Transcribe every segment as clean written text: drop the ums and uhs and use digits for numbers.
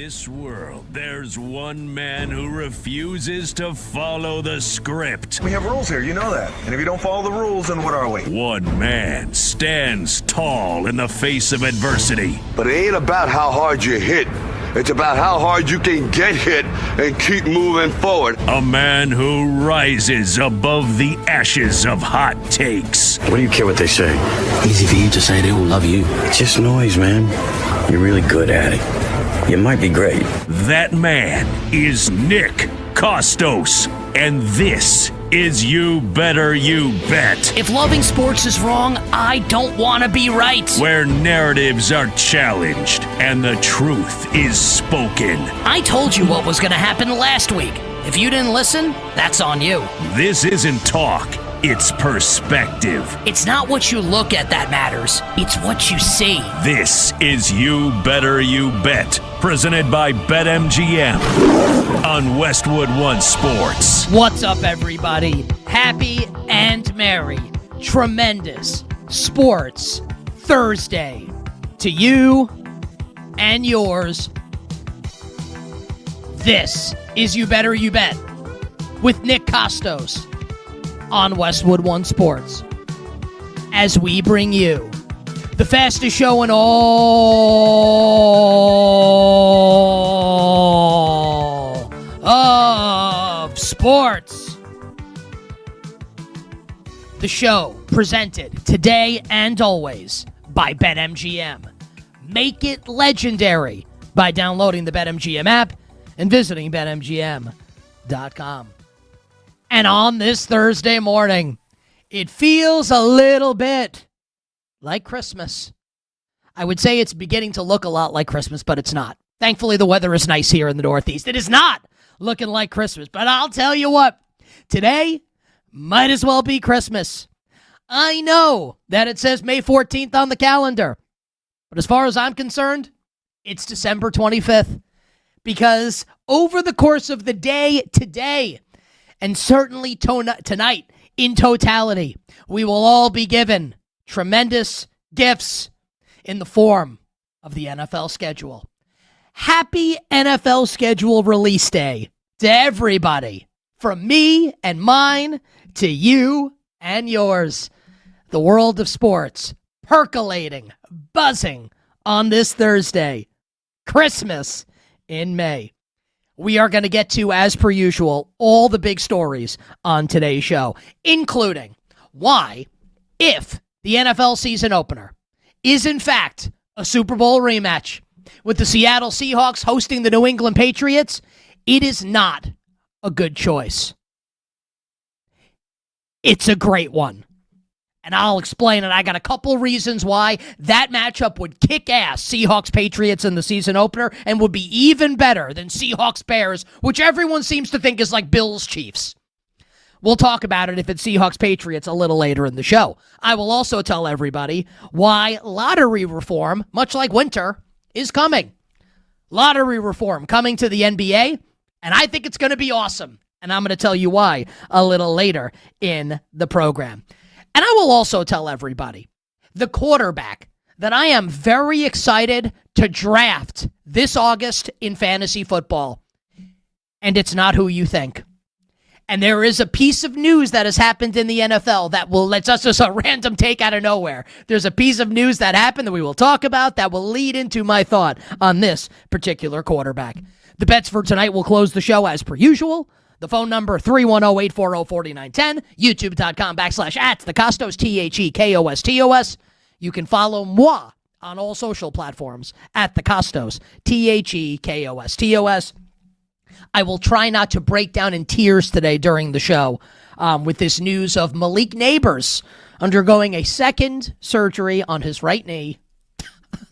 this world, there's one man who refuses to follow the script. We have rules here, you know that. And if you don't follow the rules, then what are we? One man stands tall in the face of adversity. But it ain't about how hard you hit. It's about how hard you can get hit and keep moving forward. A man who rises above the ashes of hot takes. What do you care what they say? Easy for you to say they all love you. It's just noise, man. You're really good at it. You might be great. That man is Nick Kostos. And this is You Better You Bet. If loving sports is wrong, I don't want to be right. Where narratives are challenged and the truth is spoken. I told you what was going to happen last week. If you didn't listen, that's on you. This isn't talk, it's perspective. It's not what you look at that matters. It's what you see. This is You Better You Bet, presented by BetMGM on Westwood One Sports. What's up, everybody? Happy and merry, tremendous Sports Thursday to you and yours. This is You Better You Bet with Nick Kostos on Westwood One Sports, as we bring you the fastest show in all of sports. The show presented today and always by BetMGM. Make it legendary by downloading the BetMGM app and visiting BetMGM.com. And on this Thursday morning, it feels a little bit like Christmas. I would say it's beginning to look a lot like Christmas, but it's not. Thankfully, the weather is nice here in the Northeast. It is not looking like Christmas, but I'll tell you what, today might as well be Christmas. I know that it says May 14th on the calendar, but as far as I'm concerned, it's December 25th, because over the course of the day today, and certainly tonight, in totality, we will all be given tremendous gifts in the form of the NFL schedule. Happy NFL schedule release day to everybody, from me and mine to you and yours. The world of sports percolating, buzzing on this Thursday. Christmas in May. We are going to get to, as per usual, all the big stories on today's show, including why, if the NFL season opener is in fact a Super Bowl rematch with the Seattle Seahawks hosting the New England Patriots, it is not a good choice. It's a great one. And I'll explain it. I got a couple reasons why that matchup would kick ass, Seahawks-Patriots in the season opener, and would be even better than Seahawks-Bears, which everyone seems to think is like Bills-Chiefs. We'll talk about it if it's Seahawks-Patriots a little later in the show. I will also tell everybody why lottery reform, much like winter, is coming. Lottery reform coming to the NBA, and I think it's going to be awesome. And I'm going to tell you why a little later in the program. And I will also tell everybody the quarterback that I am very excited to draft this August in fantasy football. And it's not who you think. And there is a piece of news that has happened in the NFL that will, let's just a random take out of nowhere. There's a piece of news that happened that we will talk about that will lead into my thought on this particular quarterback. The bets for tonight will close the show as per usual. The phone number, 310-840-4910, youtube.com/@thekostos, TheKostos. You can follow moi on all social platforms, @thekostos, TheKostos. I will try not to break down in tears today during the show with this news of Malik Neighbors undergoing a second surgery on his right knee.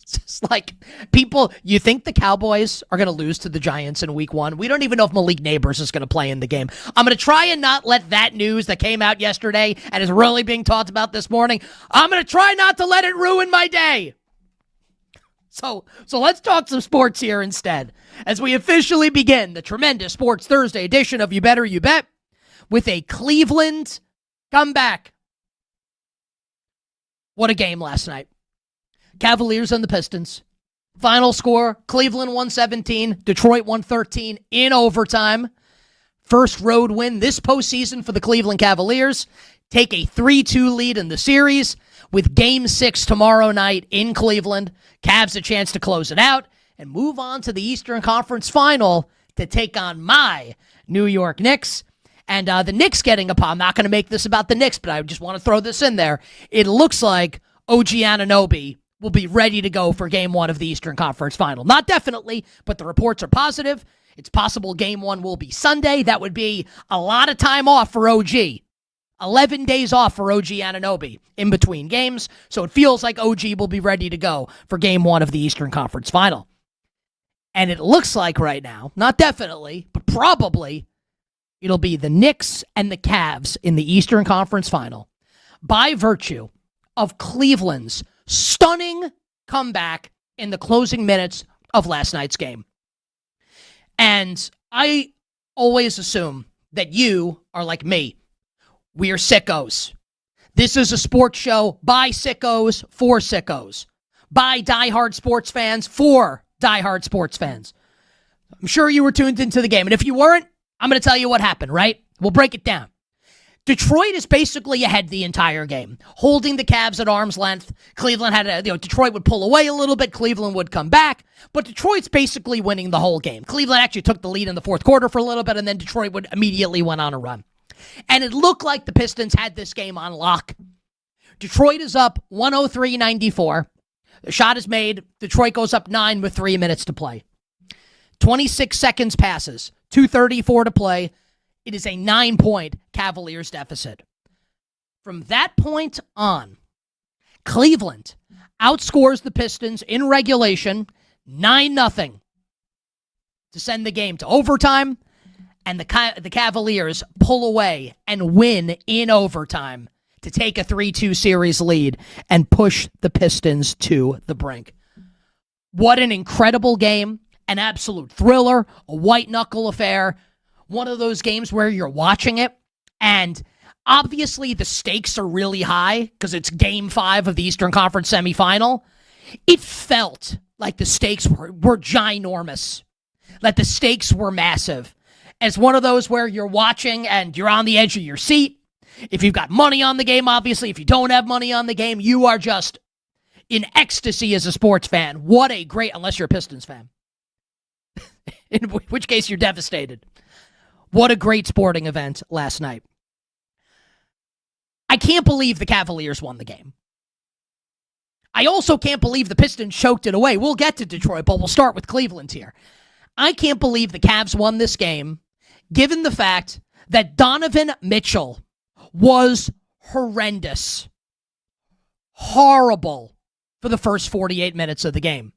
It's just like, people, you think the Cowboys are going to lose to the Giants in week 1? We don't even know if Malik Neighbors is going to play in the game. I'm going to try and not let that news that came out yesterday and is really being talked about this morning, I'm going to try not to let it ruin my day. So let's talk some sports here instead, as we officially begin the tremendous Sports Thursday edition of You Better You Bet with a Cleveland comeback. What a game last night. Cavaliers and the Pistons. Final score, Cleveland 117, Detroit 113 in overtime. First road win this postseason for the Cleveland Cavaliers. Take a 3-2 lead in the series with Game 6 tomorrow night in Cleveland. Cavs a chance to close it out and move on to the Eastern Conference Final to take on my New York Knicks. And the Knicks getting upon, I'm not going to make this about the Knicks, but I just want to throw this in there. It looks like OG Anunoby will be ready to go for Game 1 of the Eastern Conference Final. Not definitely, but the reports are positive. It's possible Game 1 will be Sunday. That would be a lot of time off for OG. 11 days off for OG Anunoby in between games, so it feels like OG will be ready to go for Game 1 of the Eastern Conference Final. And it looks like right now, not definitely, but probably, it'll be the Knicks and the Cavs in the Eastern Conference Final by virtue of Cleveland's stunning comeback in the closing minutes of last night's game. And I always assume that you are like me. We are sickos. This is a sports show by sickos for sickos. By diehard sports fans for diehard sports fans. I'm sure you were tuned into the game. And if you weren't, I'm going to tell you what happened, right? We'll break it down. Detroit is basically ahead the entire game, holding the Cavs at arm's length. Cleveland had Detroit would pull away a little bit. Cleveland would come back, but Detroit's basically winning the whole game. Cleveland actually took the lead in the fourth quarter for a little bit, and then Detroit would immediately went on a run. And it looked like the Pistons had this game on lock. Detroit is up 103-94. The shot is made. Detroit goes up 9 with 3 minutes to play. 26 seconds passes. 2:34 to play. It is a 9-point Cavaliers deficit. From that point on, Cleveland outscores the Pistons in regulation 9-0 to send the game to overtime, and the Cavaliers pull away and win in overtime to take a 3-2 series lead and push the Pistons to the brink. What an incredible game, an absolute thriller, a white-knuckle affair. One of those games where you're watching it, and obviously the stakes are really high because it's Game 5 of the Eastern Conference semifinal. It felt like the stakes were ginormous, like the stakes were massive. As one of those where you're watching and you're on the edge of your seat. If you've got money on the game, obviously. If you don't have money on the game, you are just in ecstasy as a sports fan. What a great, unless you're a Pistons fan. In which case you're devastated. What a great sporting event last night. I can't believe the Cavaliers won the game. I also can't believe the Pistons choked it away. We'll get to Detroit, but we'll start with Cleveland here. I can't believe the Cavs won this game, given the fact that Donovan Mitchell was horrendous. Horrible for the first 48 minutes of the game.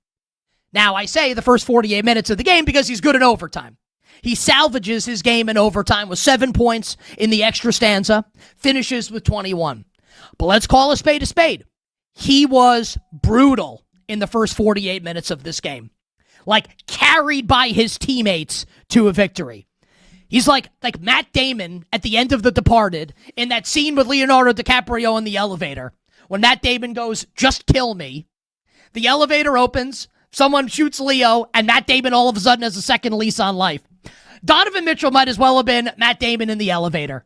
Now, I say the first 48 minutes of the game because he's good in overtime. He salvages his game in overtime with 7 points in the extra stanza, finishes with 21. But let's call a spade a spade. He was brutal in the first 48 minutes of this game. Like, carried by his teammates to a victory. He's like Matt Damon at the end of The Departed in that scene with Leonardo DiCaprio in the elevator. When Matt Damon goes, "Just kill me," the elevator opens, someone shoots Leo, and Matt Damon all of a sudden has a second lease on life. Donovan Mitchell might as well have been Matt Damon in the elevator.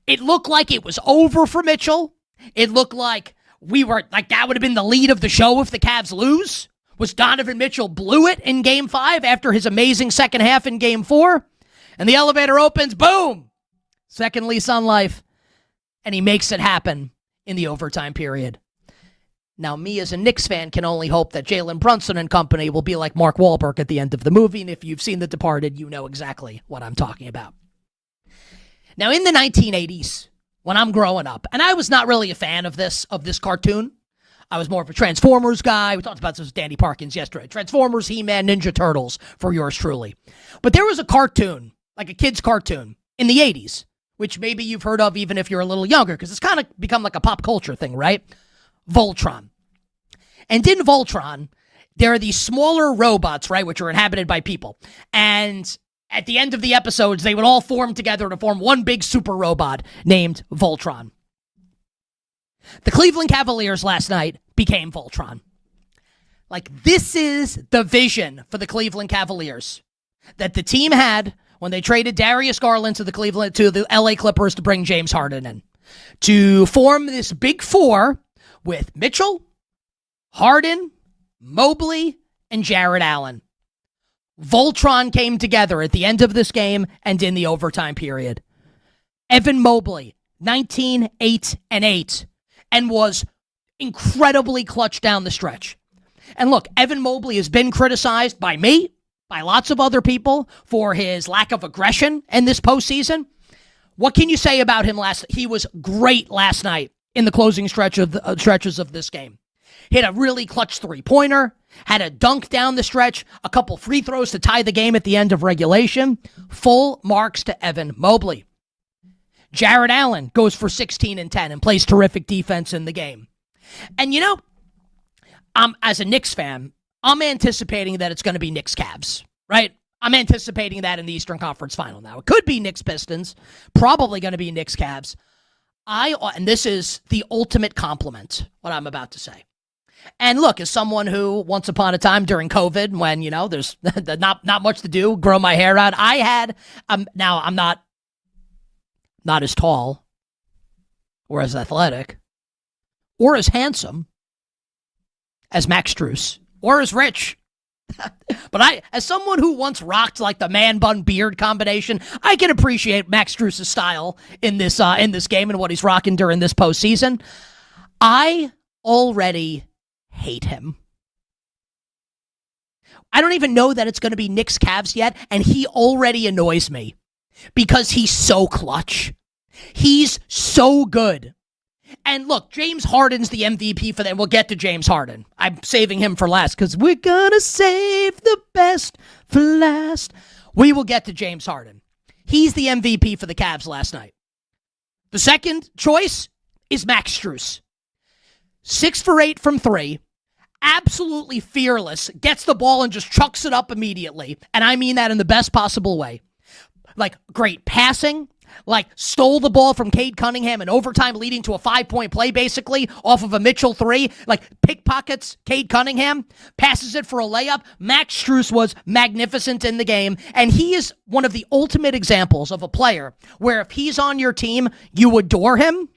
It looked like it was over for Mitchell. It looked like that would have been the lead of the show if the Cavs lose. Was Donovan Mitchell blew it in Game 5 after his amazing second half in Game 4. And the elevator opens, boom! Second lease on life. And he makes it happen in the overtime period. Now, me as a Knicks fan can only hope that Jalen Brunson and company will be like Mark Wahlberg at the end of the movie. And if you've seen The Departed, you know exactly what I'm talking about. Now, in the 1980s, when I'm growing up, and I was not really a fan of this cartoon. I was more of a Transformers guy. We talked about this with Danny Parkins yesterday. Transformers, He-Man, Ninja Turtles for yours truly. But there was a cartoon, like a kid's cartoon, in the 80s, which maybe you've heard of even if you're a little younger, because it's kind of become like a pop culture thing, right? Voltron. And in Voltron, there are these smaller robots, right, which are inhabited by people. And at the end of the episodes, they would all form together to form one big super robot named Voltron. The Cleveland Cavaliers last night became Voltron. Like, this is the vision for the Cleveland Cavaliers that the team had when they traded Darius Garland to the LA Clippers to bring James Harden in. To form this big four with Mitchell, Harden, Mobley, and Jarrett Allen. Voltron came together at the end of this game and in the overtime period. Evan Mobley, 19, 8, and 8, and was incredibly clutch down the stretch. And look, Evan Mobley has been criticized by me, by lots of other people, for his lack of aggression in this postseason. What can you say about him He was great last night in the closing stretches of this game. Hit a really clutch three-pointer, had a dunk down the stretch, a couple free throws to tie the game at the end of regulation. Full marks to Evan Mobley. Jarrett Allen goes for 16 and 10 and plays terrific defense in the game. And you know, as a Knicks fan, I'm anticipating that it's going to be Knicks-Cavs, right? I'm anticipating that in the Eastern Conference Final now. It could be Knicks-Pistons, probably going to be Knicks-Cavs. And this is the ultimate compliment, what I'm about to say. And look, as someone who, once upon a time during COVID, when, you know, there's not much to do, grow my hair out, I had, now I'm not as tall, or as athletic, or as handsome as Max Strus, or as rich. But as someone who once rocked like the man bun beard combination, I can appreciate Max Strus' style in this game and what he's rocking during this postseason. I already hate him. I don't even know that it's going to be Knicks Cavs yet, and he already annoys me because he's so clutch. He's so good. And look, James Harden's the MVP for them. We'll get to James Harden. I'm saving him for last because we're going to save the best for last. We will get to James Harden. He's the MVP for the Cavs last night. The second choice is Max Strus. 6 for 8 from 3. Absolutely fearless. Gets the ball and just chucks it up immediately. And I mean that in the best possible way. Like, great passing. Like, stole the ball from Cade Cunningham in overtime, leading to a 5-point play, basically, off of a Mitchell 3. Like, pickpockets Cade Cunningham, passes it for a layup. Max Strus was magnificent in the game, and he is one of the ultimate examples of a player where if he's on your team, you adore him.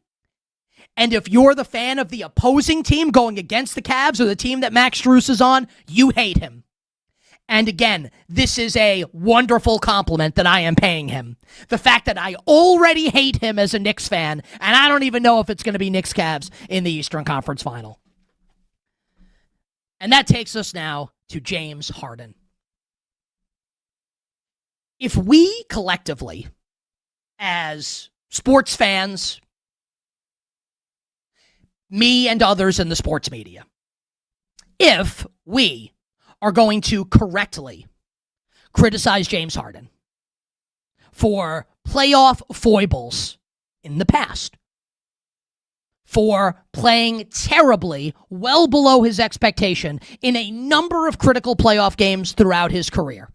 And if you're the fan of the opposing team going against the Cavs or the team that Max Strus is on, you hate him. And again, this is a wonderful compliment that I am paying him. The fact that I already hate him as a Knicks fan, and I don't even know if it's going to be Knicks-Cavs in the Eastern Conference Final. And that takes us now to James Harden. If we collectively, as sports fans, me and others in the sports media, if we are going to correctly criticize James Harden for playoff foibles in the past, for playing terribly, well below his expectation in a number of critical playoff games throughout his career,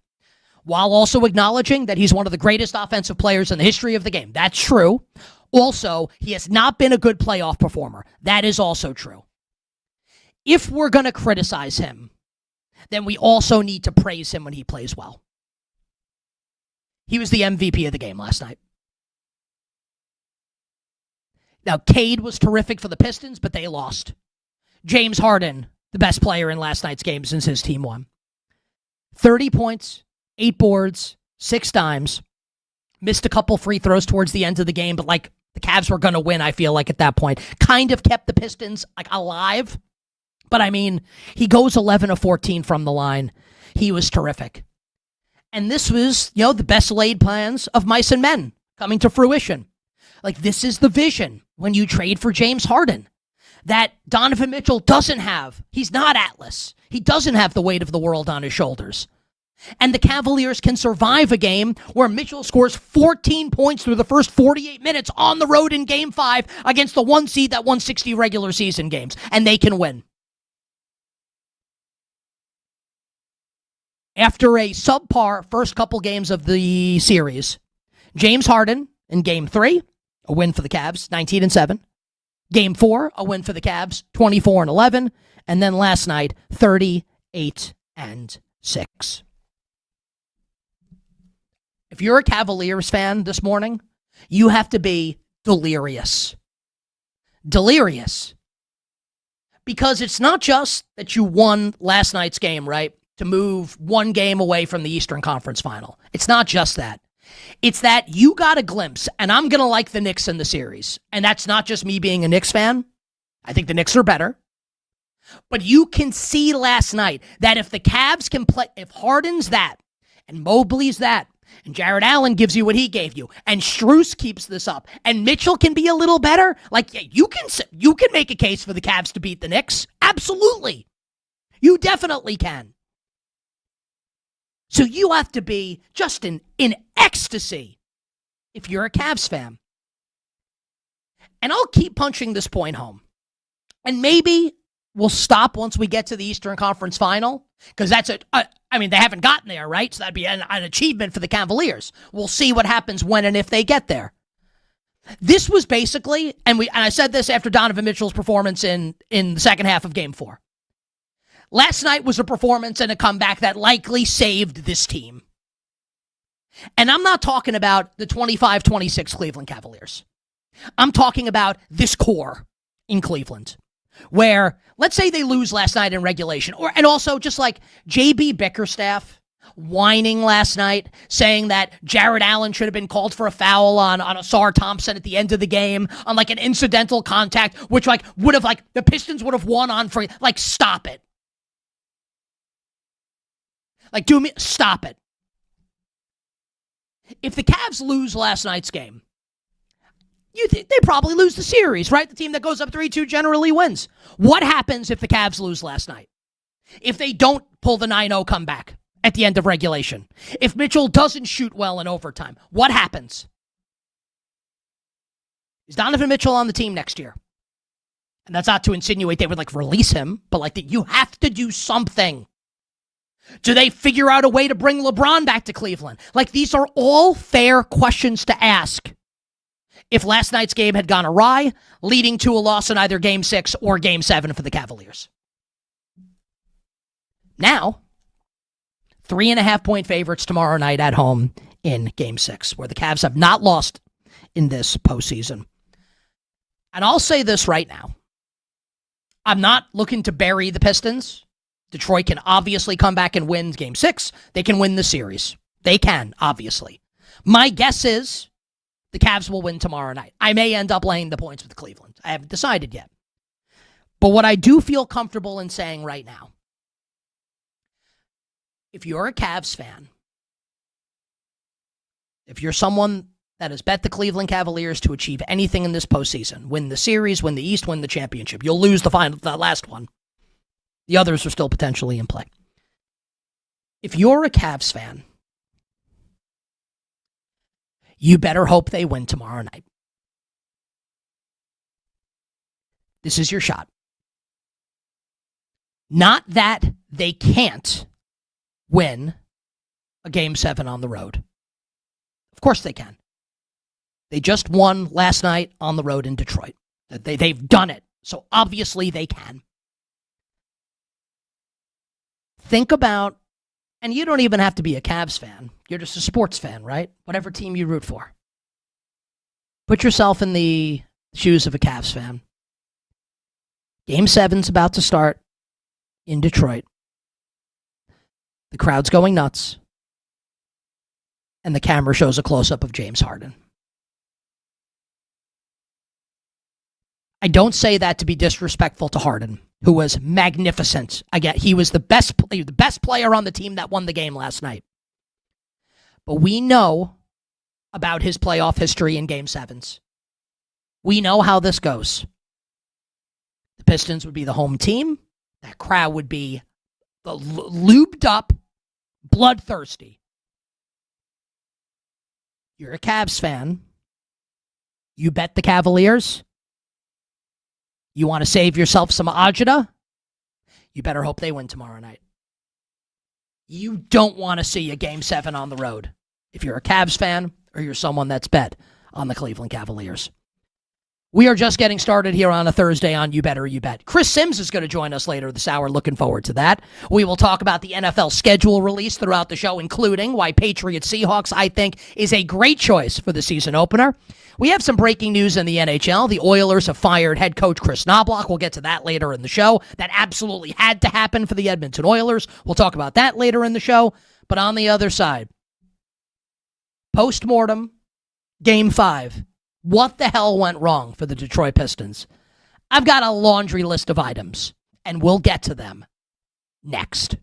while also acknowledging that he's one of the greatest offensive players in the history of the game. That's true. Also, he has not been a good playoff performer. That is also true. If we're going to criticize him, then we also need to praise him when he plays well. He was the MVP of the game last night. Now, Cade was terrific for the Pistons, but they lost. James Harden, the best player in last night's game since his team won. 30 points, 8 boards, 6 dimes. Missed a couple free throws towards the end of the game, but like the Cavs were going to win, I feel like, at that point. Kind of kept the Pistons like alive. But I mean, he goes 11 of 14 from the line. He was terrific. And this was, you know, the best laid plans of mice and men coming to fruition. Like, this is the vision when you trade for James Harden that Donovan Mitchell doesn't have. He's not Atlas. He doesn't have the weight of the world on his shoulders. And the Cavaliers can survive a game where Mitchell scores 14 points through the first 48 minutes on the road in Game 5 against the 1 seed that won 60 regular season games. And they can win. After a subpar first couple games of the series, James Harden in Game 3, a win for the Cavs, 19 and 7. Game 4, a win for the Cavs, 24-11. And then last night, 38-6. If you're a Cavaliers fan this morning, you have to be delirious. Delirious. Because it's not just that you won last night's game, right? To move one game away from the Eastern Conference Final. It's not just that. It's that you got a glimpse, and I'm going to like the Knicks in the series. And that's not just me being a Knicks fan. I think the Knicks are better. But you can see last night that if the Cavs can play, if Harden's that, and Mobley's that, and Jared Allen gives you what he gave you, and Strus keeps this up, and Mitchell can be a little better, like, yeah, you can make a case for the Cavs to beat the Knicks. Absolutely. You definitely can. So you have to be just in ecstasy if you're a Cavs fan. And I'll keep punching this point home. And maybe we'll stop once we get to the Eastern Conference Final, because that's they haven't gotten there, right? So that'd be an achievement for the Cavaliers. We'll see what happens when and if they get there. This was basically, and I said this after Donovan Mitchell's performance in the second half of Game 4. Last night was a performance and a comeback that likely saved this team. And I'm not talking about the 25-26 Cleveland Cavaliers. I'm talking about this core in Cleveland, where, let's say they lose last night in regulation, and also just like J.B. Bickerstaff whining last night, saying that Jared Allen should have been called for a foul on Asar Thompson at the end of the game, on like an incidental contact, which like would have, like, the Pistons would have won on free. Like, stop it. Like, stop it. If the Cavs lose last night's game, you think they probably lose the series, right? The team that goes up 3-2 generally wins. What happens if the Cavs lose last night? If they don't pull the 9-0 comeback at the end of regulation? If Mitchell doesn't shoot well in overtime, what happens? Is Donovan Mitchell on the team next year? And that's not to insinuate they would, like, release him, but, like, that you have to do something. Do they figure out a way to bring LeBron back to Cleveland? Like, these are all fair questions to ask. If last night's game had gone awry, leading to a loss in either Game 6 or Game 7 for the Cavaliers. Now, 3.5-point favorites tomorrow night at home in Game 6, where the Cavs have not lost in this postseason. And I'll say this right now. I'm not looking to bury the Pistons. Detroit can obviously come back and win Game 6. They can win the series. They can, obviously. My guess is the Cavs will win tomorrow night. I may end up laying the points with Cleveland. I haven't decided yet. But what I do feel comfortable in saying right now, if you're a Cavs fan, if you're someone that has bet the Cleveland Cavaliers to achieve anything in this postseason, win the series, win the East, win the championship, you'll lose the last one. The others are still potentially in play. If you're a Cavs fan, you better hope they win tomorrow night. This is your shot. Not that they can't win a Game 7 on the road. Of course they can. They just won last night on the road in Detroit. They've done it. So obviously they can. Think about, and you don't even have to be a Cavs fan. You're just a sports fan, right? Whatever team you root for. Put yourself in the shoes of a Cavs fan. Game 7's about to start in Detroit. The crowd's going nuts. And the camera shows a close-up of James Harden. I don't say that to be disrespectful to Harden, who was magnificent. Again, he was the best player on the team that won the game last night. But we know about his playoff history in Game 7s. We know how this goes. The Pistons would be the home team. That crowd would be lubed up, bloodthirsty. You're a Cavs fan. You bet the Cavaliers. You want to save yourself some agita? You better hope they win tomorrow night. You don't want to see a Game 7 on the road if you're a Cavs fan or you're someone that's bet on the Cleveland Cavaliers. We are just getting started here on a Thursday on You Better You Bet. Chris Sims is going to join us later this hour. Looking forward to that. We will talk about the NFL schedule release throughout the show, including why Patriots Seahawks, I think, is a great choice for the season opener. We have some breaking news in the NHL. The Oilers have fired head coach Chris Knobloch. We'll get to that later in the show. That absolutely had to happen for the Edmonton Oilers. We'll talk about that later in the show. But on the other side, post-mortem, Game 5. What the hell went wrong for the Detroit Pistons? I've got a laundry list of items, and we'll get to them next.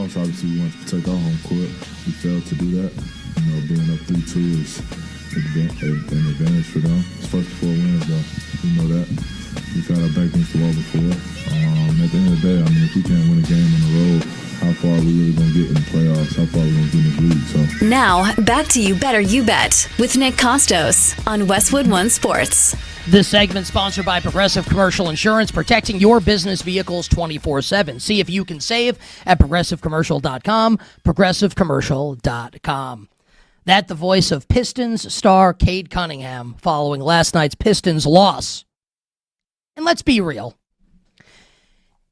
playoffs, obviously we want to protect our home court. We failed to do that. Being up 3-2 is an advantage for them. It's first 4 wins, though. We know that. We've had our back against the wall before. At the end of the day, if we can't win a game on the road, how far are we really going to get in the playoffs? How far are we going to get in the league? So. Now, back to You Better You Bet with Nick Kostos on Westwood One Sports. This segment sponsored by Progressive Commercial Insurance, protecting your business vehicles 24/7. See if you can save at progressivecommercial.com, progressivecommercial.com. That the voice of Pistons star Cade Cunningham following last night's Pistons loss. And let's be real.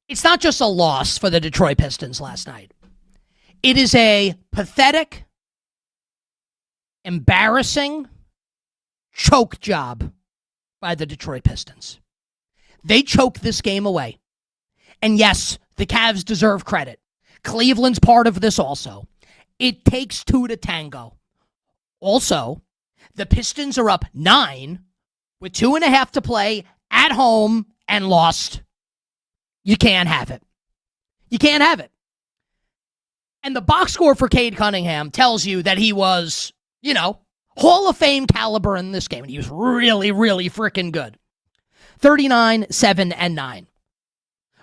It's not just a loss for the Detroit Pistons last night. It is a pathetic, embarrassing choke job by the Detroit Pistons. They choked this game away. And yes, the Cavs deserve credit. Cleveland's part of this also. It takes 2 to tango. Also, the Pistons are up 9 with 2.5 to play at home and lost. You can't have it. You can't have it. And the box score for Cade Cunningham tells you that he was, Hall of Fame caliber in this game. And he was really, really freaking good. 39, 7, and 9.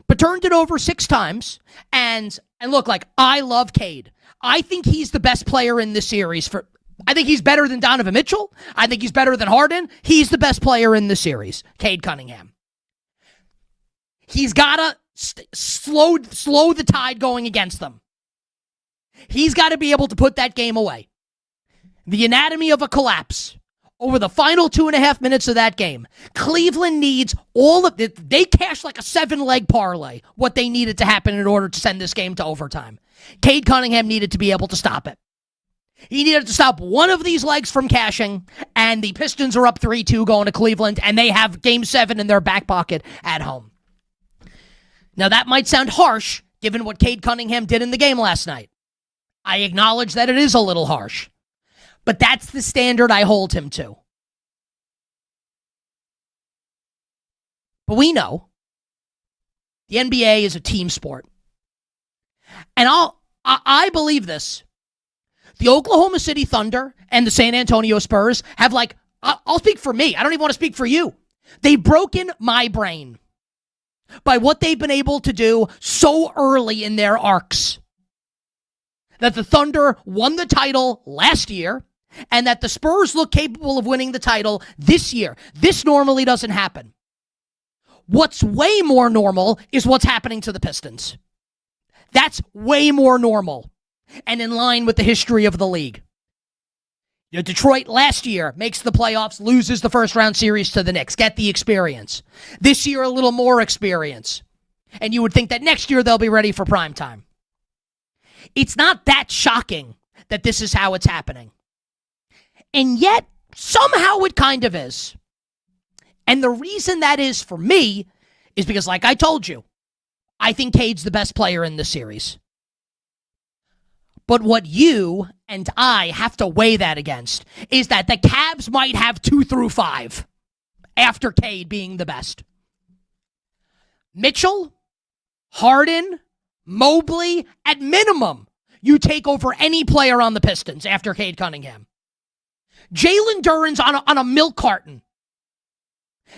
But turned it over 6 times. And look, I love Cade. I think he's the best player in this series. I think he's better than Donovan Mitchell. I think he's better than Harden. He's the best player in the series, Cade Cunningham. He's got to slow the tide going against them. He's got to be able to put that game away. The anatomy of a collapse over the final 2.5 minutes of that game. Cleveland needs all of it. They cashed like a 7-leg parlay, what they needed to happen in order to send this game to overtime. Cade Cunningham needed to be able to stop it. He needed to stop one of these legs from cashing, and the Pistons are up 3-2 going to Cleveland, and they have Game 7 in their back pocket at home. Now, that might sound harsh, given what Cade Cunningham did in the game last night. I acknowledge that it is a little harsh, but that's the standard I hold him to. But we know the NBA is a team sport. And I believe this. The Oklahoma City Thunder and the San Antonio Spurs have I'll speak for me. I don't even want to speak for you. They've broken my brain by what they've been able to do so early in their arcs. That the Thunder won the title last year and that the Spurs look capable of winning the title this year. This normally doesn't happen. What's way more normal is what's happening to the Pistons. That's way more normal and in line with the history of the league. Detroit last year makes the playoffs, loses the first round series to the Knicks. Get the experience. This year, a little more experience. And you would think that next year they'll be ready for prime time. It's not that shocking that this is how it's happening. And yet, somehow it kind of is. And the reason that is for me is because, like I told you, I think Cade's the best player in the series. But what you and I have to weigh that against is that the Cavs might have 2 through 5 after Cade being the best. Mitchell, Harden, Mobley, at minimum, you take over any player on the Pistons after Cade Cunningham. Jalen Duren's on a milk carton.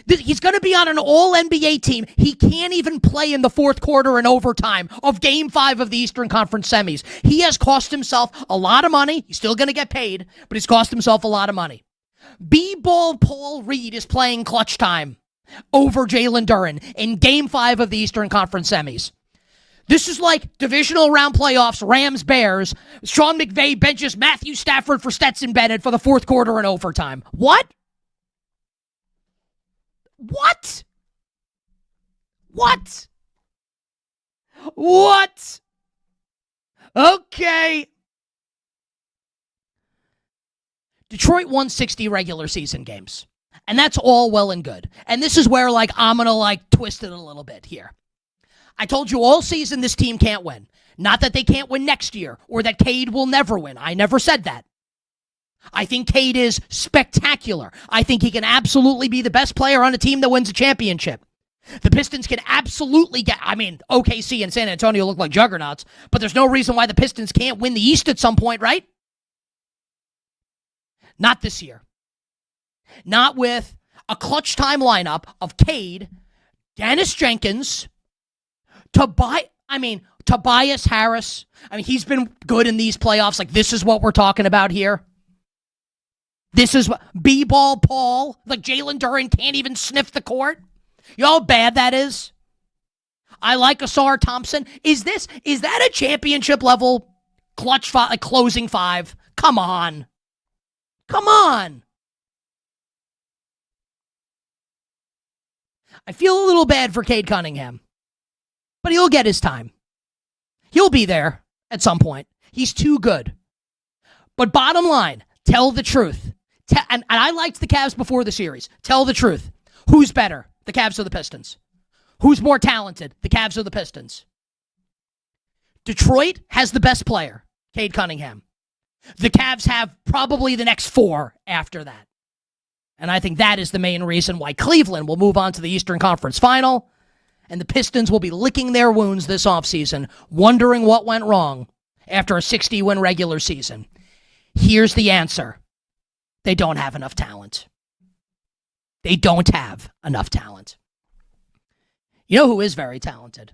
He's going to be on an all-NBA team. He can't even play in the fourth quarter and overtime of Game 5 of the Eastern Conference semis. He has cost himself a lot of money. He's still going to get paid, but he's cost himself a lot of money. B-ball Paul Reed is playing clutch time over Jalen Duren in Game 5 of the Eastern Conference semis. This is like divisional round playoffs, Rams-Bears. Sean McVay benches Matthew Stafford for Stetson Bennett for the fourth quarter and overtime. What? What? What? What? Okay. Detroit won 60 regular season games. And that's all well and good. And this is where, I'm going to, twist it a little bit here. I told you all season this team can't win. Not that they can't win next year or that Cade will never win. I never said that. I think Cade is spectacular. I think he can absolutely be the best player on a team that wins a championship. The Pistons can absolutely OKC and San Antonio look like juggernauts, but there's no reason why the Pistons can't win the East at some point, right? Not this year. Not with a clutch time lineup of Cade, Dennis Jenkins, Tobias Harris. He's been good in these playoffs. Like, this is what we're talking about here. This is what B-ball Paul, like Jalen Duren can't even sniff the court. You know how bad that is? I like Asar Thompson. Is that a championship level clutch closing five? Come on. Come on. I feel a little bad for Cade Cunningham, but he'll get his time. He'll be there at some point. He's too good. But bottom line, tell the truth. And I liked the Cavs before the series. Tell the truth. Who's better, the Cavs or the Pistons? Who's more talented, the Cavs or the Pistons? Detroit has the best player, Cade Cunningham. The Cavs have probably the next four after that. And I think that is the main reason why Cleveland will move on to the Eastern Conference Final, and the Pistons will be licking their wounds this offseason, wondering what went wrong after a 60-win regular season. Here's the answer. They don't have enough talent. They don't have enough talent. You know who is very talented?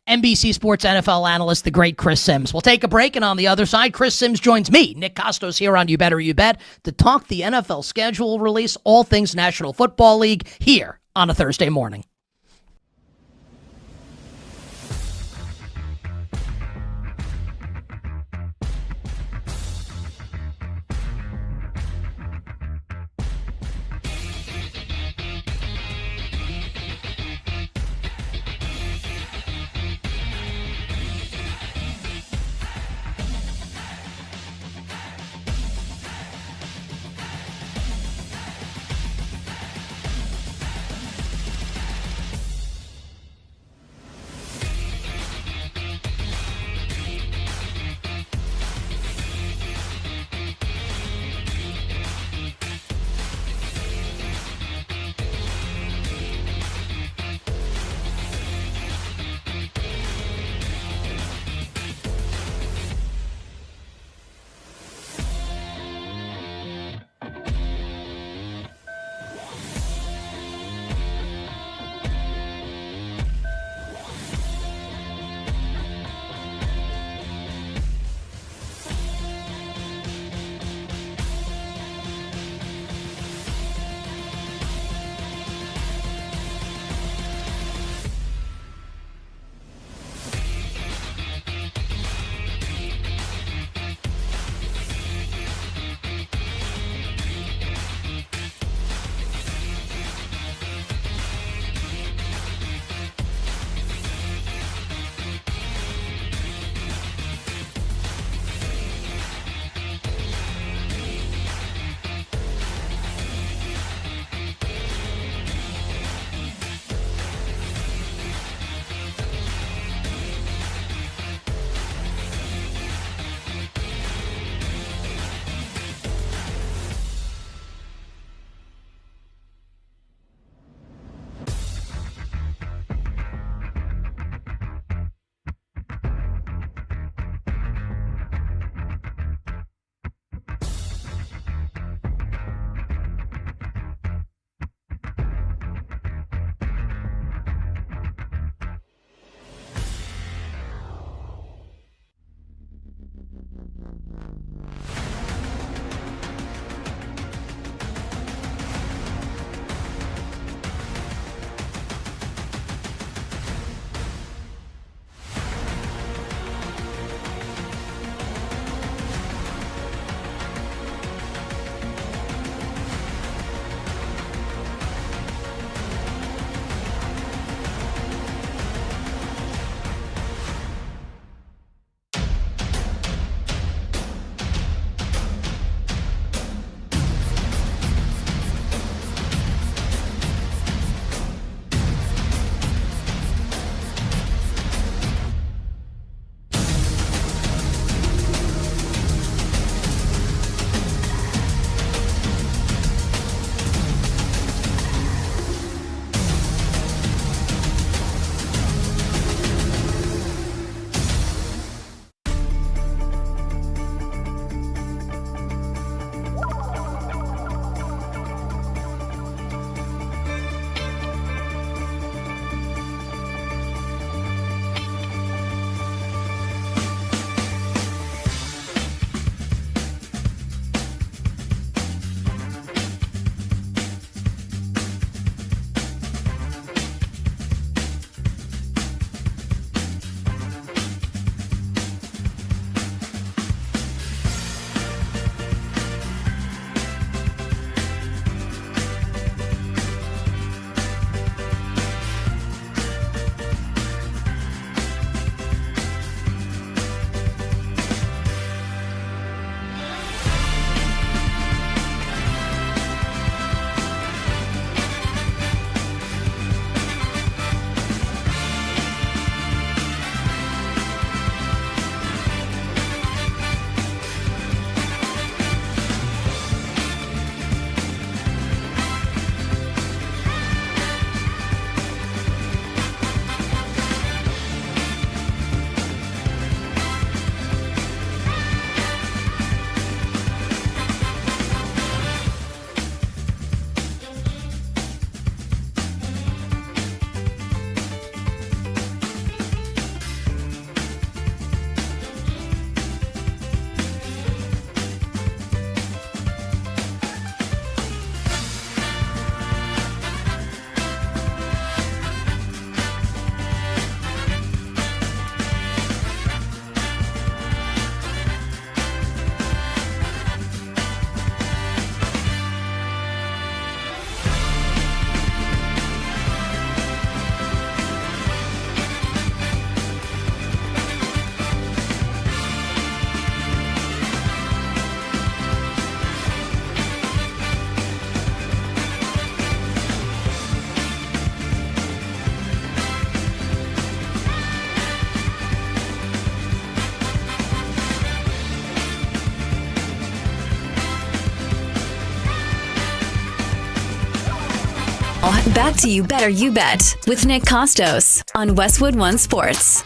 NBC Sports NFL analyst, the great Chris Sims. We'll take a break, and on the other side, Chris Sims joins me, Nick Kostos, here on You Better You Bet, to talk the NFL schedule release, all things National Football League, here on a Thursday morning. Back to You Better You Bet with Nick Kostos on Westwood One Sports.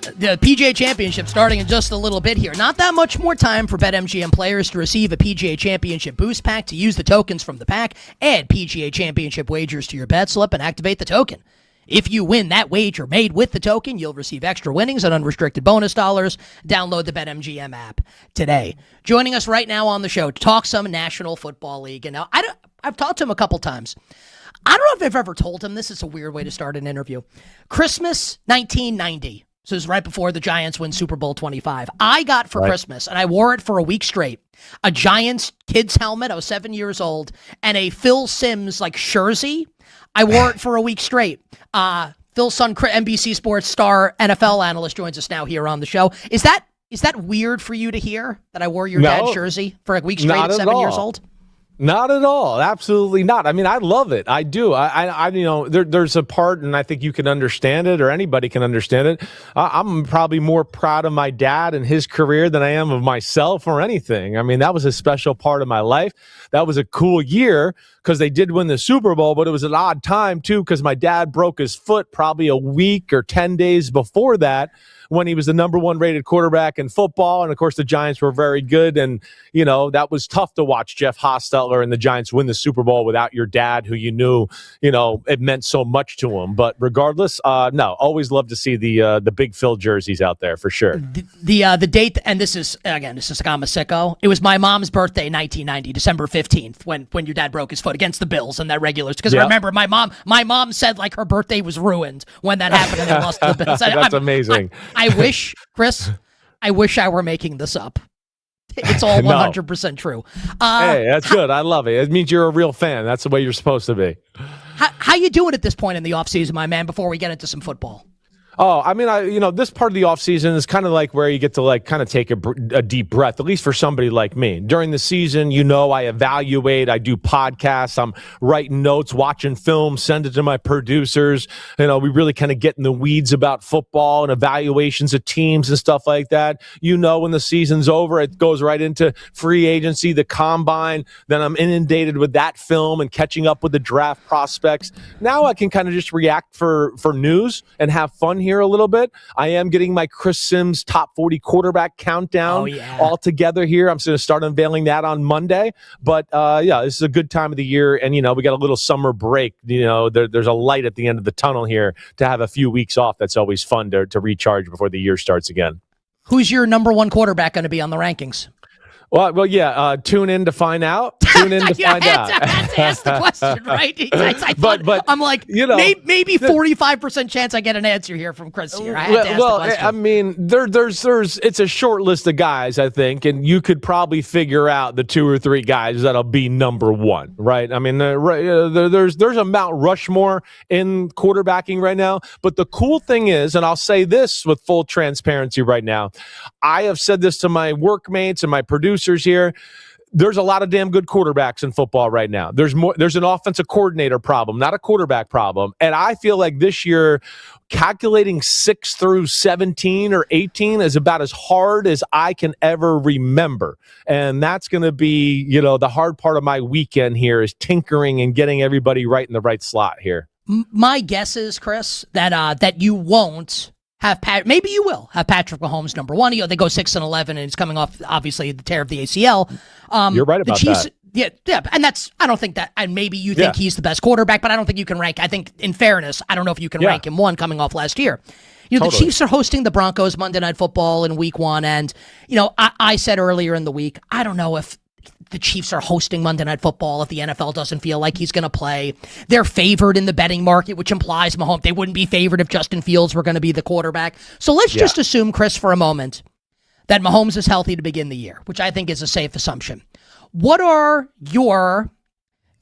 The PGA Championship starting in just a little bit here. Not that much more time for BetMGM players to receive a PGA Championship boost pack. To use the tokens from the pack, add PGA Championship wagers to your bet slip and activate the token. If you win that wager made with the token, you'll receive extra winnings and unrestricted bonus dollars. Download the BetMGM app today. Joining us right now on the show to talk some National Football League. And now I've talked to him a couple times. I don't know if I've ever told him this. Is a weird way to start an interview. Christmas 1990. So it was right before the Giants win Super Bowl 25. I got for Christmas, and I wore it for a week straight, a Giants kid's helmet. I was 7 years old, and a Phil Simms jersey. I wore it for a week straight. Phil's son, NBC Sports star NFL analyst, joins us now here on the show. Is that weird for you to hear that I wore your dad's jersey for a week straight at 7 years old? Not at all. Absolutely not. I mean, I love it. I do. There's a part, and I think you can understand it, or anybody can understand it. I'm probably more proud of my dad and his career than I am of myself or anything. I mean, that was a special part of my life. That was a cool year because they did win the Super Bowl, but it was an odd time too because my dad broke his foot probably a week or 10 days before that, when he was the number one rated quarterback in football. And of course, the Giants were very good. And, that was tough to watch Jeff Hostetler and the Giants win the Super Bowl without your dad, who you knew, it meant so much to him. But regardless, no, always love to see the Big Phil jerseys out there for sure. The date, and this is I'm a sicko. It was my mom's birthday, 1990, December 15th, when your dad broke his foot against the Bills and that regulars. Because I remember my mom said her birthday was ruined when that happened and they lost to the Bills. That's amazing. I wish, Chris, I were making this up. It's all 100% true. Hey, that's good. I love it. It means you're a real fan. That's the way you're supposed to be. How you doing at this point in the offseason, my man, before we get into some football? Oh, I mean, this part of the offseason is kind of like where you get to kind of take a deep breath, at least for somebody like me. During the season, I evaluate, I do podcasts, I'm writing notes, watching films, send it to my producers. We really kind of get in the weeds about football and evaluations of teams and stuff like that. When the season's over, it goes right into free agency, the combine. Then I'm inundated with that film and catching up with the draft prospects. Now I can kind of just react for news and have fun here a little bit. I am getting my Chris Simms top 40 quarterback countdown all together here. I'm going to start unveiling that on Monday. But this is a good time of the year, and we got a little summer break. There's a light at the end of the tunnel here to have a few weeks off. That's always fun to recharge before the year starts again. Who's your number one quarterback going to be on the rankings? Well, yeah. Tune in to find out. Tune in to find out. I had to ask the question, right? I thought, but I'm like, maybe 45% chance I get an answer here from Chris here. I had to ask the question. I mean, there's it's a short list of guys, I think, and you could probably figure out the 2 or 3 guys that'll be number one, right? I mean, there's a Mount Rushmore in quarterbacking right now. But the cool thing is, and I'll say this with full transparency right now, I have said this to my workmates and my producers here. There's a lot of damn good quarterbacks in football right now. There's an offensive coordinator problem, not a quarterback problem. And I feel like this year, calculating 6 through 17 or 18 is about as hard as I can ever remember. And that's going to be, the hard part of my weekend here is tinkering and getting everybody right in the right slot here. My guess is, Chris, that you won't have maybe you will have Patrick Mahomes number one. They go 6-11, and he's coming off obviously the tear of the ACL. You're right about that. Yeah, and I don't think that. And maybe you think he's the best quarterback, but I don't think you can rank. I think, in fairness, I don't know if you can rank him one coming off last year. The Chiefs are hosting the Broncos Monday Night Football in Week 1, and I said earlier in the week, I don't know if the Chiefs are hosting Monday Night Football if the NFL doesn't feel like he's going to play. They're favored in the betting market, which implies Mahomes. They wouldn't be favored if Justin Fields were going to be the quarterback. So let's just assume, Chris, for a moment, that Mahomes is healthy to begin the year, which I think is a safe assumption. What are your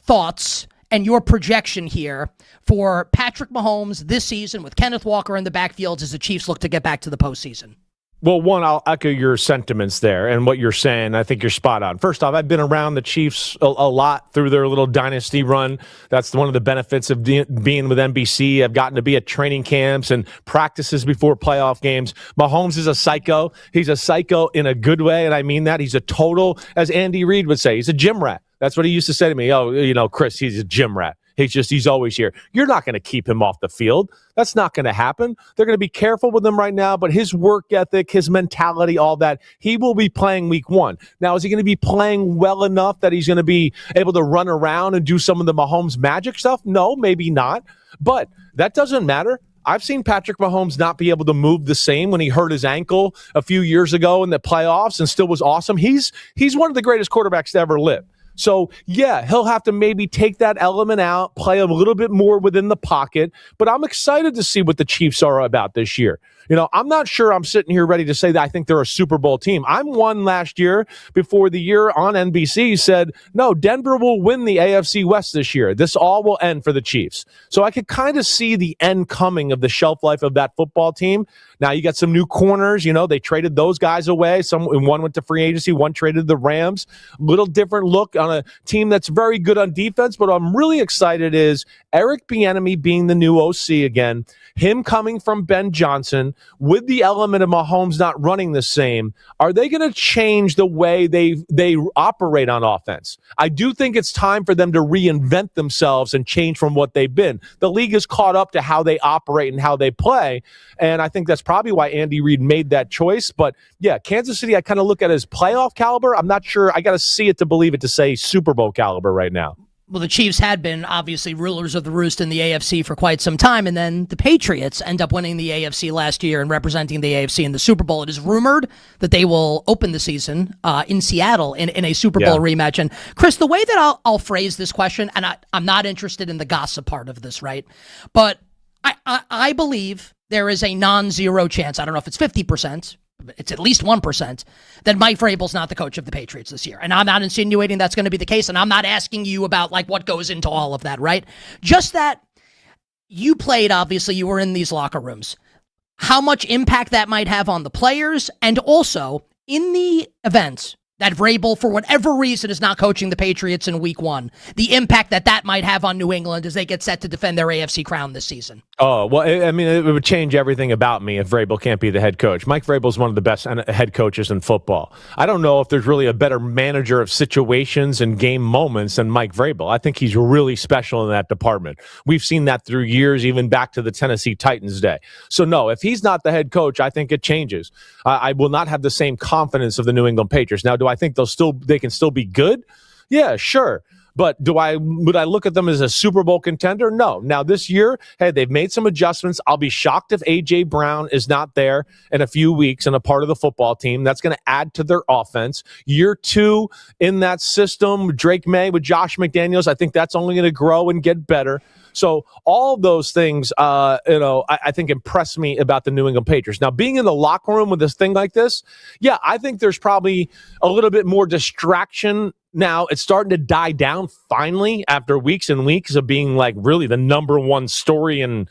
thoughts and your projection here for Patrick Mahomes this season with Kenneth Walker in the backfield as the Chiefs look to get back to the postseason? Well, one, I'll echo your sentiments there and what you're saying. I think you're spot on. First off, I've been around the Chiefs a lot through their little dynasty run. That's one of the benefits of being with NBC. I've gotten to be at training camps and practices before playoff games. Mahomes is a psycho. He's a psycho in a good way, and I mean that. He's a total, as Andy Reid would say, he's a gym rat. That's what he used to say to me. Oh, Chris, he's a gym rat. He's always here. You're not going to keep him off the field. That's not going to happen. They're going to be careful with him right now, but his work ethic, his mentality, all that, he will be playing week 1. Now, is he going to be playing well enough that he's going to be able to run around and do some of the Mahomes magic stuff? No, maybe not. But that doesn't matter. I've seen Patrick Mahomes not be able to move the same when he hurt his ankle a few years ago in the playoffs and still was awesome. He's one of the greatest quarterbacks to ever live. So, yeah, he'll have to maybe take that element out, play a little bit more within the pocket. But I'm excited to see what the Chiefs are about this year. I'm not sure I'm sitting here ready to say that I think they're a Super Bowl team. I'm one last year before the year on NBC said, no, Denver will win the AFC West this year. This all will end for the Chiefs. So I could kind of see the end coming of the shelf life of that football team. Now you got some new corners. They traded those guys away. One went to free agency, one traded the Rams. Little different look on a team that's very good on defense. But what I'm really excited is Eric Bieniemy being the new OC again, him coming from Ben Johnson with the element of Mahomes not running the same. Are they going to change the way they operate on offense? I do think it's time for them to reinvent themselves and change from what they've been. The league is caught up to how they operate and how they play. And I think that's probably why Andy Reid made that choice. But yeah, Kansas City, I kind of look at as playoff caliber. I'm not sure. I got to see it to believe it to say Super Bowl caliber right now. Well, the Chiefs had been obviously rulers of the roost in the AFC for quite some time, and then the Patriots end up winning the AFC last year and representing the AFC in the Super Bowl. It is rumored that they will open the season in Seattle in a Super Bowl rematch. And Chris, the way that I'll phrase this question, and I'm not interested in the gossip part of this, right? But I believe there is a non-zero chance, I don't know if it's 50%, it's at least 1%, that Mike Vrabel's not the coach of the Patriots this year. And I'm not insinuating that's going to be the case, and I'm not asking you about what goes into all of that, right? Just that you played, obviously, you were in these locker rooms. How much impact that might have on the players, and also in the event that Vrabel, for whatever reason, is not coaching the Patriots in week 1, the impact that might have on New England as they get set to defend their AFC crown this season. Oh, well, it would change everything about me if Vrabel can't be the head coach. Mike Vrabel is one of the best head coaches in football. I don't know if there's really a better manager of situations and game moments than Mike Vrabel. I think he's really special in that department. We've seen that through years, even back to the Tennessee Titans day. So, no, if he's not the head coach, I think it changes. I will not have the same confidence of the New England Patriots. Now, do I think they can still be good? Yeah, sure. But would I look at them as a Super Bowl contender? No. Now this year, hey, they've made some adjustments. I'll be shocked if A.J. Brown is not there in a few weeks and a part of the football team. That's going to add to their offense. Year 2 in that system, Drake May with Josh McDaniels, I think that's only going to grow and get better. So all of those things, I think impress me about the New England Patriots. Now, being in the locker room with this thing like this, yeah, I think there's probably a little bit more distraction. Now, it's starting to die down finally after weeks and weeks of being really the number one story in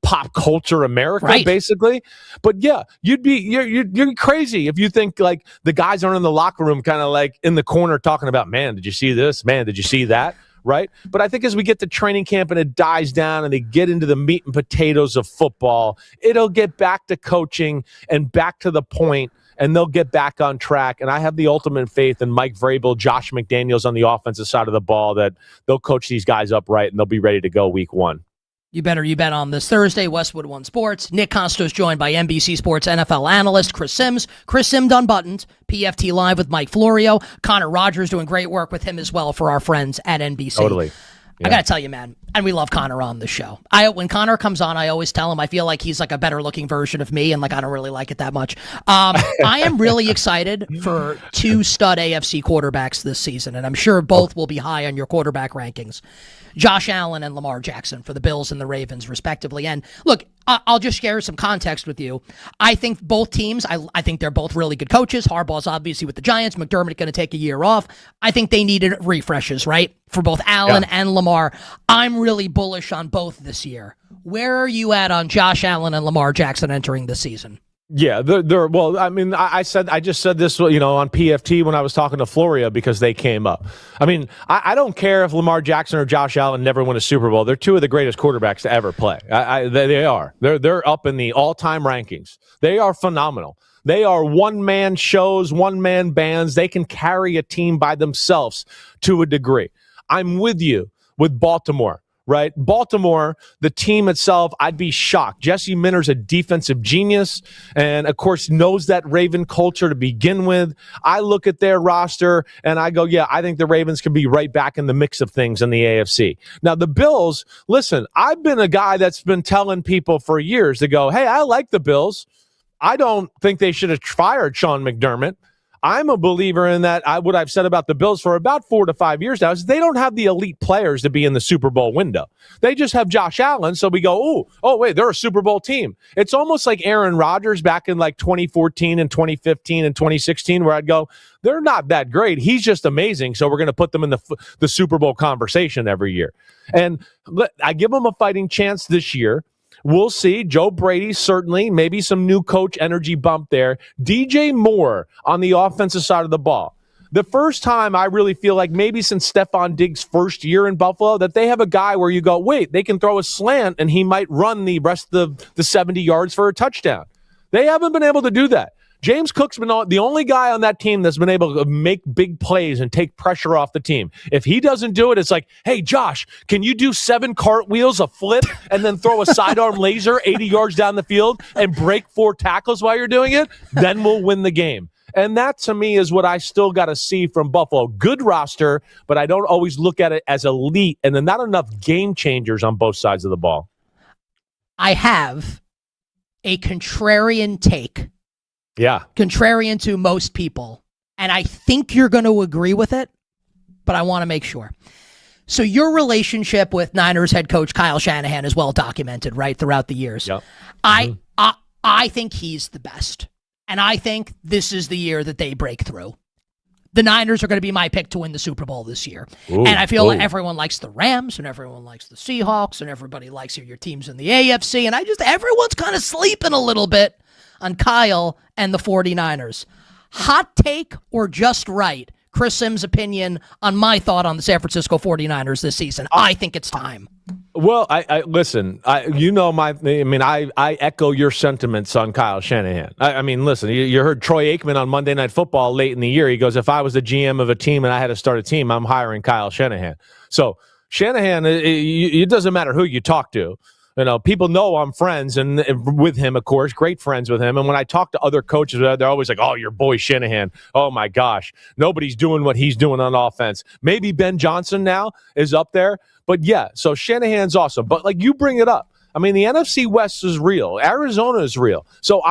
pop culture America, right, basically. But yeah, you're crazy if you think the guys aren't in the locker room kind of in the corner talking about, man, did you see this? Man, did you see that? Right? But I think as we get to training camp and it dies down and they get into the meat and potatoes of football, it'll get back to coaching and back to the point, and they'll get back on track. And I have the ultimate faith in Mike Vrabel, Josh McDaniels on the offensive side of the ball that they'll coach these guys up right and they'll be ready to go week 1. You bet on this Thursday, Westwood One Sports. Nick Kostos joined by NBC Sports NFL analyst Chris Sims. Chris Sims Unbuttoned, PFT Live with Mike Florio. Connor Rogers doing great work with him as well for our friends at NBC. Totally. Yeah. I got to tell you, man, and we love Connor on the show. When Connor comes on, I always tell him I feel like he's a better looking version of me, and I don't really like it that much. I am really excited for 2 stud AFC quarterbacks this season, and I'm sure both will be high on your quarterback rankings. Josh Allen and Lamar Jackson for the Bills and the Ravens, respectively. And look, I'll just share some context with you. I think both teams, I think they're both really good coaches. Harbaugh's obviously with the Giants. McDermott going to take a year off. I think they needed refreshes, right? For both Allen and Lamar. I'm really bullish on both this year. Where are you at on Josh Allen and Lamar Jackson entering the season? Yeah, they're well, I mean, I just said this, on PFT when I was talking to Florio because they came up. I mean, I don't care if Lamar Jackson or Josh Allen never win a Super Bowl. They're 2 of the greatest quarterbacks to ever play. They are. They're up in the all-time rankings. They are phenomenal. They are one-man shows, one-man bands. They can carry a team by themselves to a degree. I'm with you with Baltimore. right? Baltimore, the team itself, I'd be shocked. Jesse Minter's a defensive genius and, of course, knows that Raven culture to begin with. I look at their roster and I go, yeah, I think the Ravens can be right back in the mix of things in the AFC. Now, the Bills, listen, I've been a guy that's been telling people for years to go, hey, I like the Bills. I don't think they should have fired Sean McDermott. I'm a believer in that. What I've said about the Bills for about 4 to 5 years now is they don't have the elite players to be in the Super Bowl window. They just have Josh Allen. So we go, oh, wait, they're a Super Bowl team. It's almost like Aaron Rodgers back in like 2014 and 2015 and 2016, where I'd go, they're not that great. He's just amazing. So we're going to put them in the Super Bowl conversation every year. And I give them a fighting chance this year. We'll see. Joe Brady, certainly. Maybe some new coach energy bump there. DJ Moore on the offensive side of the ball. The first time I really feel like maybe since Stephon Diggs' first year in Buffalo that they have a guy where you go, wait, they can throw a slant and he might run the rest of the 70 yards for a touchdown. They haven't been able to do that. James Cook's been the only guy on that team that's been able to make big plays and take pressure off the team. If he doesn't do it, it's like, hey, Josh, can you do 7 cartwheels, a flip, and then throw a sidearm laser 80 yards down the field and break 4 tackles while you're doing it? Then we'll win the game. And that, to me, is what I still got to see from Buffalo. Good roster, but I don't always look at it as elite, and then not enough game changers on both sides of the ball. I have a contrarian take. Yeah. Contrarian to most people. And I think you're going to agree with it, but I want to make sure. So your relationship with Niners head coach Kyle Shanahan is well documented, right, throughout the years. Yep. I think he's the best. And I think this is the year that they break through. The Niners are going to be my pick to win the Super Bowl this year. And I feel like everyone likes the Rams and everyone likes the Seahawks and everybody likes your teams in the AFC. And everyone's kind of sleeping a little bit on Kyle and the 49ers. Hot take or just right? Chris Sims' opinion on my thought on the San Francisco 49ers this season. I think it's time. Well, I listen, I echo your sentiments on Kyle Shanahan. I mean, listen, you heard Troy Aikman on Monday Night Football late in the year. He goes, if I was the GM of a team and I had to start a team, I'm hiring Kyle Shanahan. So Shanahan, it doesn't matter who you talk to. You know, people know I'm friends and with him, of course, great friends with him. And when I talk to other coaches, they're always like, oh, your boy Shanahan. Oh, my gosh. Nobody's doing what he's doing on offense. Maybe Ben Johnson now is up there. But, yeah, so Shanahan's awesome. But, like, you bring it up. I mean, the NFC West is real. Arizona is real. So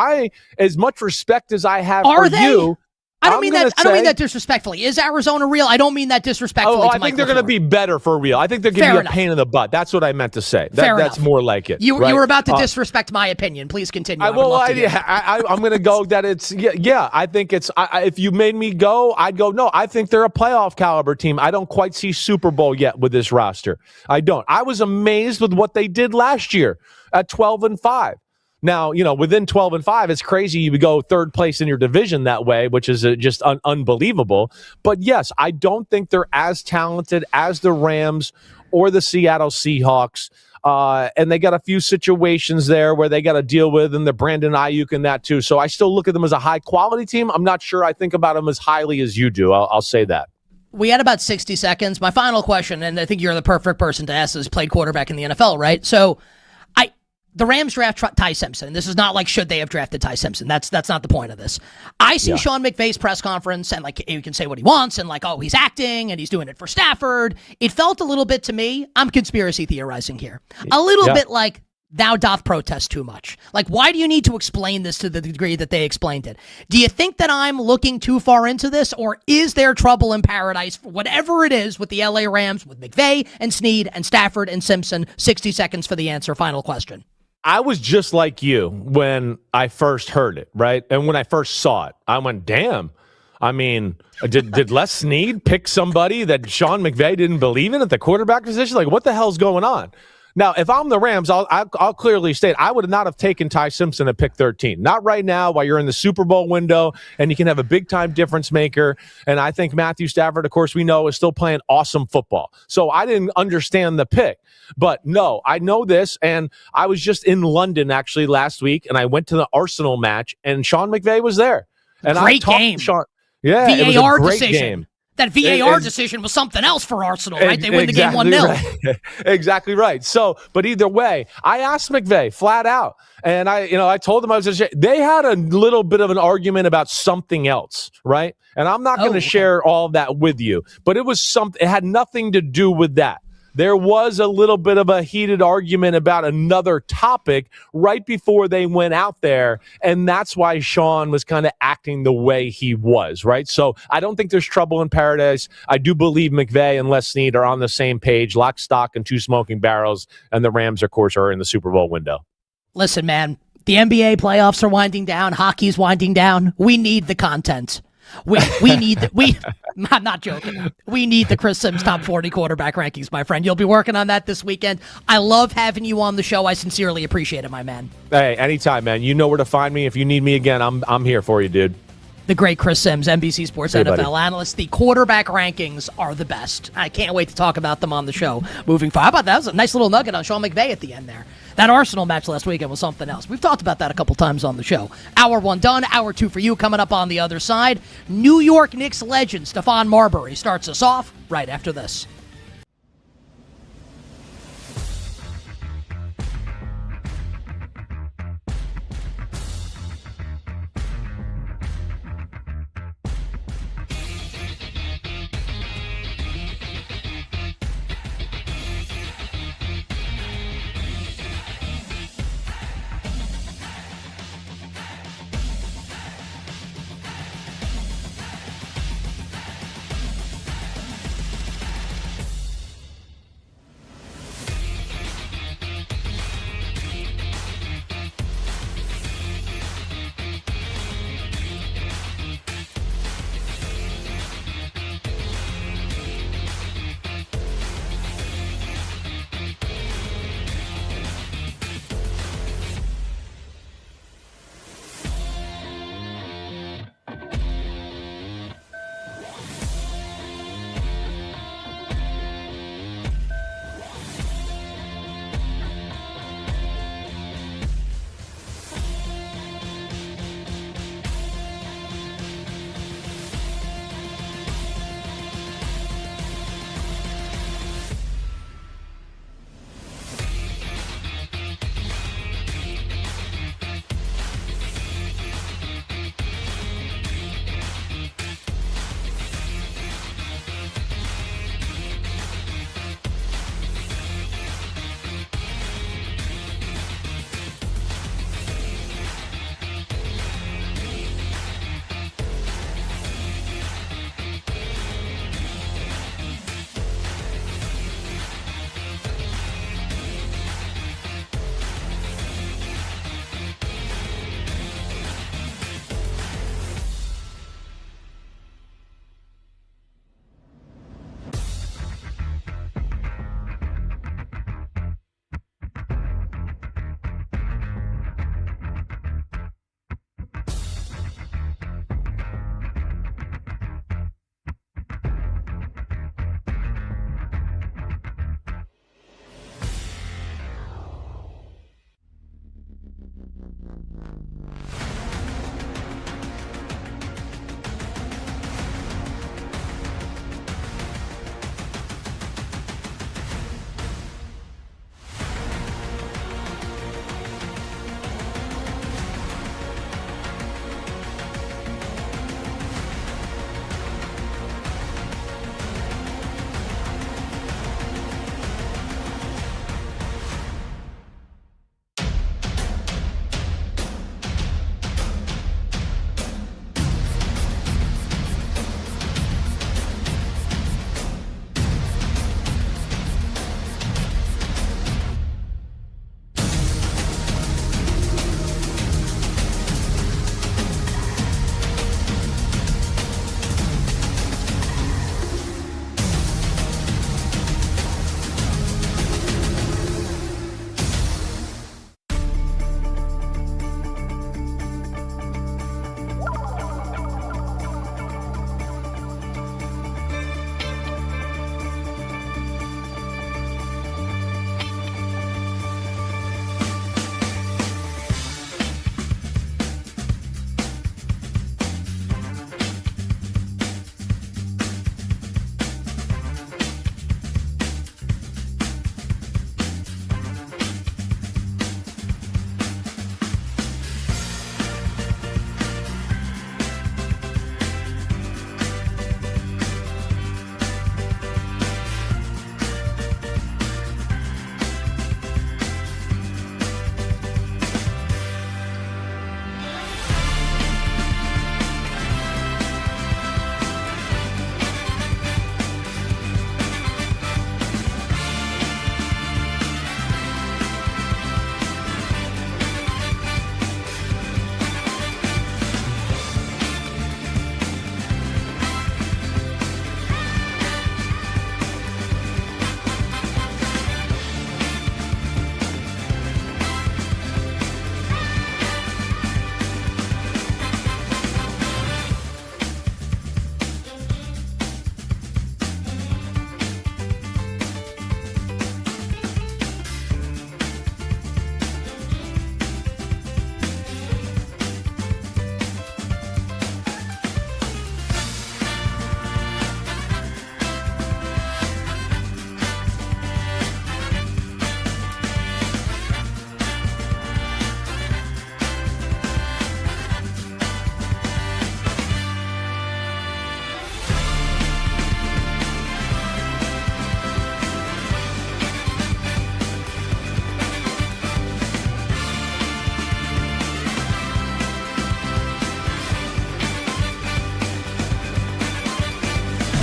as much respect as I have for you. I don't mean that disrespectfully. Is Arizona real? I don't mean that disrespectfully. I think they're going to be better for real. I think they're going to be a pain in the butt. That's what I meant to say. That's more like it. You were about to disrespect my opinion. Please continue. I'm going to go that it's I think it's. If you made me go, I'd go. No, I think they're a playoff caliber team. I don't quite see Super Bowl yet with this roster. I don't. I was amazed with what they did last year at 12-5. Now, within 12-5, it's crazy you would go third place in your division that way, which is just unbelievable. But yes, I don't think they're as talented as the Rams or the Seattle Seahawks. And they got a few situations there where they got to deal with, and the Brandon Ayuk and that too. So I still look at them as a high-quality team. I'm not sure I think about them as highly as you do. I'll say that. We had about 60 seconds. My final question, and I think you're the perfect person to ask, is played quarterback in the NFL, right? So the Rams draft Ty Simpson. This is not like should they have drafted Ty Simpson. That's not the point of this. I see Sean McVay's press conference, and like he can say what he wants, and like, oh, he's acting and he's doing it for Stafford. It felt a little bit to me, I'm conspiracy theorizing here, a little bit like thou doth protest too much. Like, why do you need to explain this to the degree that they explained it? Do you think that I'm looking too far into this, or is there trouble in paradise for whatever it is with the LA Rams, with McVay and Snead and Stafford and Simpson? 60 seconds for the answer. Final question. I was just like you when I first heard it, right? And when I first saw it, I went, damn. I mean, did Les Snead pick somebody that Sean McVay didn't believe in at the quarterback position? Like, what the hell's going on? Now, if I'm the Rams, I'll clearly state I would not have taken Ty Simpson at pick 13. Not right now while you're in the Super Bowl window and you can have a big-time difference maker. And I think Matthew Stafford, of course, we know is still playing awesome football. So I didn't understand the pick. But no, I know this, and I was just in London actually last week, and I went to the Arsenal match, and Sean McVay was there. And great game. Sean, yeah, VAR it was a great decision. game. That VAR decision was something else for Arsenal, right? They win the game 1-0. Right. Exactly right. So, but either way, I asked McVay flat out, and I told him they had a little bit of an argument about something else, right? And I'm not going to share all of that with you, but it was it had nothing to do with that. There was a little bit of a heated argument about another topic right before they went out there, and that's why Sean was kind of acting the way he was, right? So I don't think there's trouble in paradise. I do believe McVay and Les Snead are on the same page, lock, stock, and two smoking barrels, and the Rams, of course, are in the Super Bowl window. Listen, man, the NBA playoffs are winding down. Hockey's winding down. We need the content. We need I'm not joking. We need the Chris Sims top 40 quarterback rankings, my friend. You'll be working on that this weekend. I love having you on the show. I sincerely appreciate it, my man. Hey, anytime, man. You know where to find me. If you need me again, I'm here for you, dude. The great Chris Sims, NBC Sports NFL analyst. The quarterback rankings are the best. I can't wait to talk about them on the show moving forward. How about that? That was a nice little nugget on Sean McVay at the end there. That Arsenal match last weekend was something else. We've talked about that a couple times on the show. Hour 1 done, hour 2 for you coming up on the other side. New York Knicks legend Stephon Marbury starts us off right after this.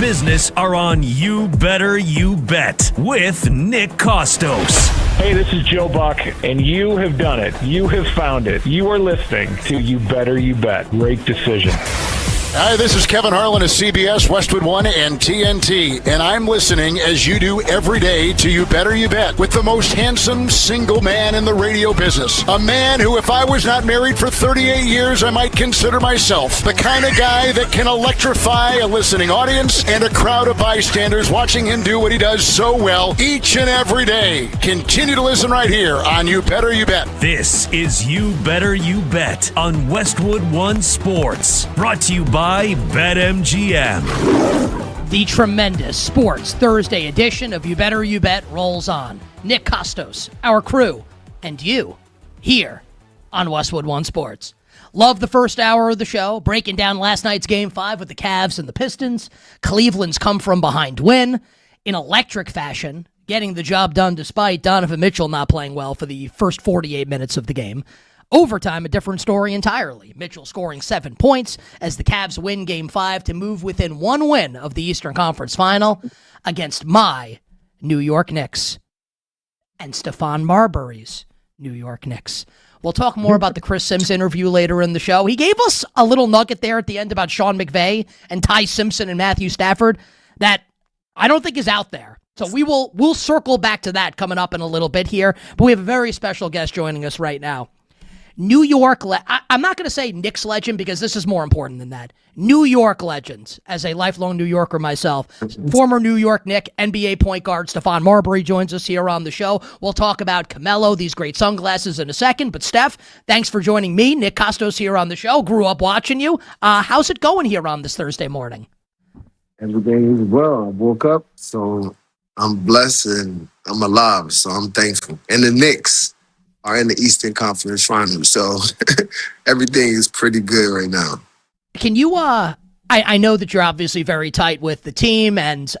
business are on You Better You Bet with Nick Kostos. Hey, this is Joe Buck, and you have done it. You have found it. You are listening to You Better You Bet. Great decision. Hi, this is Kevin Harlan of CBS, Westwood One, and TNT, and I'm listening as you do every day to You Better You Bet with the most handsome single man in the radio business. A man who, if I was not married for 38 years, I might consider myself the kind of guy that can electrify a listening audience and a crowd of bystanders watching him do what he does so well each and every day. Continue to listen right here on You Better You Bet. This is You Better You Bet on Westwood One Sports, brought to you by BetMGM. The tremendous Sports Thursday edition of You Better You Bet rolls on. Nick Kostos, our crew, and you here on Westwood One Sports. Love the first hour of the show, breaking down last night's Game 5 with the Cavs and the Pistons. Cleveland's come-from-behind win in electric fashion, getting the job done despite Donovan Mitchell not playing well for the first 48 minutes of the game. Overtime, a different story entirely. Mitchell scoring 7 points as the Cavs win Game 5 to move within one win of the Eastern Conference Final against my New York Knicks and Stephon Marbury's New York Knicks. We'll talk more about the Chris Sims interview later in the show. He gave us a little nugget there at the end about Sean McVay and Ty Simpson and Matthew Stafford that I don't think is out there. So we'll circle back to that coming up in a little bit here. But we have a very special guest joining us right now. New York, I'm not going to say Knicks legend because this is more important than that. New York legends, as a lifelong New Yorker myself. Former New York Knick, NBA point guard Stephon Marbury joins us here on the show. We'll talk about Camelo, these great sunglasses in a second. But Steph, thanks for joining me. Nick Kostos here on the show. Grew up watching you. How's it going here on this Thursday morning? Everything is well. I woke up, so I'm blessed and I'm alive, so I'm thankful. And the Knicks are in the Eastern Conference Finals, so everything is pretty good right now. Can you, I know that you're obviously very tight with the team, and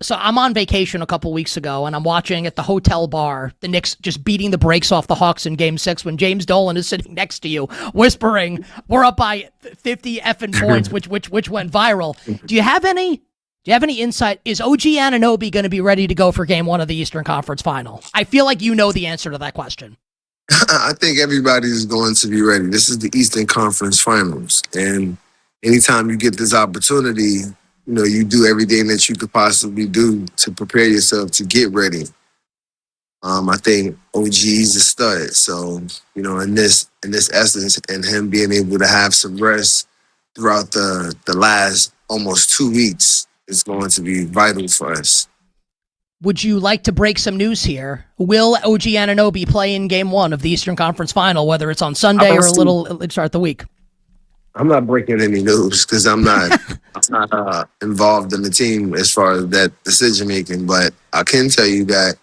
so I'm on vacation a couple weeks ago, and I'm watching at the hotel bar, the Knicks just beating the brakes off the Hawks in Game 6 when James Dolan is sitting next to you, whispering, we're up by 50 effing points, which went viral. Do you have any insight? Is OG Anunoby going to be ready to go for Game 1 of the Eastern Conference Final? I feel like you know the answer to that question. I think everybody's going to be ready. This is the Eastern Conference Finals, and anytime you get this opportunity, you do everything that you could possibly do to prepare yourself to get ready. I think OG's a stud, so in this essence, and him being able to have some rest throughout the last almost 2 weeks is going to be vital for us. Would you like to break some news here? Will OG Anunoby play in Game 1 of the Eastern Conference Final, whether it's on Sunday or a little start the week? I'm not breaking any news because I'm not involved in the team as far as that decision making. But I can tell you that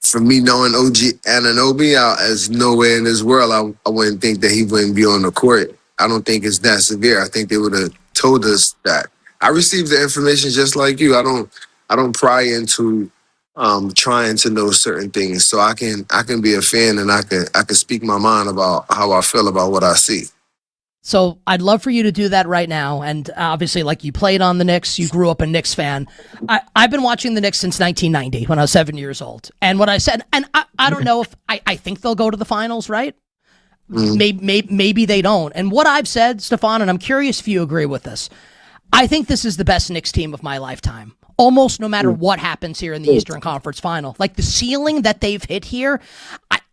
for me knowing OG Anunoby, there's no way in this world I wouldn't think that he wouldn't be on the court. I don't think it's that severe. I think they would have told us that. I received the information just like you. I don't pry into trying to know certain things, so I can be a fan and I can speak my mind about how I feel about what I see. So I'd love for you to do that right now. And obviously, like, you played on the Knicks, you grew up a Knicks fan. I've been watching the Knicks since 1990 when I was 7 years old. And what I said, and I don't know if I think they'll go to the finals, right? Maybe they don't. And what I've said, Stephon, and I'm curious if you agree with this, I think this is the best Knicks team of my lifetime. Almost no matter what happens here in the Eastern Conference Final. Like, the ceiling that they've hit here,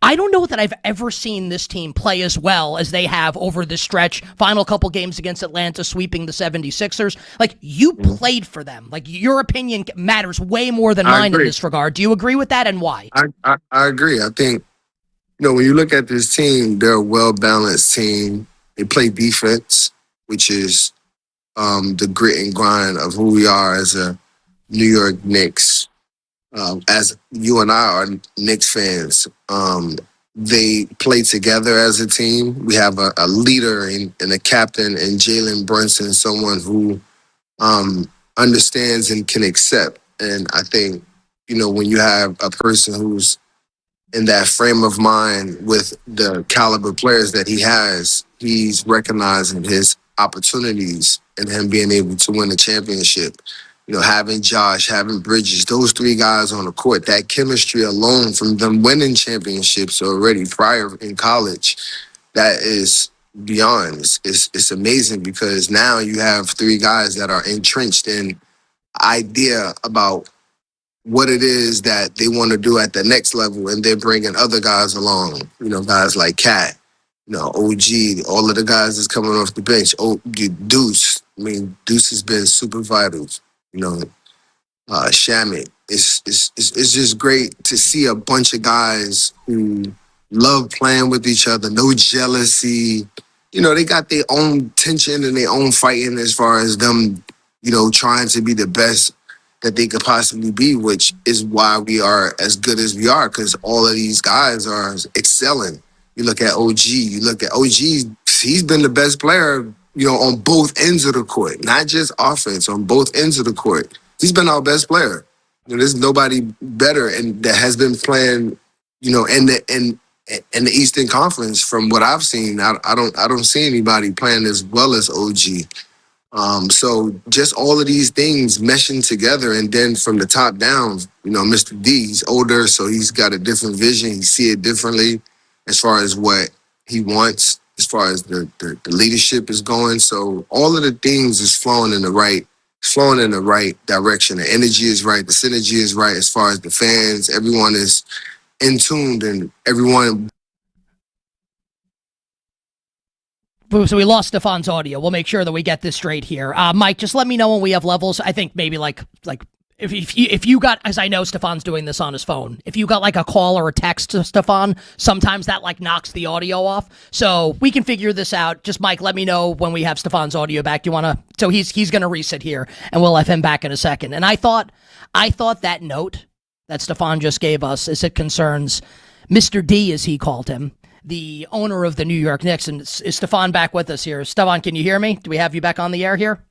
I don't know that I've ever seen this team play as well as they have over this stretch. Final couple games against Atlanta, sweeping the 76ers. Like, you played for them. Like, your opinion matters way more than mine in this regard. Do you agree with that, and why? I agree. I think, when you look at this team, they're a well-balanced team. They play defense, which is the grit and grind of who we are as a New York Knicks. As you and I are Knicks fans, they play together as a team. We have a leader and a captain in Jalen Brunson, someone who understands and can accept. And I think, when you have a person who's in that frame of mind with the caliber players that he has, he's recognizing his opportunities and him being able to win a championship. You know, having Josh, having Bridges, those three guys on the court, that chemistry alone from them winning championships already prior in college, that is beyond. It's amazing because now you have three guys that are entrenched in idea about what it is that they want to do at the next level, and they're bringing other guys along. You know, guys like Cat, you know, OG, all of the guys that's coming off the bench. Oh, Deuce. I mean, Deuce has been super vital. You know, Shamit. It's just great to see a bunch of guys who love playing with each other, no jealousy. You know, they got their own tension and their own fighting as far as them, you know, trying to be the best that they could possibly be, which is why we are as good as we are, because all of these guys are excelling. You look at OG, he's been the best player, you know, on both ends of the court, not just offense, on both ends of the court. He's been our best player. You know, there's nobody better and that has been playing, you know, in the Eastern Conference from what I've seen. I don't see anybody playing as well as OG. So just all of these things meshing together, and then from the top down, you know, Mr. D, he's older, so he's got a different vision. He see it differently as far as what he wants, as far as the leadership is going. So all of the things is flowing in the right direction. The energy is right, the synergy is right as far as the fans. Everyone is in tuned, and everyone. So we lost Stephon's audio. We'll make sure that we get this straight here. Mike, just let me know when we have levels. I think maybe like if you got, as I know Stephon's doing this on his phone, if you got like a call or a text to Stephon, sometimes that like knocks the audio off. So we can figure this out. Just Mike, let me know when we have Stephon's audio back. Do you want to? So he's going to reset here, and we'll have him back in a second. And I thought that note that Stephon just gave us, as it concerns Mr. D, as he called him, the owner of the New York Knicks. And is Stephon back with us here? Stephon, can you hear me? Do we have you back on the air here?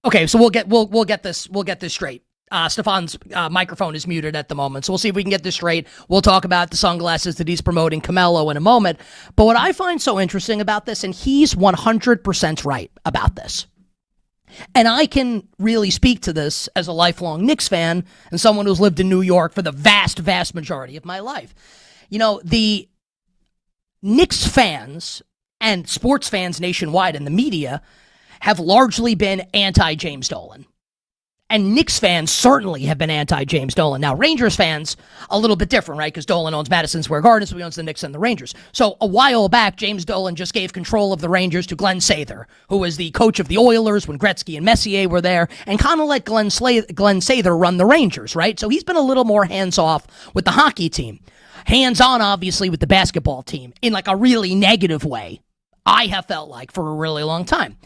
Okay, so we'll get this straight. Stephon's microphone is muted at the moment, so we'll see if we can get this straight. We'll talk about the sunglasses that he's promoting, Camelo, in a moment. But what I find so interesting about this, and he's 100% right about this, and I can really speak to this as a lifelong Knicks fan and someone who's lived in New York for the vast, vast majority of my life. You know, the Knicks fans and sports fans nationwide and the media have largely been anti-James Dolan. And Knicks fans certainly have been anti-James Dolan. Now, Rangers fans, a little bit different, right? Because Dolan owns Madison Square Garden, so he owns the Knicks and the Rangers. So a while back, James Dolan just gave control of the Rangers to Glenn Sather, who was the coach of the Oilers when Gretzky and Messier were there, and kind of let Glenn Sather run the Rangers, right? So he's been a little more hands-off with the hockey team. Hands-on, obviously, with the basketball team in like a really negative way, I have felt like, for a really long time.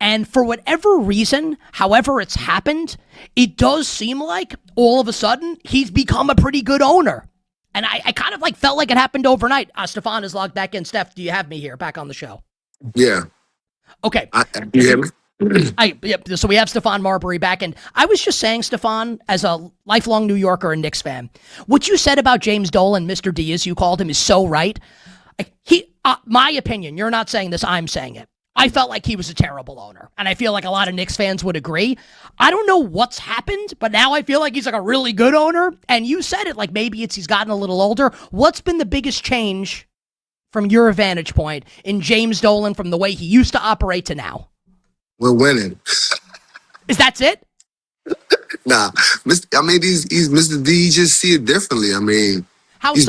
And for whatever reason, however it's happened, it does seem like all of a sudden he's become a pretty good owner. And I kind of like felt like it happened overnight. Stephon is logged back in. Steph, do you have me here back on the show? Yeah. Okay. Do you hear me? So we have Stephon Marbury back, and I was just saying, Stephon, as a lifelong New Yorker and Knicks fan, what you said about James Dolan, Mr. D, as you called him, is so right. My opinion, you're not saying this, I'm saying it. I felt like he was a terrible owner, and I feel like a lot of Knicks fans would agree. I don't know what's happened, but now I feel like he's like a really good owner, and you said it, like maybe he's gotten a little older. What's been the biggest change from your vantage point in James Dolan from the way he used to operate to now? We're winning. Is that it? Nah, I mean, he's Mr. D. He just see it differently. I mean, he's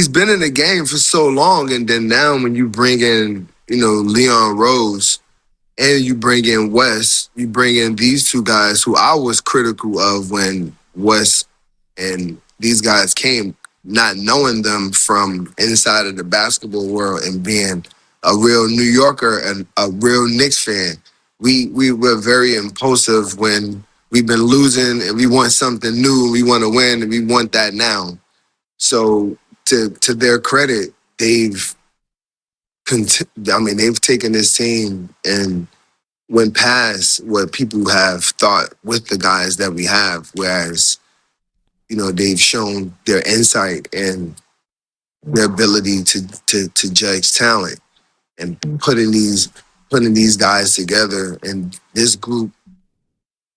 been in the game for so long, and then now when you bring in, you know, Leon Rose, and you bring in Wes, you bring in these two guys who I was critical of when Wes and these guys came, not knowing them from inside of the basketball world and being a real New Yorker and a real Knicks fan. We were very impulsive when we've been losing and we want something new, we want to win, and we want that now. So to their credit, they've taken this team and went past what people have thought with the guys that we have, whereas, you know, they've shown their insight and their ability to judge talent and putting these putting these guys together, and this group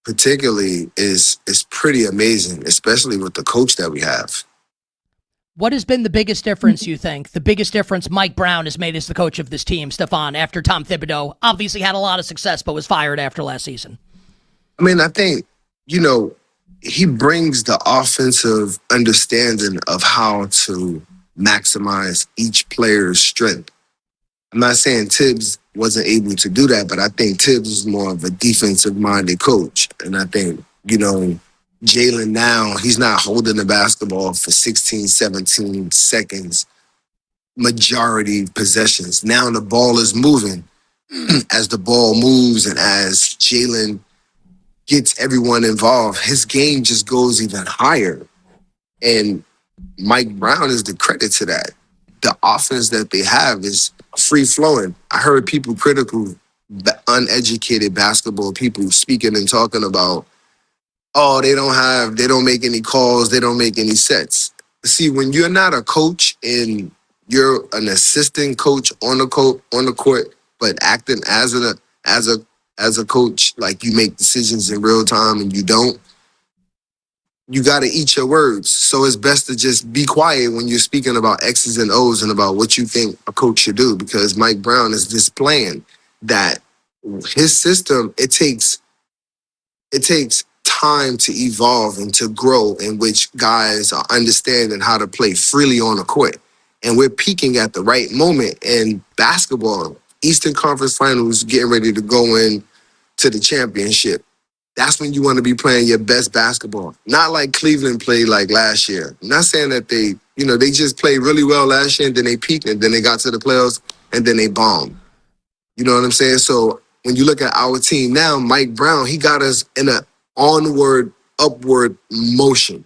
particularly is pretty amazing, especially with the coach that we have. What has been the biggest difference, you think? The biggest difference Mike Brown has made as the coach of this team, Stephon, after Tom Thibodeau obviously had a lot of success but was fired after last season? I mean, I think, he brings the offensive understanding of how to maximize each player's strength. I'm not saying Tibbs wasn't able to do that, but I think Tibbs is more of a defensive-minded coach. And I think, Jalen now, he's not holding the basketball for 16, 17 seconds, majority possessions. Now the ball is moving. As the ball moves and as Jalen gets everyone involved, his game just goes even higher. And Mike Brown is the credit to that. The offense that they have is free-flowing. I heard people critical, uneducated basketball people speaking and talking about, they don't make any calls, they don't make any sets. See, when you're not a coach and you're an assistant coach on the court, but acting as a coach, like you make decisions in real time and you don't, you got to eat your words. So it's best to just be quiet when you're speaking about X's and O's and about what you think a coach should do, because Mike Brown is displaying that his system, it takes time to evolve and to grow, in which guys are understanding how to play freely on the court. And we're peaking at the right moment in basketball. Eastern Conference Finals, getting ready to go in to the championship. That's when you want to be playing your best basketball. Not like Cleveland played like last year. I'm not saying that they just played really well last year and then they peaked and then they got to the playoffs and then they bombed. You know what I'm saying? So when you look at our team now, Mike Brown, he got us in an onward, upward motion.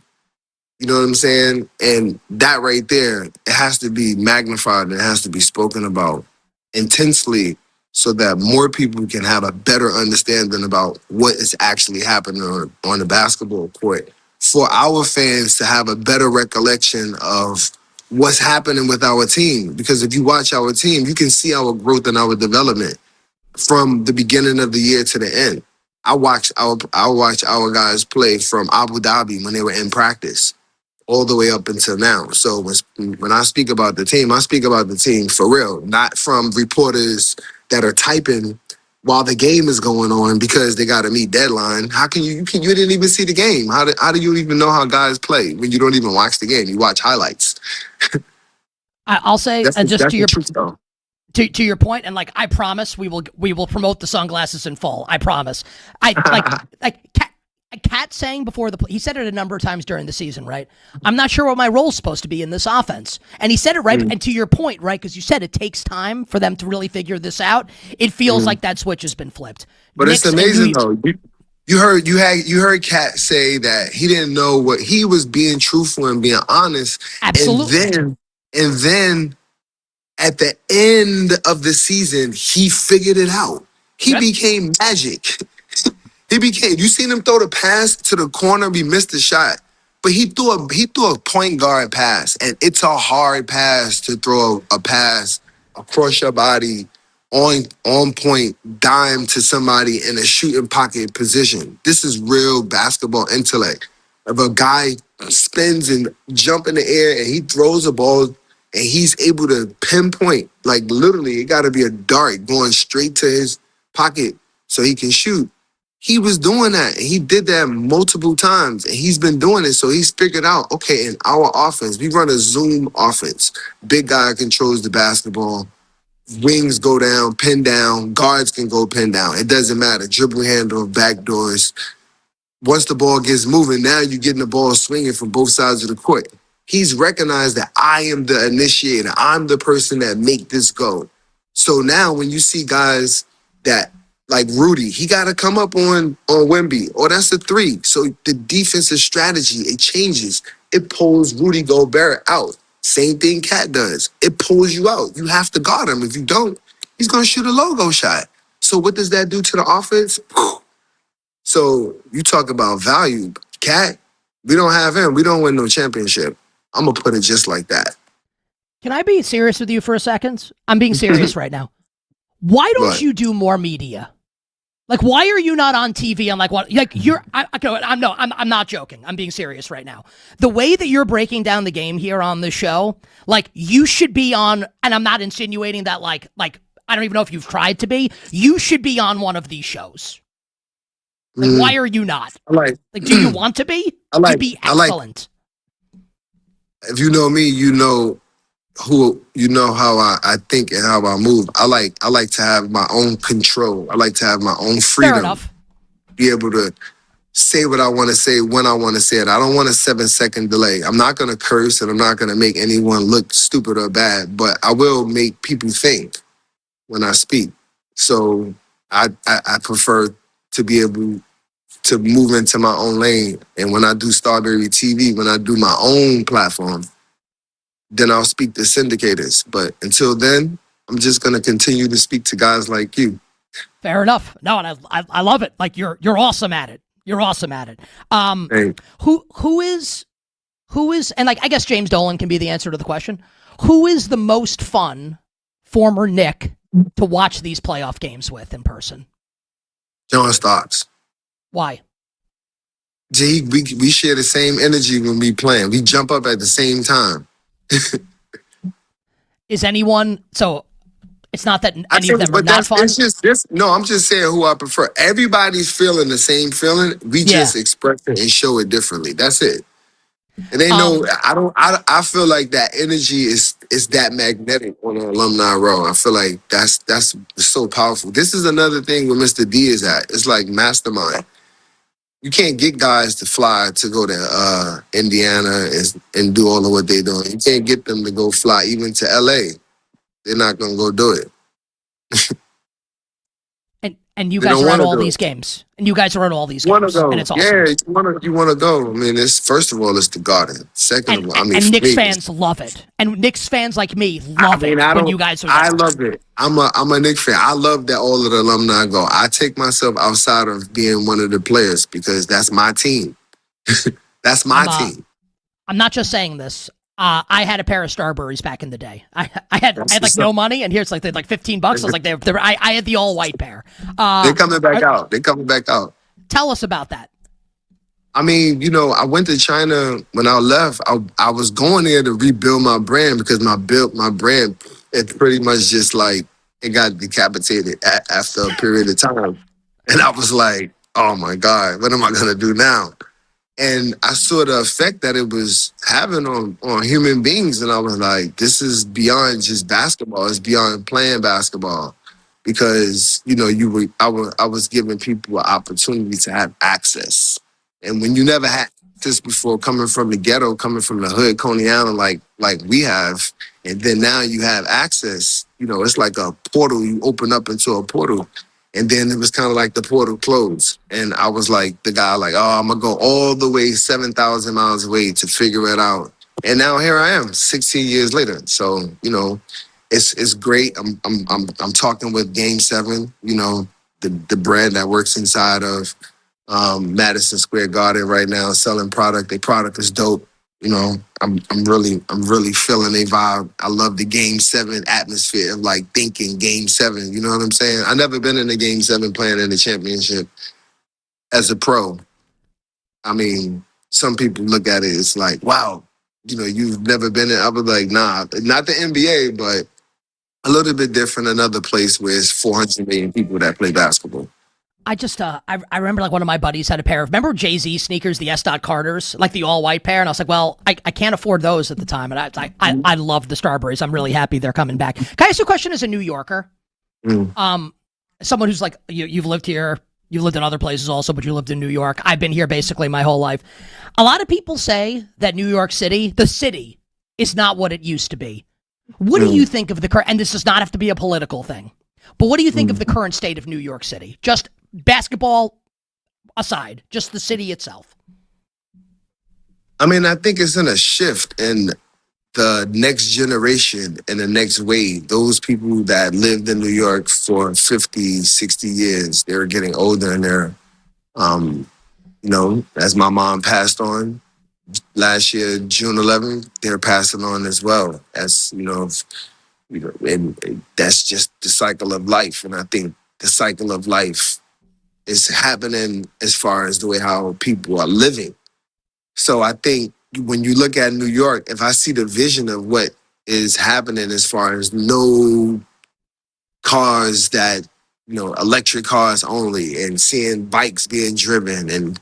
You know what I'm saying? And that right there, it has to be magnified and it has to be spoken about intensely so that more people can have a better understanding about what is actually happening on the basketball court, for our fans to have a better recollection of what's happening with our team. Because if you watch our team, you can see our growth and our development from the beginning of the year to the end. I watch our guys play from Abu Dhabi when they were in practice all the way up until now. So when I speak about the team, I speak about the team for real, not from reporters that are typing while the game is going on because they got to meet deadline. How can you didn't even see the game? How do you even know how guys play when you don't even watch the game? You watch highlights. I'll say, and just to your point, and like I promise, we will promote the sunglasses in fall. I promise. Cat saying before he said it a number of times during the season, right? I'm not sure what my role's supposed to be in this offense, and he said it right. And to your point, right? Because you said it takes time for them to really figure this out. It feels like that switch has been flipped. But it's amazing though. You heard Cat say that he didn't know what he was, being truthful and being honest. Absolutely. And then at the end of the season, he figured it out. He became magic. You seen him throw the pass to the corner. We missed the shot, but he threw a point guard pass, and it's a hard pass to throw a pass across your body on point, dime to somebody in a shooting pocket position. This is real basketball intellect. If a guy spins and jump in the air and he throws a ball and he's able to pinpoint, like literally, it got to be a dart going straight to his pocket so he can shoot. He was doing that, and he did that multiple times, and he's been doing it, so he's figured out, okay, in our offense, we run a zoom offense. Big guy controls the basketball. Wings go down, pin down. Guards can go pin down. It doesn't matter. Dribble handle, backdoors. Once the ball gets moving, now you're getting the ball swinging from both sides of the court. He's recognized that I am the initiator. I'm the person that make this go. So now when you see guys that, like Rudy, he got to come up on Wemby. Oh, that's a three. So the defensive strategy, it changes. It pulls Rudy Gobert out. Same thing Cat does. It pulls you out. You have to guard him. If you don't, he's going to shoot a logo shot. So what does that do to the offense? So you talk about value. Cat, we don't have him. We don't win no championship. I'm going to put it just like that. Can I be serious with you for a second? I'm being serious right now. Why don't What? you do more media? Like, why are you not on TV? I'm like, what? Like, I'm not joking. I'm being serious right now. The way that you're breaking down the game here on the show, like, you should be on, and I'm not insinuating that, like, I don't even know if you've tried to be. You should be on one of these shows. Like, why are you not? Like, do you want to be? You'd be excellent. If you know me, you know how I think and how I move. I like to have my own control. I like to have my own freedom. Fair enough. Be able to say what I want to say when I want to say it. I don't want a 7-second delay. I'm not going to curse and I'm not going to make anyone look stupid or bad, but I will make people think when I speak. So I prefer to be able to move into my own lane. And when I do Starberry TV, when I do my own platform, then I'll speak to syndicators. But until then, I'm just going to continue to speak to guys like you. Fair enough. No, and I love it. Like, you're awesome at it. You're awesome at it. Who is, and like, I guess James Dolan can be the answer to the question. Who is the most fun former Knick to watch these playoff games with in person? John Starks. Why? We share the same energy when we playing. We jump up at the same time. Is anyone, so it's not that any of them are not fun? It's just this. No, I'm just saying who I prefer. Everybody's feeling the same feeling. We just express it and show it differently. That's it. And they know I feel like that energy is that magnetic on an alumni row. I feel like that's so powerful. This is another thing where Mr. D is at. It's like mastermind. You can't get guys to fly to go to Indiana and do all of what they're doing. You can't get them to go fly even to LA. They're not gonna go do it. And you guys are at all these games. And you guys are at all these games. And it's awesome. Yeah, you want to go. I mean, first of all, it's the Garden. Second of all, and Knicks fans love it. And Knicks fans like me love it when you guys are there. I love it. I'm a Knicks fan. I love that all of the alumni go. I take myself outside of being one of the players because that's my team. That's my team. I'm not just saying this. I had a pair of Starburys back in the day. I had like no money, and here's like they had like $15. I was like, I had the all white pair. They're coming back out. They're coming back out. Tell us about that. I mean, I went to China when I left. I was going there to rebuild my brand because my brand, it pretty much just like it got decapitated after a period of time, and I was like, oh my God, what am I gonna do now? And I saw the effect that it was having on human beings. And I was like, this is beyond just basketball. It's beyond playing basketball. Because, I was giving people an opportunity to have access. And when you never had this before, coming from the ghetto, coming from the hood, Coney Island, like we have, and then now you have access, it's like a portal. You open up into a portal. And then it was kind of like the portal closed. And I was like, the guy, like, oh, I'm going to go all the way 7,000 miles away to figure it out. And now here I am 16 years later. So, it's great. I'm talking with Game 7, the brand that works inside of Madison Square Garden right now, selling product. Their product is dope. I'm really feeling a vibe. I love the Game 7 atmosphere of like thinking Game 7. You know what I'm saying? I've never been in a Game 7 playing in the championship as a pro. I mean, some people look at it, it's like, wow, you've never been in. I was like, nah, not the NBA, but a little bit different, another place where it's 400 million people that play basketball. I just, I remember like one of my buddies had a pair of, remember Jay-Z sneakers, the S. Carters, like the all-white pair? And I was like, well, I can't afford those at the time. And I love the Starburys. I'm really happy they're coming back. Can I ask you a question as a New Yorker? Someone who's like, you've lived here, you've lived in other places also, but you lived in New York. I've been here basically my whole life. A lot of people say that New York City, the city, is not what it used to be. What do you think of the current, and this does not have to be a political thing, but what do you think of the current state of New York City? Just basketball aside, just the city itself. I mean, I think it's in a shift in the next generation and the next wave. Those people that lived in New York for 50, 60 years, they're getting older and they're, as my mom passed on last year, June 11th, they're passing on as well. As, and that's just the cycle of life. And I think the cycle of life is happening as far as the way how people are living. So I think when you look at New York, if I see the vision of what is happening as far as no cars that, electric cars only, and seeing bikes being driven, and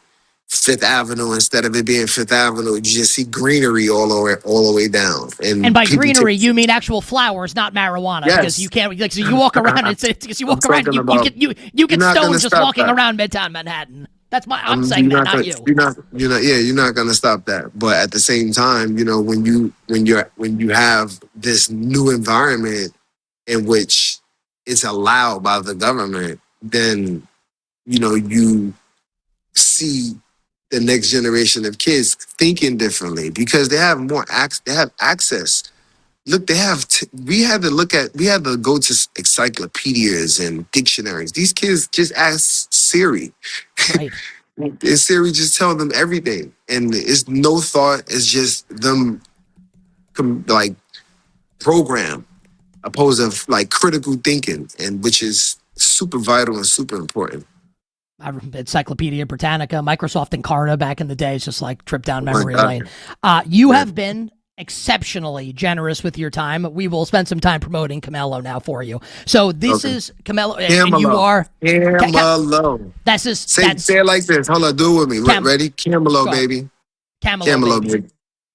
Fifth Avenue, instead of it being Fifth Avenue, you just see greenery all the way down. And by greenery, you mean actual flowers, not marijuana, yes. Because you can't. Like, so you walk around, because you walk around, you get stoned just walking around Midtown Manhattan. That's I'm saying that, not you. You're not gonna stop that. But at the same time, when you have this new environment in which it's allowed by the government, then you see the next generation of kids thinking differently because they have more they have access. Look, we had to go to encyclopedias and dictionaries. These kids just ask Siri. Right. And Siri just tell them everything. And it's no thought, it's just them program opposed of critical thinking, and which is super vital and super important. Encyclopedia Britannica, Microsoft Encarta back in the day. It's just like trip down memory lane. You have been exceptionally generous with your time. We will spend some time promoting Camelo now for you. So this is Camelo, and you are Camelo. Say it like this. Hold on, do it with me. Ready? Camelo, baby. Camelo, baby.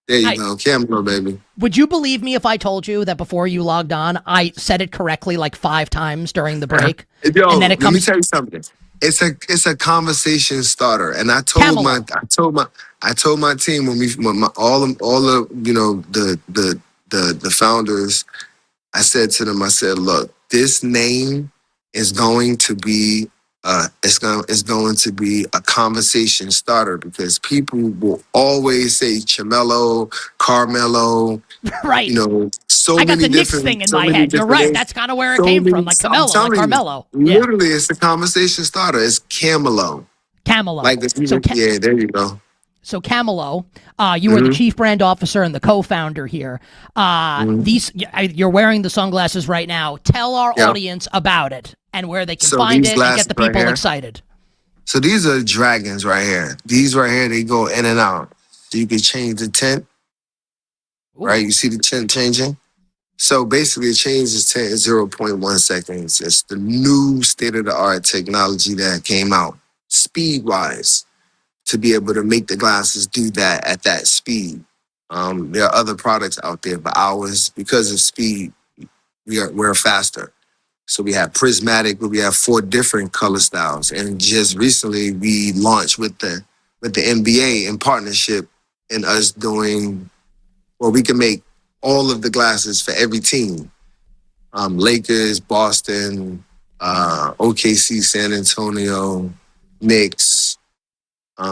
There you go. Camelo, baby. Would you believe me if I told you that before you logged on, I said it correctly like 5 times during the break? Let me tell you something. It's a conversation starter, and I told my team when all the the founders, I said to them, I said, look, this name is going to be it's going to be a conversation starter because people will always say Chamelo, Carmelo, right? So I got many the Knicks different thing in my head. You're right. That's kind of where it came from, like Camelo, like Carmelo. Literally, it's the conversation starter. It's Camelo. Camelo. Yeah, there you go. So Camelo, you are the chief brand officer and the co-founder here. You're wearing the sunglasses right now. Tell our audience about it and where they can find it and get the people excited. So these are dragons right here. These right here, they go in and out. So you can change the tint. Ooh. Right? You see the tint changing? So basically, it changes tint in 0.1 seconds. It's the new state-of-the-art technology that came out, speed-wise, to be able to make the glasses do that at that speed. There are other products out there, but ours, because of speed, we're faster. So we have prismatic, where we have 4 different color styles. And just recently, we launched with the NBA in partnership, and us doing, we can make all of the glasses for every team. Lakers, Boston, OKC, San Antonio, Knicks.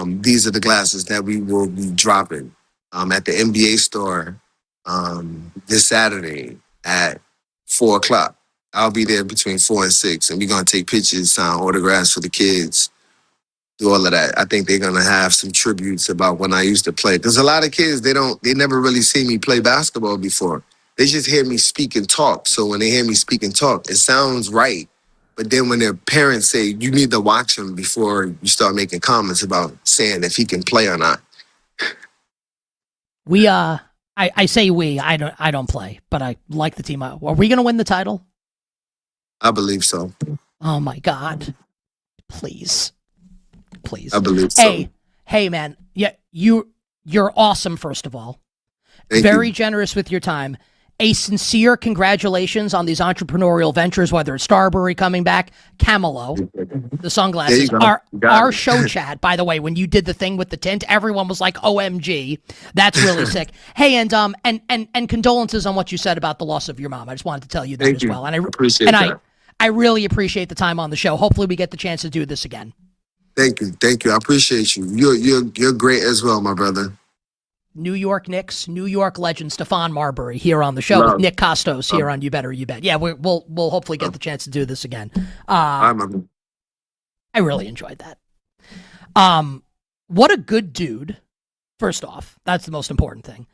These are the glasses that we will be dropping at the NBA store this Saturday at 4 o'clock. I'll be there between 4 and 6, and we're going to take pictures, sign autographs for the kids, do all of that. I think they're going to have some tributes about when I used to play. Because a lot of kids, they never really see me play basketball before. They just hear me speak and talk. So when they hear me speak and talk, it sounds right. But then when their parents say, you need to watch him before you start making comments about saying if he can play or not. I say we, I don't play, but I like the team. Are we going to win the title? I believe so. Oh my God. Please. I believe so. Hey man. Yeah, you're awesome, first of all. Very generous with your time. A sincere congratulations on these entrepreneurial ventures, whether it's Starbury coming back, Camelo, the sunglasses. Our show chat, by the way, when you did the thing with the tint, everyone was like, OMG. That's really sick. Hey, and condolences on what you said about the loss of your mom. I just wanted to tell you that as well. And I appreciate that. I really appreciate the time on the show. Hopefully we get the chance to do this again. Thank you. I appreciate you. You're great as well, my brother. New York Knicks, New York legend Stephon Marbury here on the show with Nick Kostos here on You Better You Bet. Yeah, we'll hopefully get the chance to do this again. I really enjoyed that. What a good dude. First off, that's the most important thing.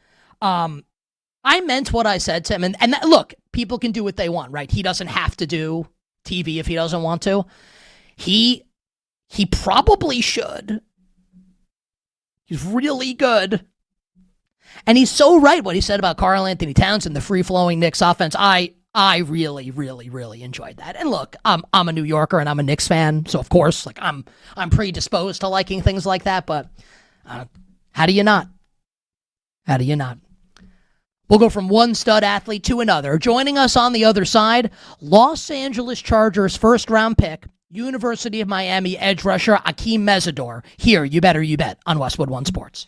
I meant what I said to him. And look, people can do what they want, right? He doesn't have to do TV if he doesn't want to. He probably should. He's really good. And he's so right what he said about Karl Anthony Towns and the free-flowing Knicks offense. I really, really, really enjoyed that. And look, I'm a New Yorker and I'm a Knicks fan, so of course, like I'm predisposed to liking things like that. But how do you not? How do you not? We'll go from one stud athlete to another. Joining us on the other side, Los Angeles Chargers first-round pick, University of Miami edge rusher Akheem Mesidor. Here, you better you bet on Westwood One Sports.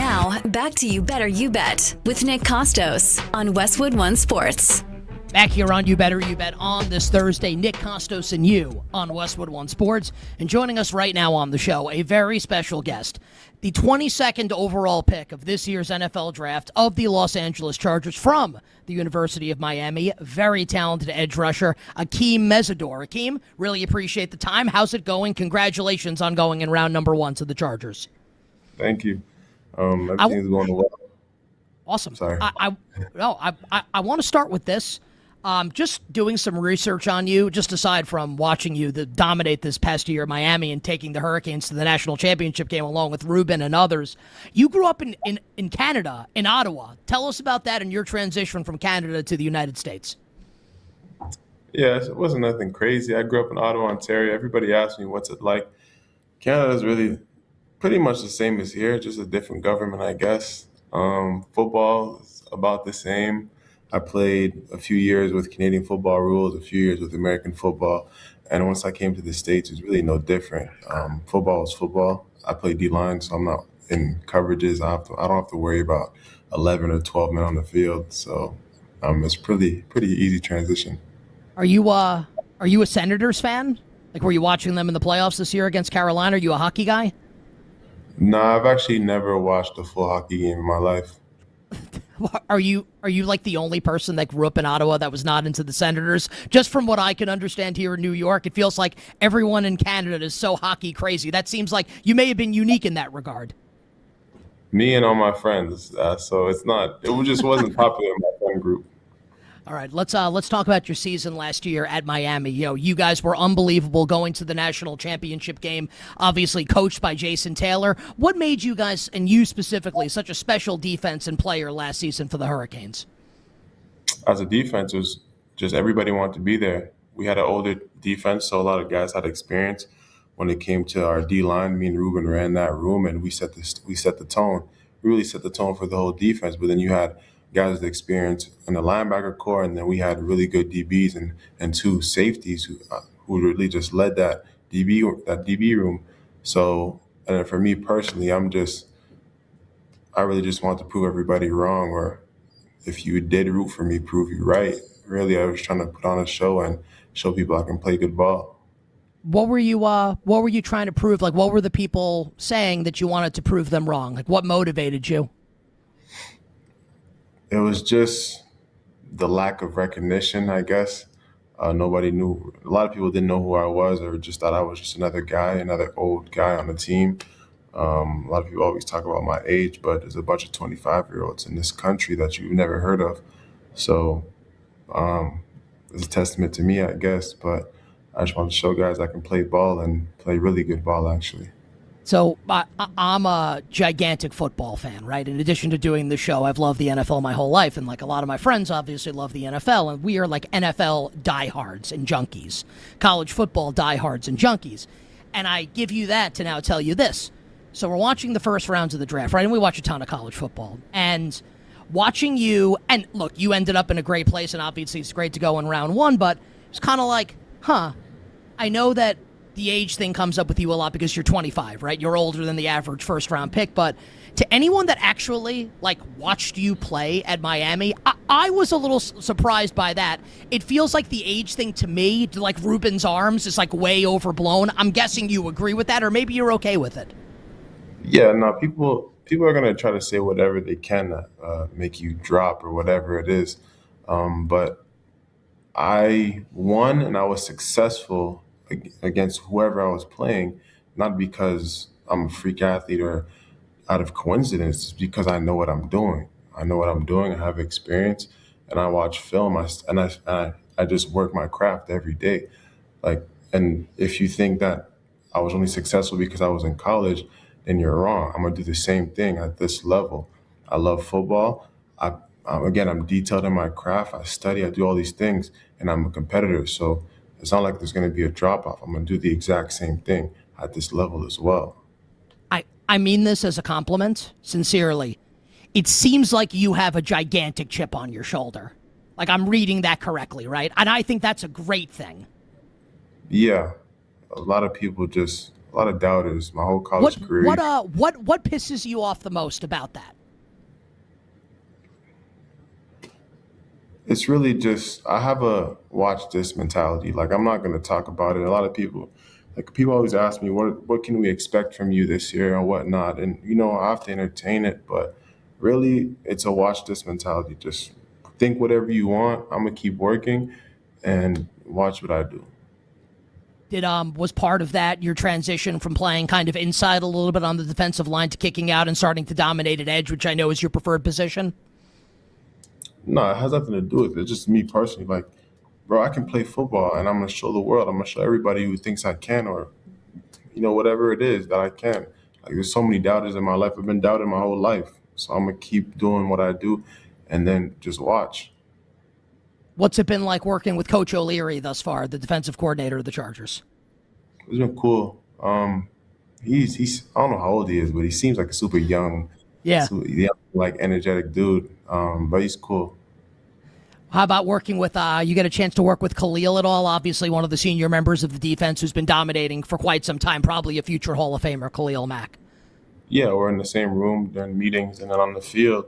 Now, back to You Better You Bet with Nick Kostos on Westwood One Sports. Back here on You Better You Bet on this Thursday, Nick Kostos and you on Westwood One Sports. And joining us right now on the show, a very special guest, the 22nd overall pick of this year's NFL draft of the Los Angeles Chargers from the University of Miami. Very talented edge rusher, Akheem Mesidor. Akheem, really appreciate the time. How's it going? Congratulations on going in round number 1 to the Chargers. Thank you. Everything's going well. Awesome. Sorry. I want to start with this. Just doing some research on you, just aside from watching you dominate this past year in Miami and taking the Hurricanes to the national championship game along with Ruben and others. You grew up in Canada, in Ottawa. Tell us about that and your transition from Canada to the United States. Yeah, it wasn't nothing crazy. I grew up in Ottawa, Ontario. Everybody asks me, what's it like? Canada is really pretty much the same as here, just a different government, I guess. Football is about the same. I played a few years with Canadian football rules, a few years with American football. And once I came to the States, it was really no different. Football is football. I play D-line, so I'm not in coverages. I don't have to worry about 11 or 12 men on the field. So it's pretty easy transition. Are you a Senators fan? Like, were you watching them in the playoffs this year against Carolina? Are you a hockey guy? No, I've actually never watched a full hockey game in my life. Are you like the only person that grew up in Ottawa that was not into the Senators? Just from what I can understand here in New York, it feels like everyone in Canada is so hockey crazy. That seems like you may have been unique in that regard. Me and all my friends, so it just wasn't popular in my friend group. All right, let's talk about your season last year at Miami. You guys were unbelievable going to the national championship game, obviously coached by Jason Taylor. What made you guys, and you specifically, such a special defense and player last season for the Hurricanes? As a defense, it was just everybody wanted to be there. We had an older defense, so a lot of guys had experience. When it came to our D-line, me and Ruben ran that room, and we set the tone. We really set the tone for the whole defense, but then you had guys with experience in the linebacker core, and then we had really good DBs and two safeties who really just led that DB room. So, and then for me personally, I really just want to prove everybody wrong, or if you did root for me, prove you right. Really, I was trying to put on a show and show people I can play good ball. What were you trying to prove? Like, what were the people saying that you wanted to prove them wrong? Like, what motivated you? It was just the lack of recognition, I guess. Nobody knew. A lot of people didn't know who I was, or just thought I was just another old guy on the team. A lot of people always talk about my age, but there's a bunch of 25-year-olds in this country that you've never heard of. So it's a testament to me, I guess. But I just want to show guys I can play ball and play really good ball, actually. So I'm a gigantic football fan, right? In addition to doing the show, I've loved the NFL my whole life. And like a lot of my friends obviously love the NFL. And we are like NFL diehards and junkies, college football diehards and junkies. And I give you that to now tell you this. So we're watching the first rounds of the draft, right? And we watch a ton of college football. And watching you, and look, you ended up in a great place. And obviously it's great to go in round 1. But it's kind of like, I know that the age thing comes up with you a lot because you're 25, right? You're older than the average first-round pick. But to anyone that actually, watched you play at Miami, I was a little surprised by that. It feels like the age thing to me, like Ruben's arms, is, way overblown. I'm guessing you agree with that, or maybe you're okay with it. Yeah, no, people are going to try to say whatever they can to make you drop or whatever it is. But I won, and I was successful against whoever I was playing, not because I'm a freak athlete or out of coincidence, it's because I know what I'm doing. I have experience, and I watch film, I just work my craft every day. And if you think that I was only successful because I was in college, then you're wrong. I'm gonna do the same thing at this level. I love football. I'm detailed in my craft. I study, I do all these things, and I'm a competitor. So it's not like there's going to be a drop-off. I'm going to do the exact same thing at this level as well. I mean this as a compliment, sincerely. It seems like you have a gigantic chip on your shoulder. Like, I'm reading that correctly, right? And I think that's a great thing. Yeah. A lot of people just a lot of doubters my whole college career. What pisses you off the most about that? It's really just I have a watch this mentality. Like, I'm not going to talk about it. A lot of people always ask me, what can we expect from you this year and whatnot, and I have to entertain it, but really it's a watch this mentality. Just think whatever you want. I'm gonna keep working and watch what I do. Was part of that your transition from playing kind of inside a little bit on the defensive line to kicking out and starting to dominate at edge, which I know is your preferred position? No, it has nothing to do with it. It's just me personally. Like, bro, I can play football, and I'm going to show the world. I'm going to show everybody who thinks I can, or, whatever it is that I can. Like, there's so many doubters in my life. I've been doubted my whole life. So I'm going to keep doing what I do and then just watch. What's it been like working with Coach O'Leary thus far, the defensive coordinator of the Chargers? It's been cool. He's I don't know how old he is, but he seems like a super young, like energetic dude. But he's cool. How about working with, you get a chance to work with Khalil at all? Obviously one of the senior members of the defense who's been dominating for quite some time, probably a future Hall of Famer, Khalil Mack. Yeah, we're in the same room during meetings, and then on the field,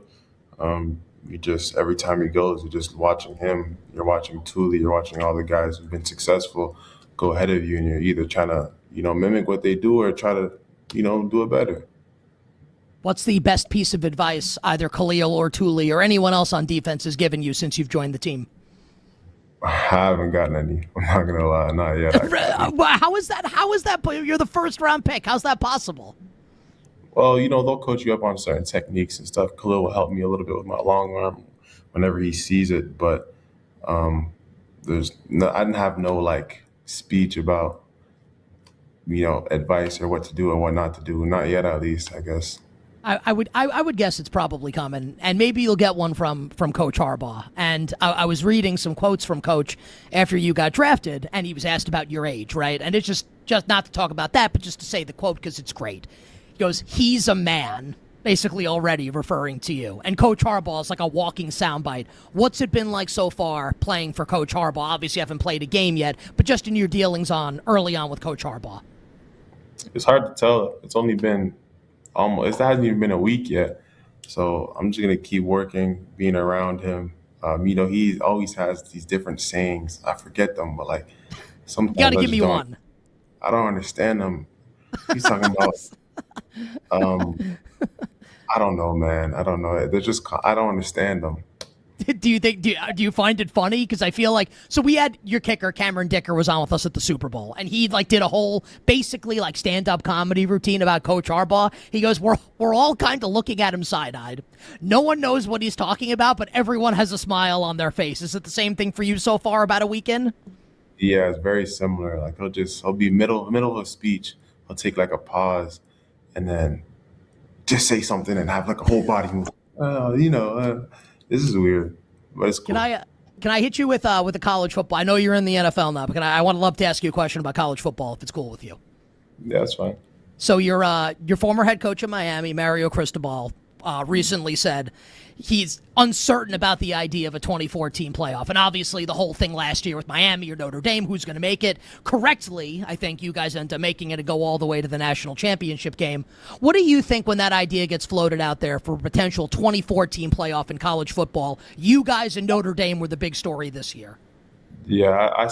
you just, every time he goes, you're just watching him. You're watching Thule. You're watching all the guys who've been successful go ahead of you, and you're either trying to, mimic what they do or try to, do it better. What's the best piece of advice either Khalil or Thule or anyone else on defense has given you since you've joined the team? I haven't gotten any. I'm not going to lie. Not yet. How is that? You're the first round pick. How's that possible? Well, they'll coach you up on certain techniques and stuff. Khalil will help me a little bit with my long arm whenever he sees it. But I didn't have no speech about, advice or what to do and what not to do. Not yet, at least, I guess. I would guess it's probably coming, and maybe you'll get one from Coach Harbaugh. And I was reading some quotes from Coach after you got drafted, and he was asked about your age, right? And it's just not to talk about that, but just to say the quote because it's great. He goes, "He's a man," basically already referring to you. And Coach Harbaugh is like a walking soundbite. What's it been like so far playing for Coach Harbaugh? Obviously, you haven't played a game yet, but just in your dealings early on with Coach Harbaugh. It's hard to tell. It's only been it hasn't even been a week yet. So I'm just going to keep working, being around him. He always has these different sayings. I forget them, but sometimes you got to give me one. I don't understand them. He's talking about, I don't know, man. I don't know. I don't understand them. Do you find it funny? Because I feel like, so we had your kicker, Cameron Dicker, was on with us at the Super Bowl, and he did a whole basically stand-up comedy routine about Coach Harbaugh. He goes, we're all kind of looking at him side-eyed. No one knows what he's talking about, but everyone has a smile on their face. Is it the same thing for you so far about a weekend? Yeah, it's very similar. He'll be middle of a speech. He'll take a pause and then just say something and have a whole body move. This is weird, but it's cool. Can I hit you with the college football? I know you're in the NFL now, but I would love to ask you a question about college football if it's cool with you. Yeah, that's fine. So your former head coach in Miami, Mario Cristobal, recently said he's uncertain about the idea of a 24-team playoff. And obviously the whole thing last year with Miami or Notre Dame, who's going to make it correctly, I think you guys end up making it to go all the way to the national championship game. What do you think when that idea gets floated out there for a potential 24-team playoff in college football? You guys and Notre Dame were the big story this year. Yeah, I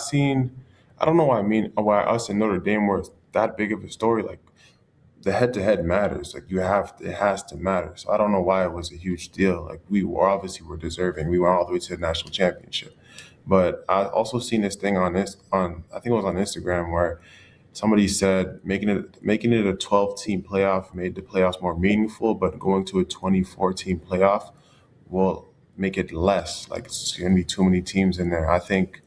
don't know why us and Notre Dame were that big of a story. The head-to-head matters. It has to matter. So I don't know why it was a huge deal. We were deserving. We went all the way to the national championship. But I also seen this thing I think it was on Instagram, where somebody said making it a 12-team playoff made the playoffs more meaningful, but going to a 24-team playoff will make it less. It's going to be too many teams in there. I think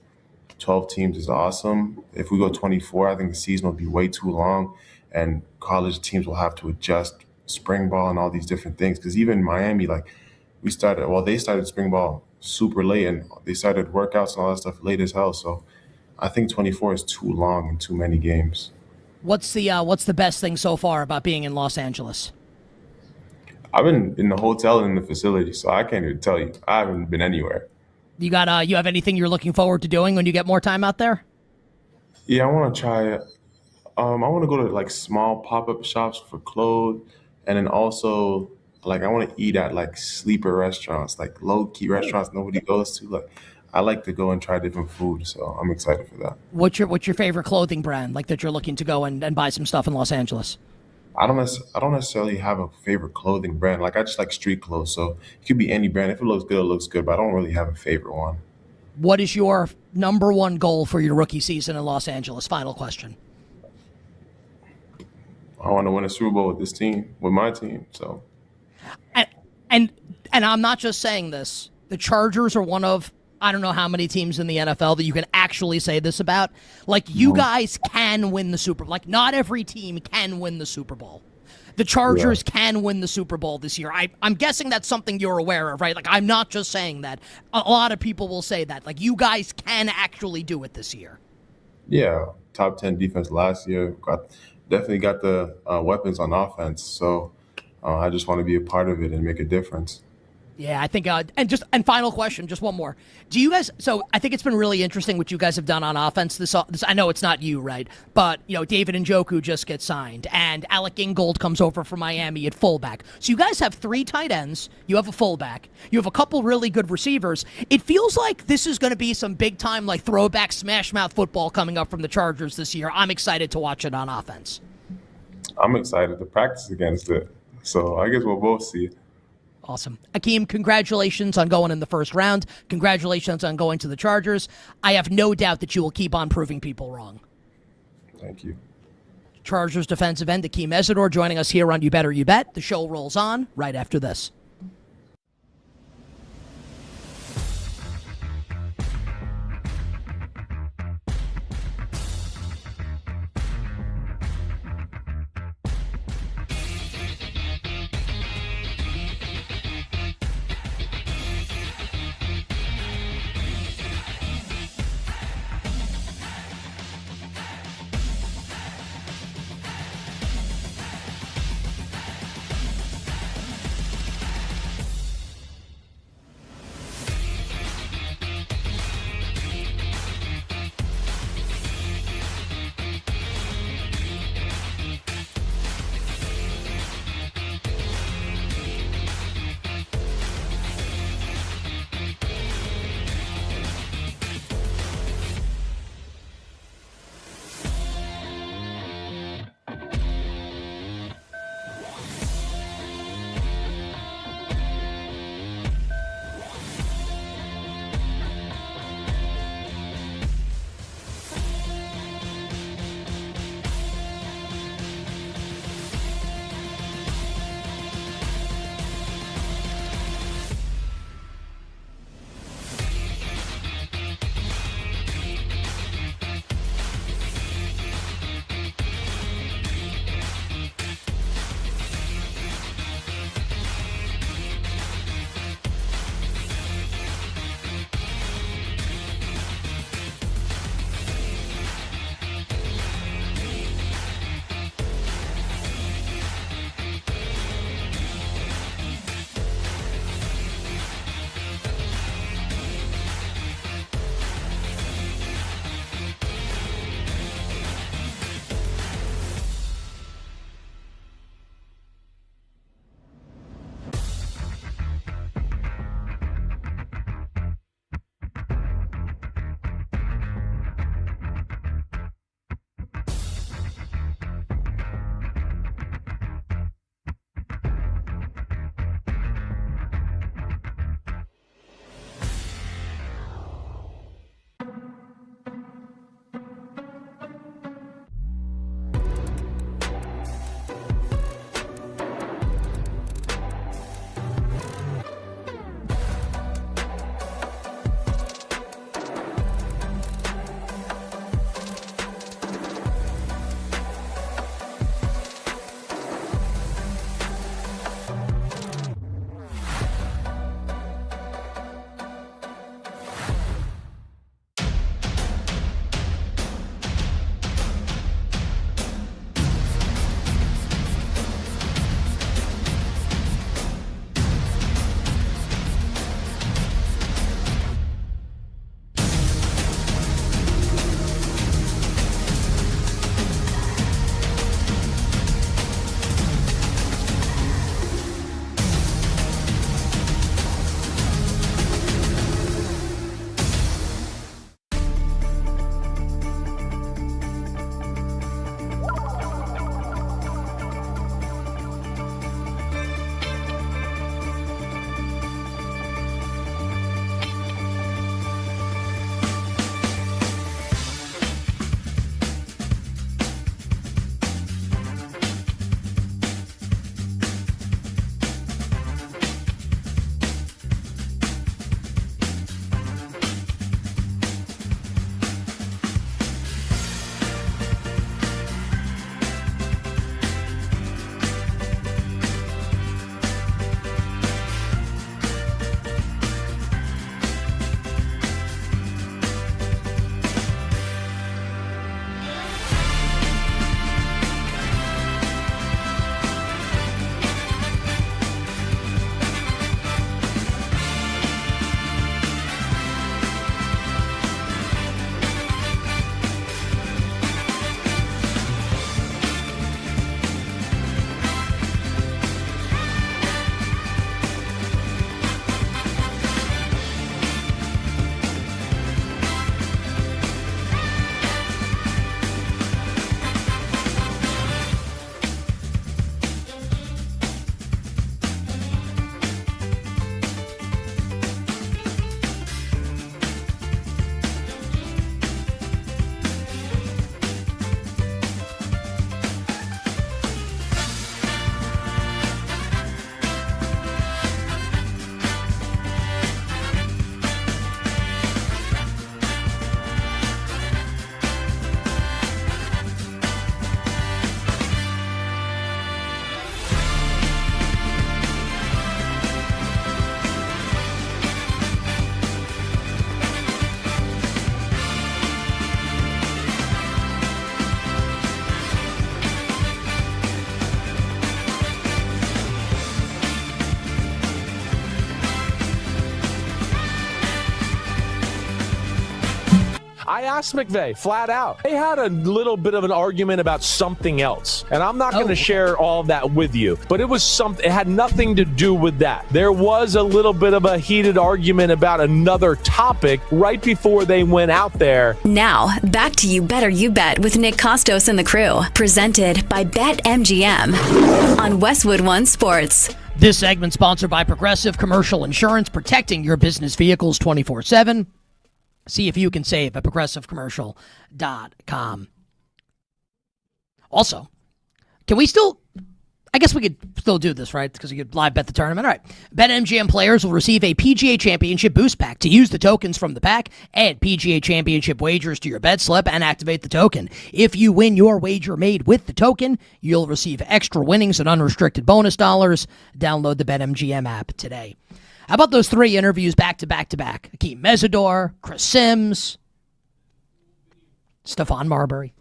12 teams is awesome. If we go 24, I think the season will be way too long. And college teams will have to adjust spring ball and all these different things. Because even Miami, they started spring ball super late, and they started workouts and all that stuff late as hell. So I think 24 is too long and too many games. What's the best thing so far about being in Los Angeles? I've been in the hotel and in the facility, so I can't even tell you. I haven't been anywhere. You have anything you're looking forward to doing when you get more time out there? Yeah, I want to try I want to go to like small pop-up shops for clothes, and then also like I want to eat at like sleeper restaurants, like low-key restaurants nobody goes to. Like I like to go and try different food, so I'm excited for that. What's your favorite clothing brand, like that you're looking to go and buy some stuff in Los Angeles? I don't necessarily have a favorite clothing brand. Like I just like street clothes, so it could be any brand. If it looks good, it looks good. But I don't really have a favorite one. What is your number one goal for your rookie season in Los Angeles? Final question. I want to win a Super Bowl with this team, with my team. So, and I'm not just saying this. The Chargers are one of I don't know how many teams in the NFL that you can actually say this about. Like, you guys can win the Super Bowl. Like, not every team can win the Super Bowl. The Chargers can win the Super Bowl this year. I'm guessing that's something you're aware of, right? Like, I'm not just saying that. A lot of people will say that. Like, you guys can actually do it this year. yeah, top 10 defense last year. Definitely got the weapons on offense. So I just want to be a part of it and make a difference. Yeah, I think, and final question, just one more. Do you guys, so I think it's been really interesting what you guys have done on offense. This I know it's not you, right? But, David Njoku just gets signed, and Alec Ingold comes over from Miami at fullback. So you guys have 3 tight ends, you have a fullback, you have a couple really good receivers. It feels like this is going to be some big-time, like, throwback smash-mouth football coming up from the Chargers this year. I'm excited to watch it on offense. I'm excited to practice against it. So I guess we'll both see it. Awesome. Akheem, congratulations on going in the first round. Congratulations on going to the Chargers. I have no doubt that you will keep on proving people wrong. Thank you. Chargers defensive end Akheem Mesidor joining us here on You Better You Bet. The show rolls on right after this. asked McVay flat out. They had a little bit of an argument about something else. And I'm not going to share all of that with you. But it was something, it had nothing to do with that. There was a little bit of a heated argument about another topic right before they went out there. Now, back to You Better You Bet with Nick Kostos and the crew. Presented by BetMGM on Westwood One Sports. This segment sponsored by Progressive Commercial Insurance, protecting your business vehicles 24/7. See if you can save at progressivecommercial.com. Also, can we still... I guess we could still do this, right? Because you could live bet the tournament. All right. BetMGM players will receive a PGA Championship boost pack. To use the tokens from the pack, add PGA Championship wagers to your bet slip and activate the token. If you win your wager made with the token, you'll receive extra winnings and unrestricted bonus dollars. Download the BetMGM app today. How about those 3 interviews back to back to back? Akheem Mesidor, Chris Sims, Stephon Marbury.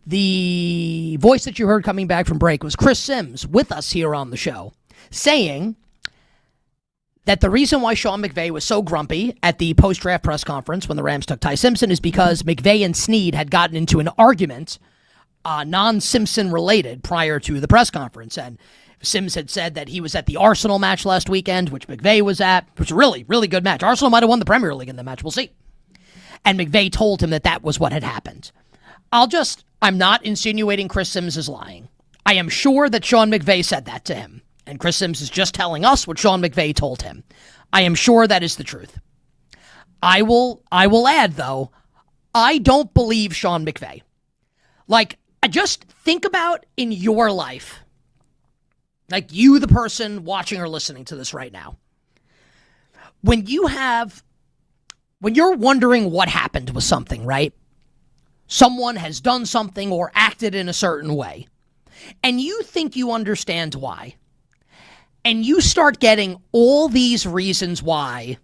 The voice that you heard coming back from break was Chris Sims with us here on the show, saying that the reason why Sean McVay was so grumpy at the post-draft press conference when the Rams took Ty Simpson is because McVay and Snead had gotten into an argument, non-Simpson related, prior to the press conference. And Sims had said that he was at the Arsenal match last weekend, which McVay was at, which was a really, really good match. Arsenal might have won the Premier League in the match. We'll see. And McVay told him that that was what had happened. I'm not insinuating Chris Sims is lying. I am sure that Sean McVay said that to him. And Chris Sims is just telling us what Sean McVay told him. I am sure that is the truth. I will add, though, I don't believe Sean McVay. Like, just think about in your life, like you, the person watching or listening to this right now, when you're wondering what happened with something, right? Someone has done something or acted in a certain way, and you think you understand why, and you start getting all these reasons why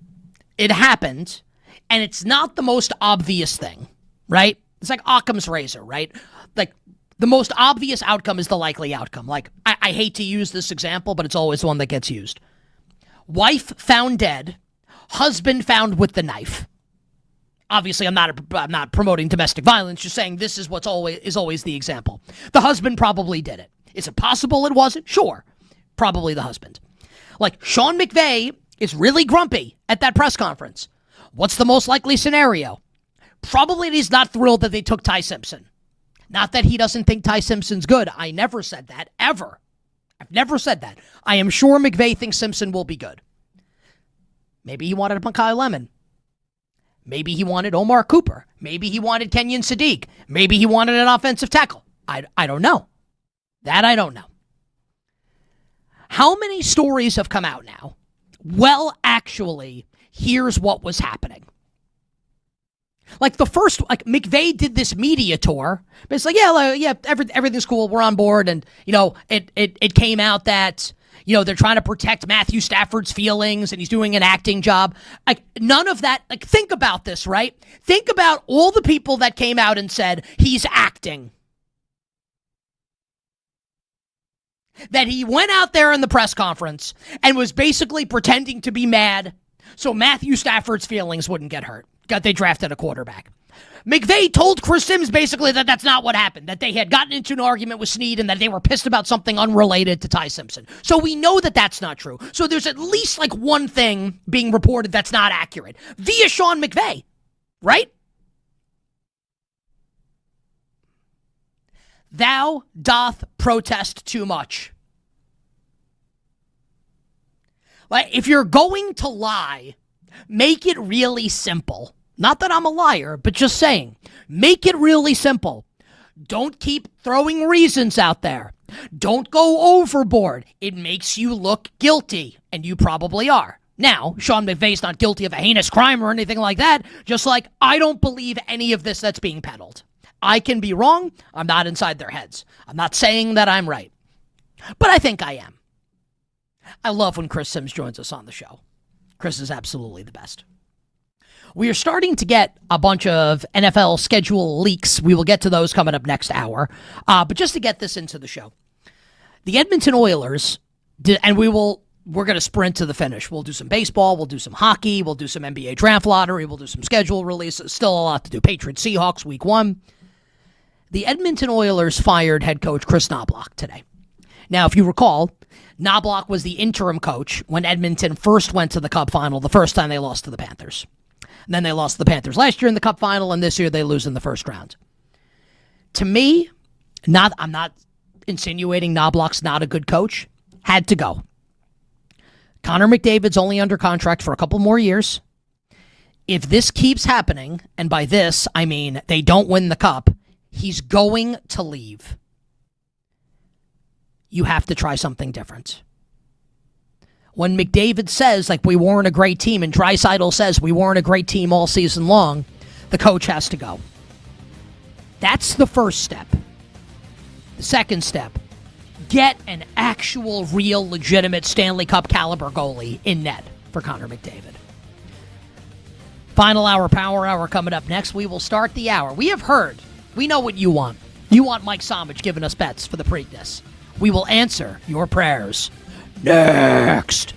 it happened, and it's not the most obvious thing, right? It's like Occam's razor, right? Like, the most obvious outcome is the likely outcome. Like, I hate to use this example, but it's always the one that gets used. Wife found dead, husband found with the knife. Obviously, I'm not promoting domestic violence, just saying this is what's always the example. The husband probably did it. Is it possible it wasn't? Sure. Probably the husband. Like, Sean McVay is really grumpy at that press conference. What's the most likely scenario? Probably he's not thrilled that they took Ty Simpson. Not that he doesn't think Ty Simpson's good. I never said that, ever. I've never said that. I am sure McVay thinks Simpson will be good. Maybe he wanted Mekhi Lemon. Maybe he wanted Omar Cooper. Maybe he wanted Kenyon Sadiq. Maybe he wanted an offensive tackle. I don't know. That I don't know. How many stories have come out now? Well, actually, here's what was happening. Like McVay did this media tour, but it's like, everything's cool. We're on board. And, it came out that, they're trying to protect Matthew Stafford's feelings and he's doing an acting job. Like, none of that. Like, think about this, right? Think about all the people that came out and said he's acting. That he went out there in the press conference and was basically pretending to be mad so Matthew Stafford's feelings wouldn't get hurt. They drafted a quarterback. McVay told Chris Sims basically that that's not what happened, that they had gotten into an argument with Snead and that they were pissed about something unrelated to Ty Simpson. So we know that that's not true. So there's at least like one thing being reported that's not accurate via Sean McVay, right? Thou doth protest too much. Like, if you're going to lie, make it really simple. Not that I'm a liar, but just saying. Make it really simple. Don't keep throwing reasons out there. Don't go overboard. It makes you look guilty, and you probably are. Now, Sean McVay's not guilty of a heinous crime or anything like that, just like I don't believe any of this that's being peddled. I can be wrong. I'm not inside their heads. I'm not saying that I'm right, but I think I am. I love when Chris Sims joins us on the show. Chris is absolutely the best. We are starting to get a bunch of NFL schedule leaks. We will get to those coming up next hour. But just to get this into the show, the Edmonton Oilers, and we will we're going to sprint to the finish. We'll do some baseball. We'll do some hockey. We'll do some NBA draft lottery. We'll do some schedule releases. Still a lot to do. Patriots, Seahawks, week 1. The Edmonton Oilers fired head coach Chris Knobloch today. Now, if you recall, Knobloch was the interim coach when Edmonton first went to the Cup final the first time they lost to the Panthers. And then they lost to the Panthers last year in the Cup final, and this year they lose in the first round. To me, I'm not insinuating Knobloch's not a good coach. Had to go. Connor McDavid's only under contract for a couple more years. If this keeps happening, and by this I mean they don't win the Cup, he's going to leave. You have to try something different. When McDavid says, like, we weren't a great team, and Draisaitl says we weren't a great team all season long, the coach has to go. That's the first step. The second step, get an actual, real, legitimate Stanley Cup caliber goalie in net for Connor McDavid. Final hour, power hour coming up next. We will start the hour. We have heard. We know what you want. You want Mike SOmich giving us bets for the Preakness. We will answer your prayers next.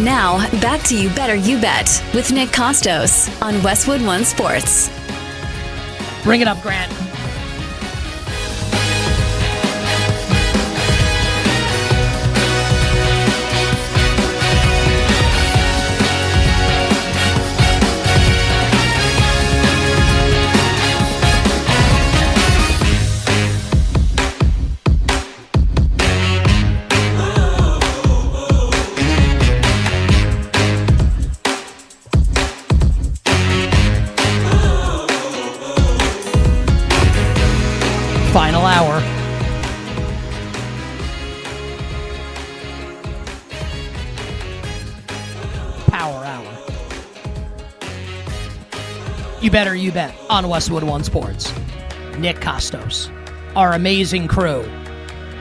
Now, back to You Better You Bet with Nick Kostos on Westwood One Sports. Bring it up, Grant. Final hour. Power hour. You better you bet on Westwood One Sports. Nick Kostos, our amazing crew,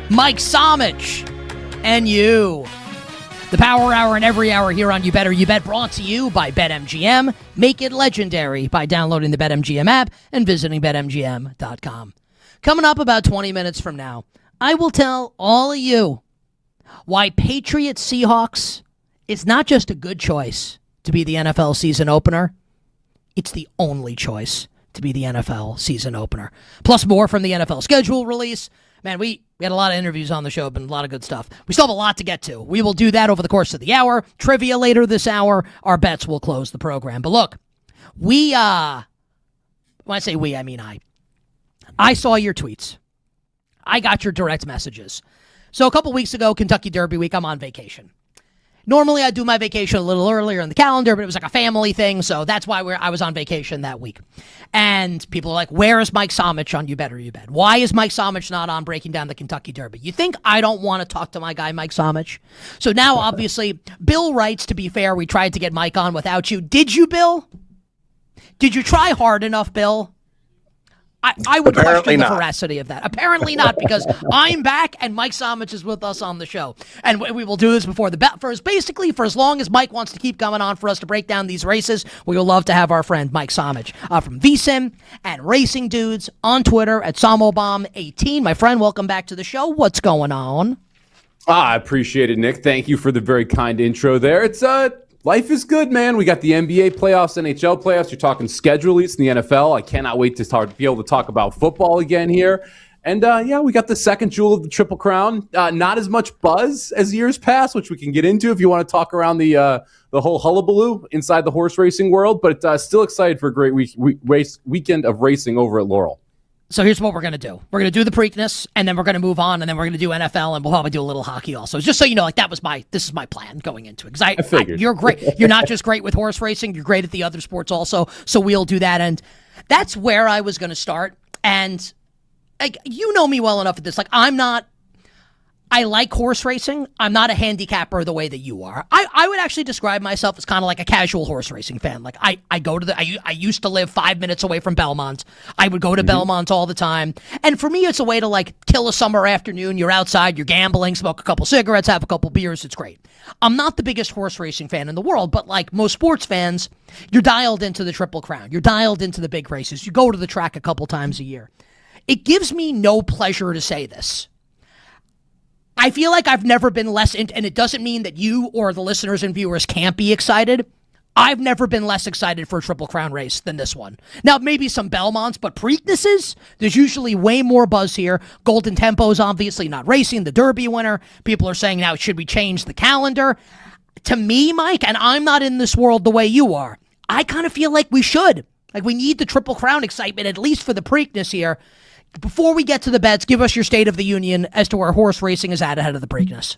Mike SOmich, and you. The Power Hour and every hour here on You Better You Bet, brought to you by BetMGM. Make it legendary by downloading the BetMGM app and visiting BetMGM.com. Coming up about 20 minutes from now, I will tell all of you why Patriots Seahawks is not just a good choice to be the NFL season opener, it's the only choice to be the NFL season opener. Plus more from the NFL schedule release. Man, we had a lot of interviews on the show, been a lot of good stuff. We still have a lot to get to. We will do that over the course of the hour. Trivia later this hour. Our bets will close the program. But look, when I say we, I mean I saw your tweets. I got your direct messages. So a couple weeks ago, Kentucky Derby week, I'm on vacation. Normally, I do my vacation a little earlier in the calendar, but it was like a family thing, so that's why I was on vacation that week. And people are like, where is Mike SOmich on You Better You Bet? Why is Mike SOmich not on breaking down the Kentucky Derby? You think I don't want to talk to my guy, Mike SOmich? So now, obviously, Bill writes, to be fair, we tried to get Mike on without you. Did you, Bill? Did you try hard enough, Bill? I would question the veracity of that. Apparently not, because I'm back and Mike SOmich is with us on the show. And we will do this before the bet. For as long as Mike wants to keep coming on for us to break down these races, we will love to have our friend Mike SOmich from VSIN and Racing Dudes on Twitter at SOMOBOMB18. My friend, welcome back to the show. What's going on? I appreciate it, Nick. Thank you for the very kind intro there. It's life is good, man. We got the NBA playoffs, NHL playoffs. You're talking schedule release in the NFL. I cannot wait to be able to talk about football again here. And, we got the second jewel of the Triple Crown. Not as much buzz as years past, which we can get into if you want to talk around the whole hullabaloo inside the horse racing world. But still excited for a great weekend of racing over at Laurel. So here's what we're going to do. We're going to do the Preakness, and then we're going to move on, and then we're going to do NFL, and we'll probably do a little hockey also. Just so you know, this is my plan going into it. Because I figured. You're great. You're not just great with horse racing, you're great at the other sports also. So we'll do that. And that's where I was going to start. And you know me well enough at this. I like horse racing. I'm not a handicapper the way that you are. I would actually describe myself as kind of like a casual horse racing fan. Like I go to I used to live 5 minutes away from Belmont. I would go to Belmont all the time. And for me, it's a way to like kill a summer afternoon. You're outside, you're gambling, smoke a couple cigarettes, have a couple beers. It's great. I'm not the biggest horse racing fan in the world, but like most sports fans, you're dialed into the Triple Crown. You're dialed into the big races. You go to the track a couple times a year. It gives me no pleasure to say this. I feel like I've never been less and it doesn't mean that you or the listeners and viewers can't be excited. I've never been less excited for a Triple Crown race than this one. Now, maybe some Belmonts, but Preaknesses, there's usually way more buzz here. Golden Tempo's obviously not racing, the Derby winner. People are saying now, should we change the calendar? To me, Mike, and I'm not in this world the way you are, I kind of feel like we should. Like we need the Triple Crown excitement, at least for the Preakness here. Before we get to the bets, give us your state of the union as to where horse racing is at ahead of the Preakness.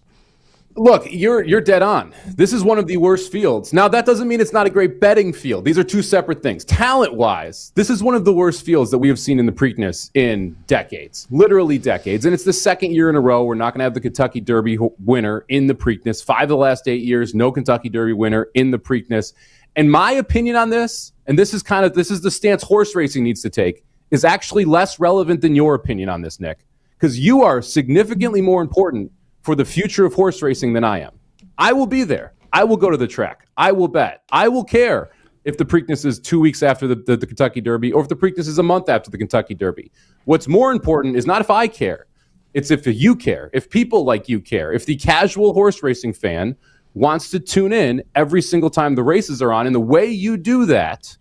Look, you're dead on. This is one of the worst fields. Now, that doesn't mean it's not a great betting field. These are two separate things. Talent-wise, this is one of the worst fields that we have seen in the Preakness in decades, literally decades. And it's the second year in a row we're not going to have the Kentucky Derby winner in the Preakness. 5 of the last 8 years, no Kentucky Derby winner in the Preakness. And my opinion on this, and this is the stance horse racing needs to take, is actually less relevant than your opinion on this, Nick, because you are significantly more important for the future of horse racing than I am. I will be there. I will go to the track. I will bet. I will care if the Preakness is 2 weeks after the Kentucky Derby or if the Preakness is a month after the Kentucky Derby. What's more important is not if I care. It's if you care, if people like you care, if the casual horse racing fan wants to tune in every single time the races are on. And the way you do that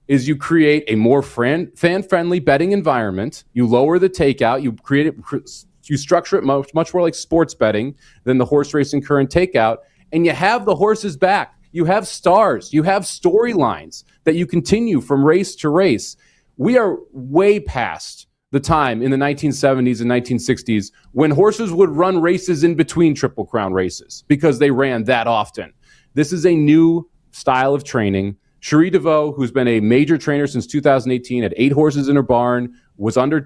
is you create a more fan-friendly betting environment. You lower the takeout. You structure it much more like sports betting than the horse racing current takeout. And you have the horses back. You have stars. You have storylines that you continue from race to race. We are way past the time in the 1970s and 1960s when horses would run races in between Triple Crown races because they ran that often. This is a new style of training. Cherie DeVoe, who's been a major trainer since 2018, had 8 horses in her barn, was under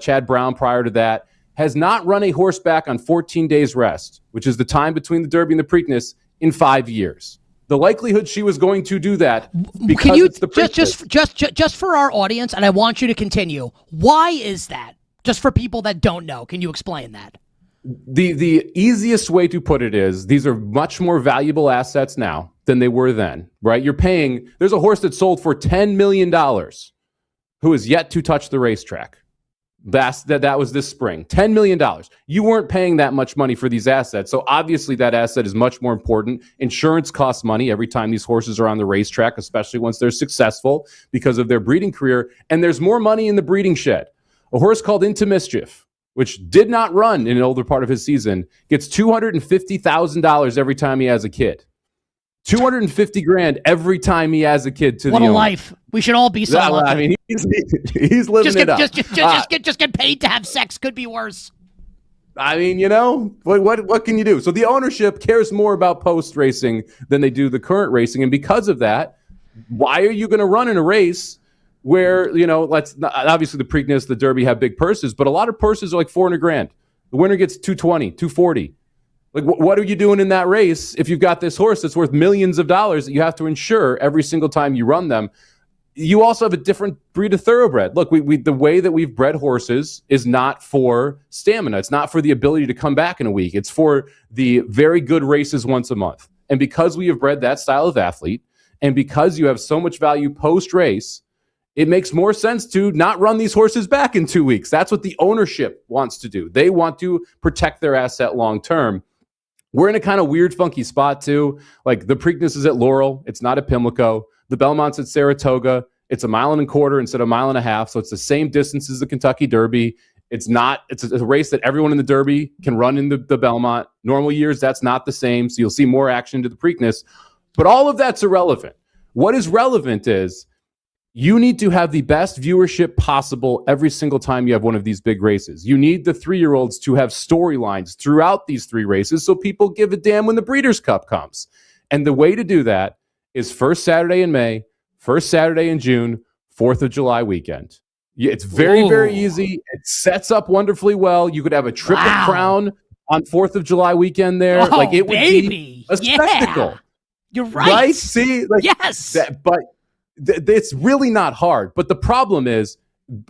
Chad Brown prior to that, has not run a horse back on 14 days rest, which is the time between the Derby and the Preakness, in 5 years. The likelihood she was going to do that because Can you it's the Preakness. just for our audience, and I want you to continue. Why is that? Just for people that don't know, can you explain that? The easiest way to put it is these are much more valuable assets now than they were then, right? There's a horse that sold for $10 million who is yet to touch the racetrack. That was this spring. $10 million. You weren't paying that much money for these assets. So obviously that asset is much more important. Insurance costs money every time these horses are on the racetrack, especially once they're successful because of their breeding career. And there's more money in the breeding shed. A horse called Into Mischief, which did not run in an older part of his season, gets $250,000 every time he has a kid. $250,000 every time he has a kid. What a life! We should all be so lucky. I mean, he's living it up. Just get paid to have sex. Could be worse. I mean, what can you do? So the ownership cares more about post racing than they do the current racing, and because of that, why are you going to run in a race where obviously the Preakness, the Derby have big purses, but a lot of purses are like $400,000. The winner gets $220,000, $240,000. Like, what are you doing in that race if you've got this horse that's worth millions of dollars that you have to insure every single time you run them? You also have a different breed of thoroughbred. Look, the way that we've bred horses is not for stamina. It's not for the ability to come back in a week. It's for the very good races once a month. And because we have bred that style of athlete, and because you have so much value post-race, it makes more sense to not run these horses back in 2 weeks. That's what the ownership wants to do. They want to protect their asset long-term. We're in a kind of weird, funky spot, too. Like, the Preakness is at Laurel. It's not at Pimlico. The Belmont's at Saratoga. It's 1.25 miles instead of 1.5 miles. So it's the same distance as the Kentucky Derby. It's a race that everyone in the Derby can run in the Belmont. Normal years, that's not the same. So you'll see more action to the Preakness. But all of that's irrelevant. What is relevant is you need to have the best viewership possible every single time you have one of these big races. You need the 3-year-olds to have storylines throughout these 3 races so people give a damn when the Breeders' Cup comes. And the way to do that is first Saturday in May, first Saturday in June, 4th of July weekend. It's very, very easy. It sets up wonderfully well. You could have a Triple Crown on 4th of July weekend there. Oh, it would be a spectacle. You're right. See? Yes. It's really not hard. But the problem is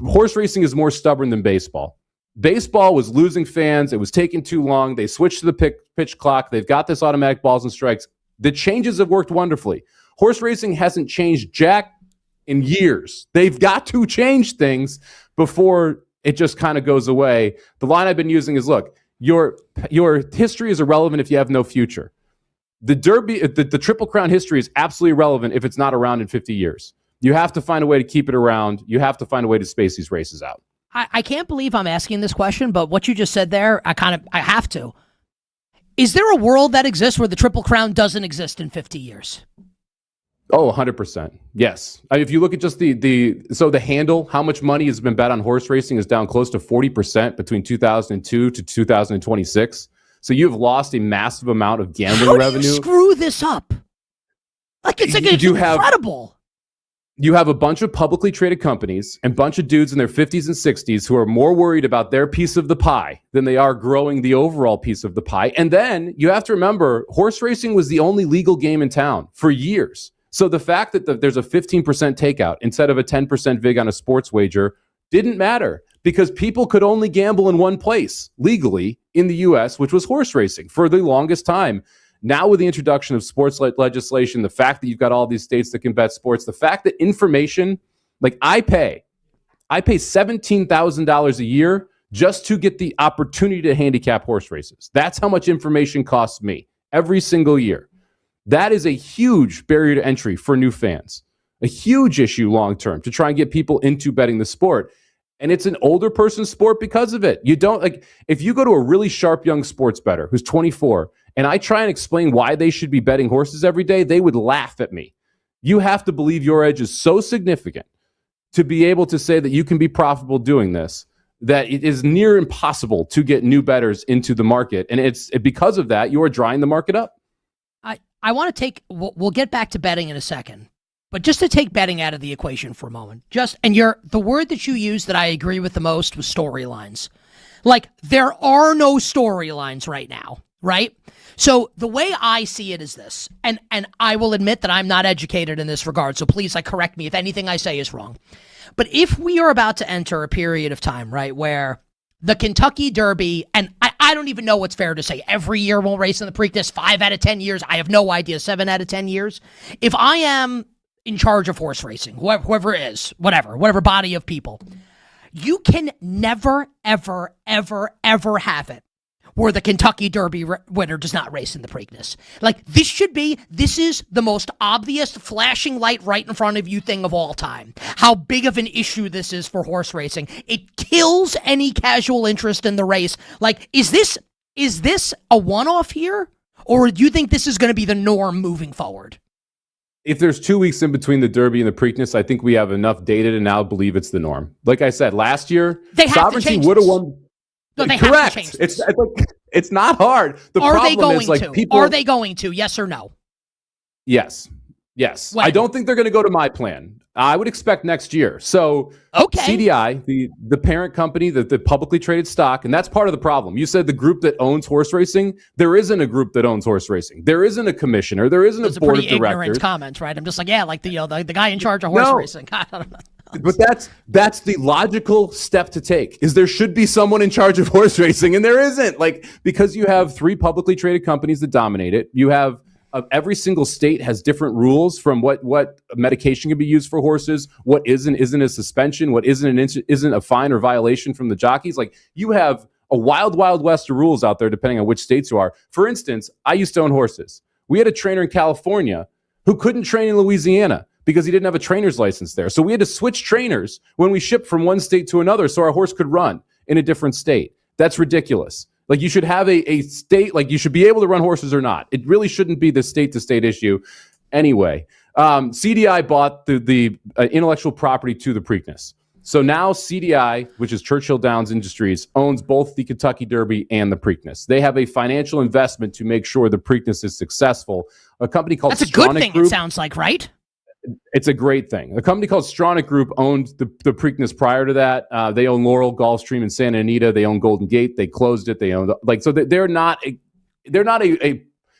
horse racing is more stubborn than baseball. Baseball was losing fans. It was taking too long. They switched to the pitch clock. They've got this automatic balls and strikes. The changes have worked wonderfully. Horse racing hasn't changed jack in years. They've got to change things before it just kind of goes away. The line I've been using is, look, your history is irrelevant if you have no future. The Derby, the Triple Crown history is absolutely irrelevant if it's not around in 50 years. You have to find a way to keep it around. You have to find a way to space these races out. I can't believe I'm asking this question, but what you just said there, I have to. Is there a world that exists where the Triple Crown doesn't exist in 50 years? Oh, 100%. Yes. I mean, if you look at just the handle, how much money has been bet on horse racing is down close to 40% between 2002 to 2026. So you've lost a massive amount of gambling revenue. How do you screw this up? It's incredible. You have a bunch of publicly traded companies and a bunch of dudes in their 50s and 60s who are more worried about their piece of the pie than they are growing the overall piece of the pie. And then you have to remember, horse racing was the only legal game in town for years. So the fact that there's a 15% takeout instead of a 10% vig on a sports wager didn't matter because people could only gamble in one place legally in the U.S., which was horse racing for the longest time. Now with the introduction of sports legislation, the fact that you've got all these states that can bet sports, the fact that information, like I pay $17,000 a year just to get the opportunity to handicap horse races. That's how much information costs me every single year. That is a huge barrier to entry for new fans, a huge issue long term to try and get people into betting the sport. And it's an older person's sport because of it. You don't like, if you go to a really sharp young sports bettor who's 24 and I try and explain why they should be betting horses every day, they would laugh at me. You have to believe your edge is so significant to be able to say that you can be profitable doing this, that it is near impossible to get new bettors into the market. And it's because of that, you are drying the market up. I want to take, we'll get back to betting in a second, but just to take betting out of the equation for a moment, the word that you used that I agree with the most was storylines. Like, there are no storylines right now, right? So the way I see it is this, and I will admit that I'm not educated in this regard, so please correct me if anything I say is wrong. But if we are about to enter a period of time, right, where the Kentucky Derby, and I don't even know what's fair to say, every year we'll race in the Preakness, 5 out of 10 years, I have no idea, 7 out of 10 years. If I am in charge of horse racing, whoever it is, whatever body of people, you can never, ever, ever, ever have it where the Kentucky Derby winner does not race in the Preakness. Like, this is the most obvious flashing light right in front of you thing of all time. How big of an issue this is for horse racing. It kills any casual interest in the race. Like, is this a one-off here? Or do you think this is going to be the norm moving forward? If there's 2 weeks in between the Derby and the Preakness, I think we have enough data to now believe it's the norm. Like I said, last year, Sovereignty would have won. No, they correct. Have to change this. It's not hard. Are they going to? Yes or no? Yes. When? I don't think they're going to go to my plan. I would expect next year. So CDI, the parent company, the publicly traded stock, and that's part of the problem. You said the group that owns horse racing. There isn't a group that owns horse racing. There isn't a commissioner. There isn't a board of directors. Ignorant comments, right? I'm just like, the guy in charge of horse racing. I don't know. But that's the logical step to take, is there should be someone in charge of horse racing, and there isn't. Like, because you have 3 publicly traded companies that dominate it. You have every single state has different rules from what medication can be used for horses, what isn't a suspension, what isn't a fine or violation from the jockeys. Like, you have a wild west of rules out there depending on which states you are. For instance, I used to own horses. We had a trainer in California who couldn't train in Louisiana because he didn't have a trainer's license there. So we had to switch trainers when we shipped from one state to another so our horse could run in a different state. That's ridiculous. Like, you should have a state, like, you should be able to run horses or not. It really shouldn't be the state-to-state issue. Anyway, CDI bought the intellectual property to the Preakness. So now CDI, which is Churchill Downs Industries, owns both the Kentucky Derby and the Preakness. They have a financial investment to make sure the Preakness is successful. A company called That's a good thing, Group, it sounds like, right? It's a great thing. A company called Stronach Group owned the Preakness prior to that. They own Laurel, Gulfstream, and Santa Anita. They own Golden Gate. They closed it. They own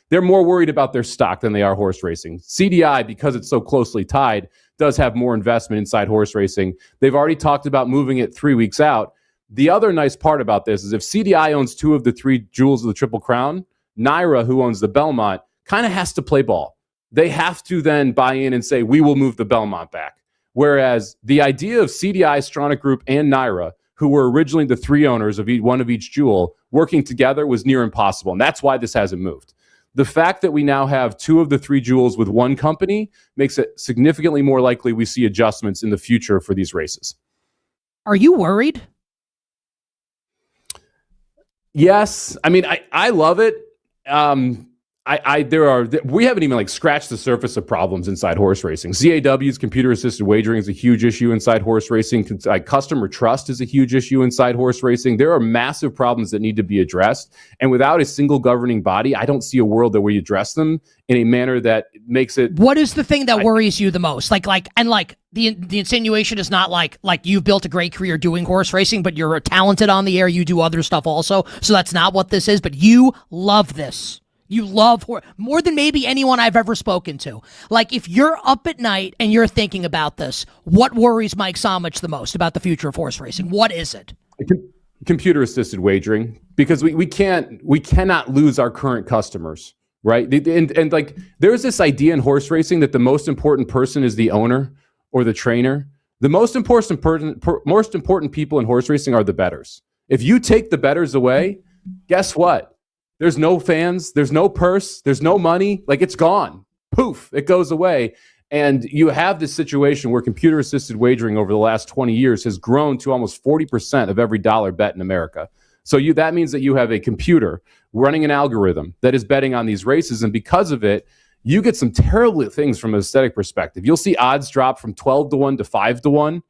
they're more worried about their stock than they are horse racing. CDI, because it's so closely tied, does have more investment inside horse racing. They've already talked about moving it 3 weeks out. The other nice part about this is if CDI owns 2 of the 3 jewels of the Triple Crown, Naira, who owns the Belmont, kind of has to play ball. They have to then buy in and say, we will move the Belmont back. Whereas the idea of CDI, Stronach Group, and Naira, who were originally the 3 owners of one of each jewel, working together was near impossible. And that's why this hasn't moved. The fact that we now have 2 of the 3 jewels with one company makes it significantly more likely we see adjustments in the future for these races. Are you worried? Yes. I mean, I love it. We haven't even scratched the surface of problems inside horse racing. CAW's computer assisted wagering is a huge issue inside horse racing. Customer trust is a huge issue inside horse racing. There are massive problems that need to be addressed. And without a single governing body, I don't see a world that we address them in a manner that makes it. What is the thing that worries you the most? The insinuation is not like you've built a great career doing horse racing, but you're talented on the air. You do other stuff also. So that's not what this is, but you love this. You love more than maybe anyone I've ever spoken to. Like, if you're up at night and you're thinking about this, what worries Mike SOmich the most about the future of horse racing? What is it? Computer assisted wagering, because we cannot lose our current customers, right? And there's this idea in horse racing that the most important person is the owner or the trainer. The most important people in horse racing are the bettors. If you take the bettors away, guess what? There's no fans. There's no purse. There's no money. Like, it's gone. Poof, it goes away. And you have this situation where computer-assisted wagering over the last 20 years has grown to almost 40% of every dollar bet in America. So that means that you have a computer running an algorithm that is betting on these races. And because of it, you get some terrible things from an aesthetic perspective. You'll see odds drop from 12-1 to 5-1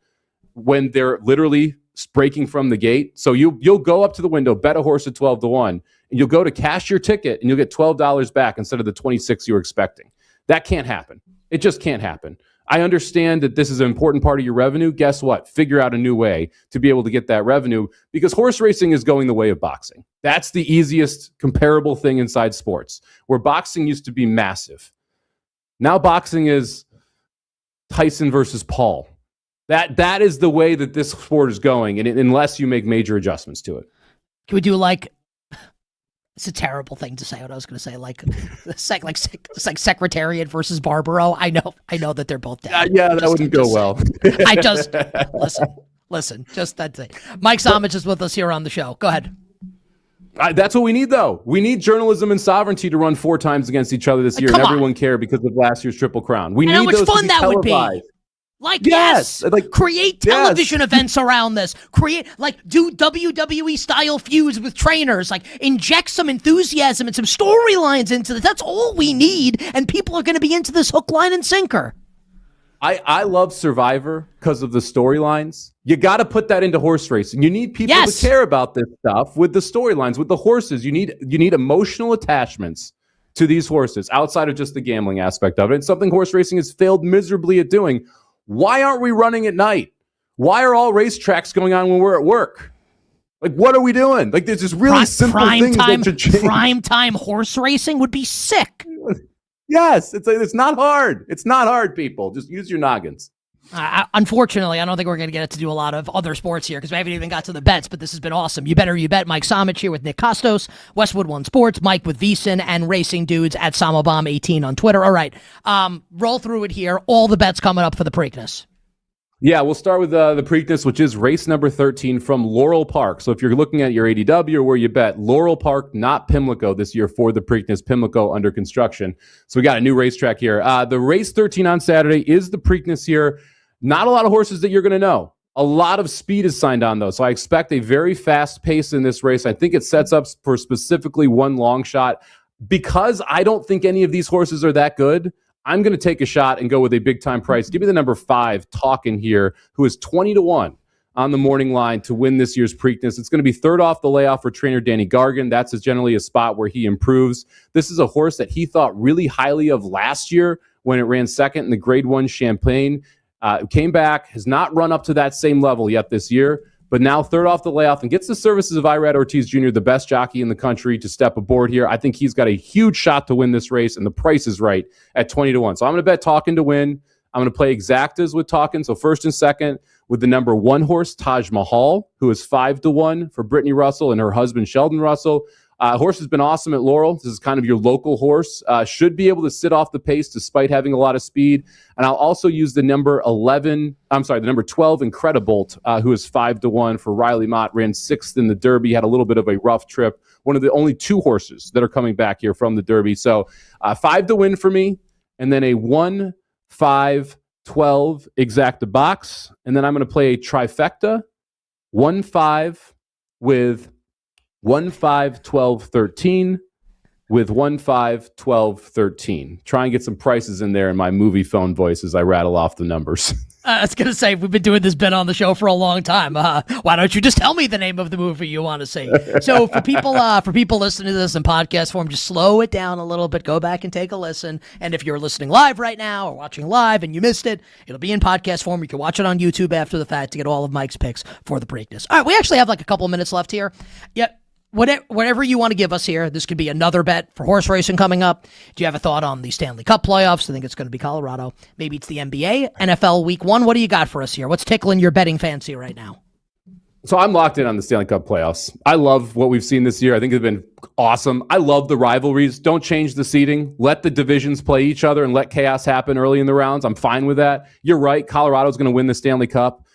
when they're literally breaking from the gate. So you'll go up to the window, bet a horse at 12-1, and you'll go to cash your ticket and you'll get $12 back instead of the 26 you were expecting. That can't happen. It just can't happen. I understand that this is an important part of your revenue. Guess what? Figure out a new way to be able to get that revenue, because horse racing is going the way of boxing. That's the easiest comparable thing inside sports, where boxing used to be massive. Now boxing is Tyson versus Paul. That is the way that this sport is going, and unless you make major adjustments to it. Can we do it's a terrible thing to say. What I was going to say, it's like Secretariat versus Barbaro. I know that they're both dead. Yeah, that wouldn't go well. I just listen. Just that's it. Mike SOmich is with us here on the show. Go ahead. That's what we need, though. We need journalism and sovereignty to run 4 times against each other this year, and everyone care because of last year's Triple Crown. We need how much those fun to be that televised. would be. Yes. Create television events around this. Do WWE style feuds with trainers. Inject some enthusiasm and some storylines into this. That's all we need, and people are going to be into this hook, line, and sinker. I love Survivor because of the storylines. You got to put that into horse racing. You need people to care about this stuff with the storylines, with the horses. You need emotional attachments to these horses outside of just the gambling aspect of it. It's something horse racing has failed miserably at doing. Why aren't we running at night? Why are all racetracks going on when we're at work? What are we doing? There's just really simple things that should change. Prime time horse racing would be sick. Yes, it's not hard. It's not hard, people. Just use your noggins. Unfortunately, I don't think we're going to get to do a lot of other sports here because we haven't even got to the bets, but this has been awesome. You Better You Bet. Mike SOmich here with Nick Kostos, Westwood One Sports, Mike with VSiN, and Racing Dudes at Samobomb18 on Twitter. All right, roll through it here. All the bets coming up for the Preakness. Yeah, we'll start with the Preakness, which is race number 13 from Laurel Park. So if you're looking at your ADW or where you bet, Laurel Park, not Pimlico this year for the Preakness. Pimlico under construction. So we got a new racetrack here. The race 13 on Saturday is the Preakness here. Not a lot of horses that you're going to know. A lot of speed is signed on, though. So I expect a very fast pace in this race. I think it sets up for specifically one long shot. Because I don't think any of these horses are that good, I'm going to take a shot and go with a big-time price. Give me the number 5, Talkin' here, who is 20-1 on the morning line to win this year's Preakness. It's going to be third off the layoff for trainer Danny Gargan. That's generally a spot where he improves. This is a horse that he thought really highly of last year when it ran second in the Grade 1 Champagne. Came back, has not run up to that same level yet this year, but now third off the layoff and gets the services of Irad Ortiz Jr., the best jockey in the country, to step aboard here. I think he's got a huge shot to win this race, and the price is right at 20-1. So I'm going to bet Talkin' to win. I'm going to play exactas with Talkin'. So first and second with the number 1 horse, Taj Mahal, who is 5-1 for Brittany Russell and her husband, Sheldon Russell. Horse has been awesome at Laurel. This is kind of your local horse. Should be able to sit off the pace despite having a lot of speed. And I'll also use the number 12, Incredibolt, who is 5-1 for Riley Mott. Ran 6th in the Derby, had a little bit of a rough trip. One of the only 2 horses that are coming back here from the Derby. So 5 to win for me, and then a 1, 5, 12 exacta box. And then I'm going to play a trifecta, 1, 5 with 1, 5, 12, 13 with 1, 5, 12, 13. Try and get some prices in there in my movie phone voice as I rattle off the numbers. I was going to say, we've been doing this bit on the show for a long time. Why don't you just tell me the name of the movie you want to see? So for people listening to this in podcast form, just slow it down a little bit. Go back and take a listen. And if you're listening live right now or watching live and you missed it, it'll be in podcast form. You can watch it on YouTube after the fact to get all of Mike's picks for the Preakness. All right, we actually have a couple minutes left here. Yep. Whatever you want to give us here, this could be another bet for horse racing coming up. Do you have a thought on the Stanley Cup playoffs? I think it's going to be Colorado. Maybe it's the NBA, NFL Week 1. What do you got for us here? What's tickling your betting fancy right now? So I'm locked in on the Stanley Cup playoffs. I love what we've seen this year. I think it's been awesome. I love the rivalries. Don't change the seeding. Let the divisions play each other and let chaos happen early in the rounds. I'm fine with that. You're right. Colorado's going to win the Stanley Cup.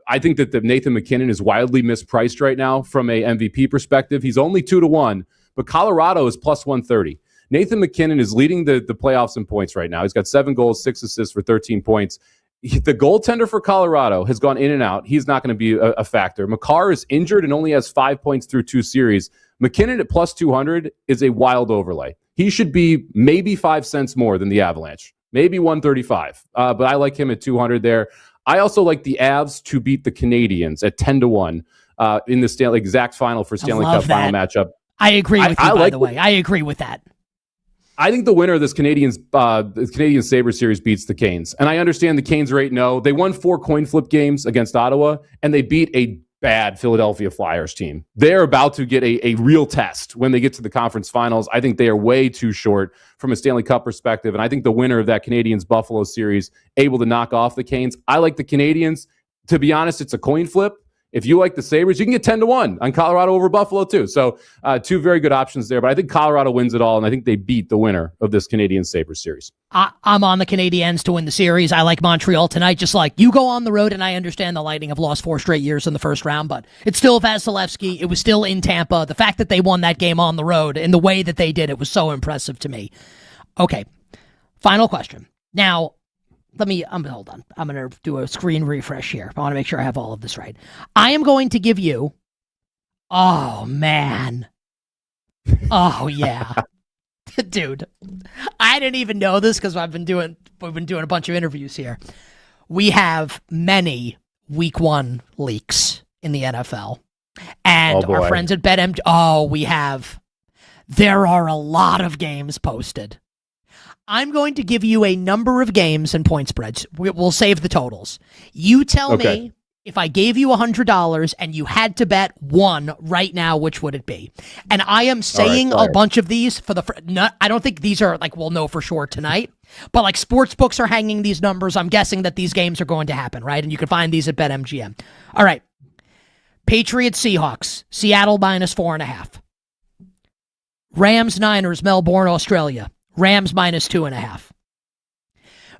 I think that Nathan McKinnon is wildly mispriced right now from a MVP perspective. He's only 2-1, but Colorado is plus 130. Nathan McKinnon is leading the playoffs in points right now. He's got 7 goals, 6 assists for 13 points. The goaltender for Colorado has gone in and out. He's not going to be a factor. Makar is injured and only has 5 points through 2 series. McKinnon at plus 200 is a wild overlay. He should be maybe 5 cents more than the Avalanche, maybe 135. But I like him at 200 there. I also like the Avs to beat the Canadiens at 10-1 in the Stanley exact final for Stanley Cup final matchup. I agree with you, by the way. I agree with that. I think the winner of this Canadian Sabres series beats the Canes. And I understand the Canes are 8-0. They won 4 coin flip games against Ottawa, and they beat a bad Philadelphia Flyers team. They're about to get a real test when they get to the conference finals. I think they are way too short from a Stanley Cup perspective, and I think the winner of that Canadiens-Buffalo series able to knock off the Canes. I like the Canadiens. To be honest, it's a coin flip. If you like the Sabres, you can get 10-1 on Colorado over Buffalo too. So 2 very good options there. But I think Colorado wins it all, and I think they beat the winner of this Canadiens-Sabres series. I'm on the Canadiens to win the series. I like Montreal tonight. Just like you go on the road, and I understand the Lightning have lost 4 straight years in the first round, but it's still Vasilevsky. It was still in Tampa. The fact that they won that game on the road in the way that they did, it was so impressive to me. Okay, final question. Now, hold on. I'm going to do a screen refresh here. I want to make sure I have all of this right. I am going to give you, oh man. Oh yeah. Dude, I didn't even know this because we've been doing a bunch of interviews here. We have many week 1 leaks in the NFL. And our friends at BetMGM, there are a lot of games posted. I'm going to give you a number of games and point spreads. We'll save the totals. You tell me if I gave you $100 and you had to bet one right now, which would it be? And I am saying a bunch of these for I don't think these are we'll know for sure tonight, but sports books are hanging these numbers. I'm guessing that these games are going to happen, right? And you can find these at BetMGM. All right. Patriots, Seahawks, Seattle -4.5. Rams, Niners, Melbourne, Australia. Rams -2.5.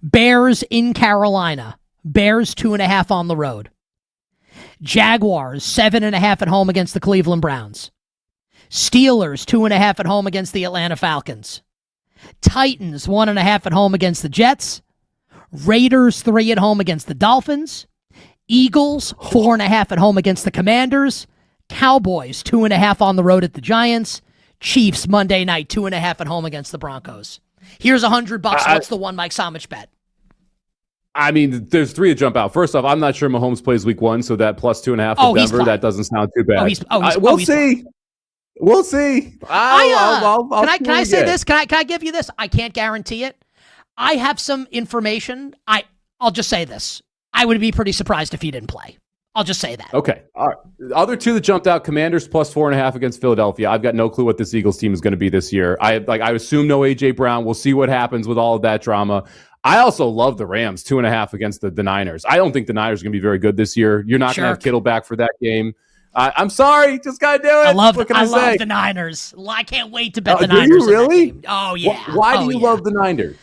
Bears in Carolina. Bears 2.5 on the road. Jaguars 7.5 at home against the Cleveland Browns. Steelers 2.5 at home against the Atlanta Falcons. Titans 1.5 at home against the Jets. Raiders 3 at home against the Dolphins. Eagles 4.5 at home against the Commanders. Cowboys 2.5 on the road at the Giants. Chiefs Monday night 2.5 at home against the Broncos. Here's $100. What's the one Mike SOmich bet? I mean, there's 3 to jump out. First off, I'm not sure Mahomes plays week 1, so that +2.5 for Denver, that doesn't sound too bad. We'll see. We'll see. Can I say this? Can I give you this? I can't guarantee it. I have some information. I'll just say this. I would be pretty surprised if he didn't play. I'll just say that. Okay. All right. The other 2 that jumped out, Commanders +4.5 against Philadelphia. I've got no clue what this Eagles team is going to be this year. I assume no A.J. Brown. We'll see what happens with all of that drama. I also love the Rams 2.5 against the Niners. I don't think the Niners are going to be very good this year. You're not going to have Kittle back for that game. I'm sorry. Just got to do it. I love the Niners. I can't wait to bet the Niners. Do you really? In that game. Oh, yeah. Why do you love the Niners?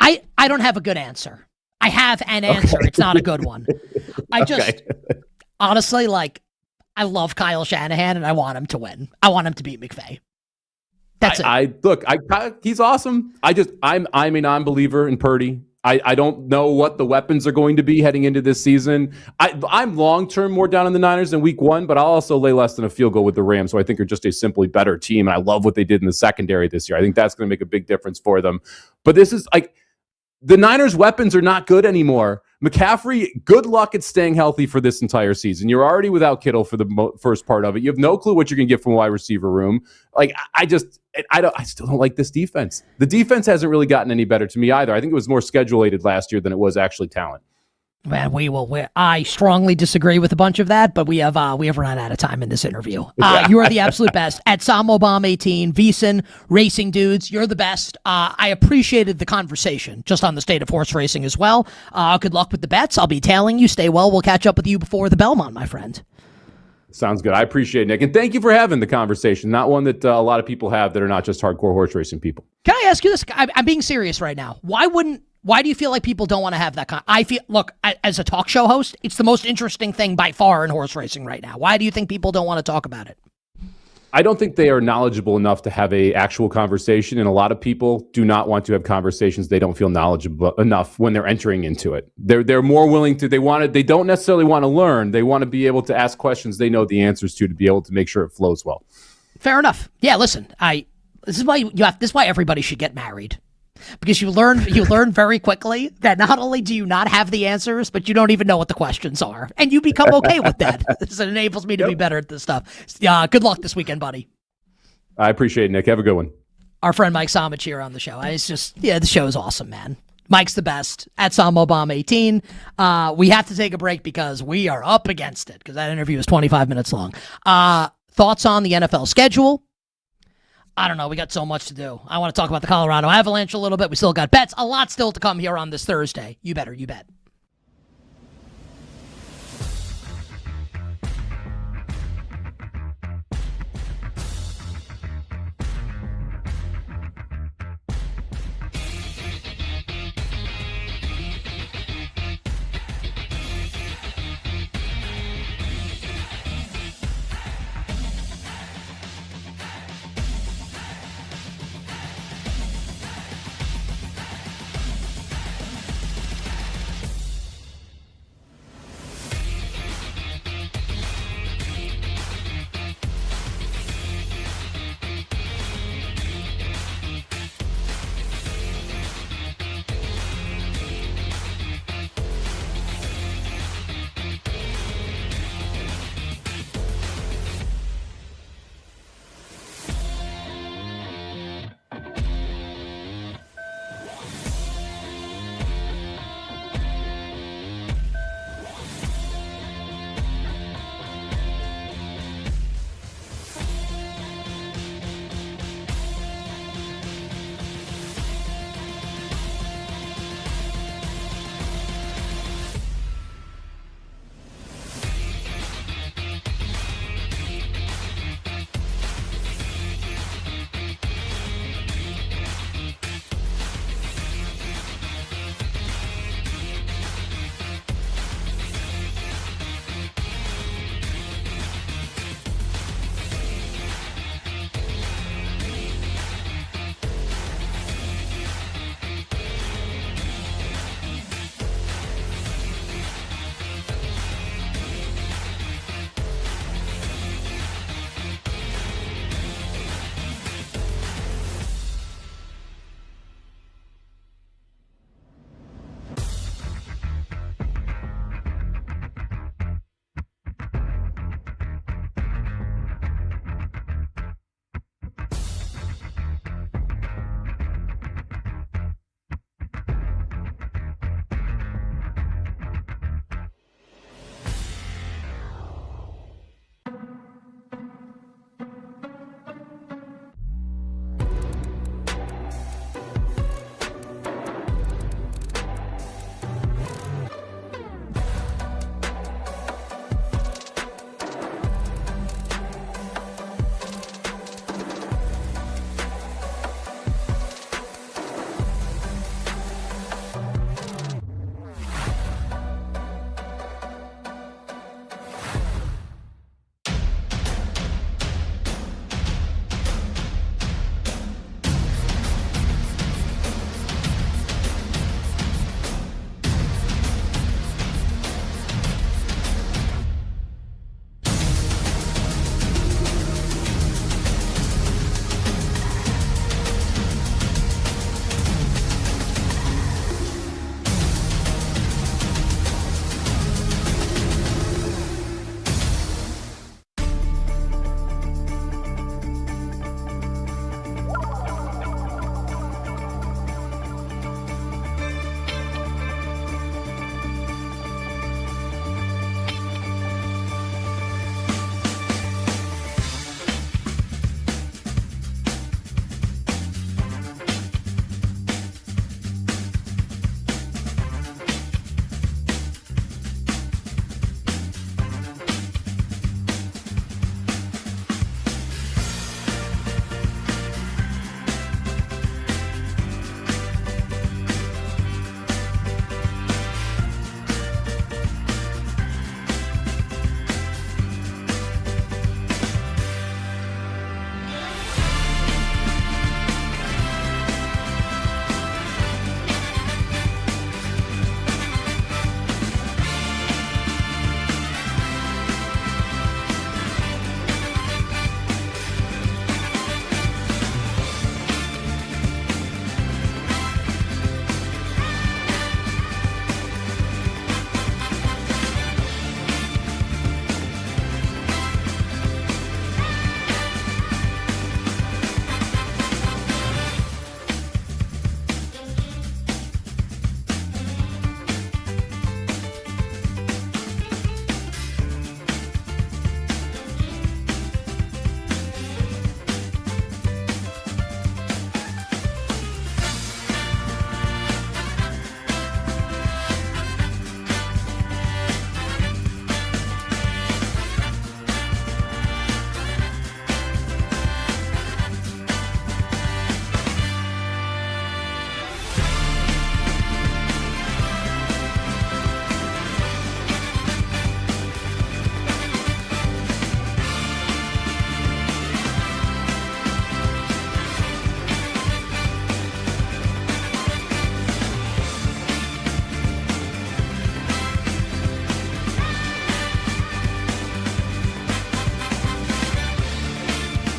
I don't have a good answer. I have an answer. It's not a good one. I just, honestly, I love Kyle Shanahan, and I want him to win. I want him to beat McVay. That's it. He's awesome. I'm a non-believer in Purdy. I don't know what the weapons are going to be heading into this season. I'm long-term more down on the Niners than week 1, but I'll also lay less than a field goal with the Rams, who I think are just a simply better team, and I love what they did in the secondary this year. I think that's going to make a big difference for them. But this is the Niners' weapons are not good anymore. McCaffrey, good luck at staying healthy for this entire season. You're already without Kittle for the first part of it. You have no clue what you're going to get from a wide receiver room. I still don't like this defense. The defense hasn't really gotten any better to me either. I think it was more schedule-aided last year than it was actually talent. Man, I strongly disagree with a bunch of that, but we have run out of time in this interview. You are the absolute best. At SomObama18, VSiN, Racing Dudes, you're the best. I appreciated the conversation just on the state of horse racing as well. Good luck with the bets. I'll be tailing you. Stay well. We'll catch up with you before the Belmont, my friend. Sounds good. I appreciate it, Nick. And thank you for having the conversation. Not one that a lot of people have that are not just hardcore horse racing people. Can I ask you this? I'm being serious right now. Why do you feel like people don't want to have that look, as a talk show host, it's the most interesting thing by far in horse racing right now. Why do you think people don't want to talk about it? I don't think they are knowledgeable enough to have a actual conversation, and a lot of people do not want to have conversations they don't feel knowledgeable enough when they're entering into it. They're more willing to. They don't necessarily want to learn. They want to be able to ask questions they know the answers to be able to make sure it flows well. Fair enough. Yeah, listen, this is why everybody should get married. Because you learn very quickly that not only do you not have the answers, but you don't even know what the questions are. And you become okay with that. This enables me to be better at this stuff. Good luck this weekend, buddy. I appreciate it, Nick. Have a good one. Our friend Mike SOmich here on the show. The show is awesome, man. Mike's the best. At SomObama18. We have to take a break because we are up against it, because that interview is 25 minutes long. Thoughts on the NFL schedule? I don't know. We got so much to do. I want to talk about the Colorado Avalanche a little bit. We still got bets. A lot still to come here on this Thursday. You better, you bet.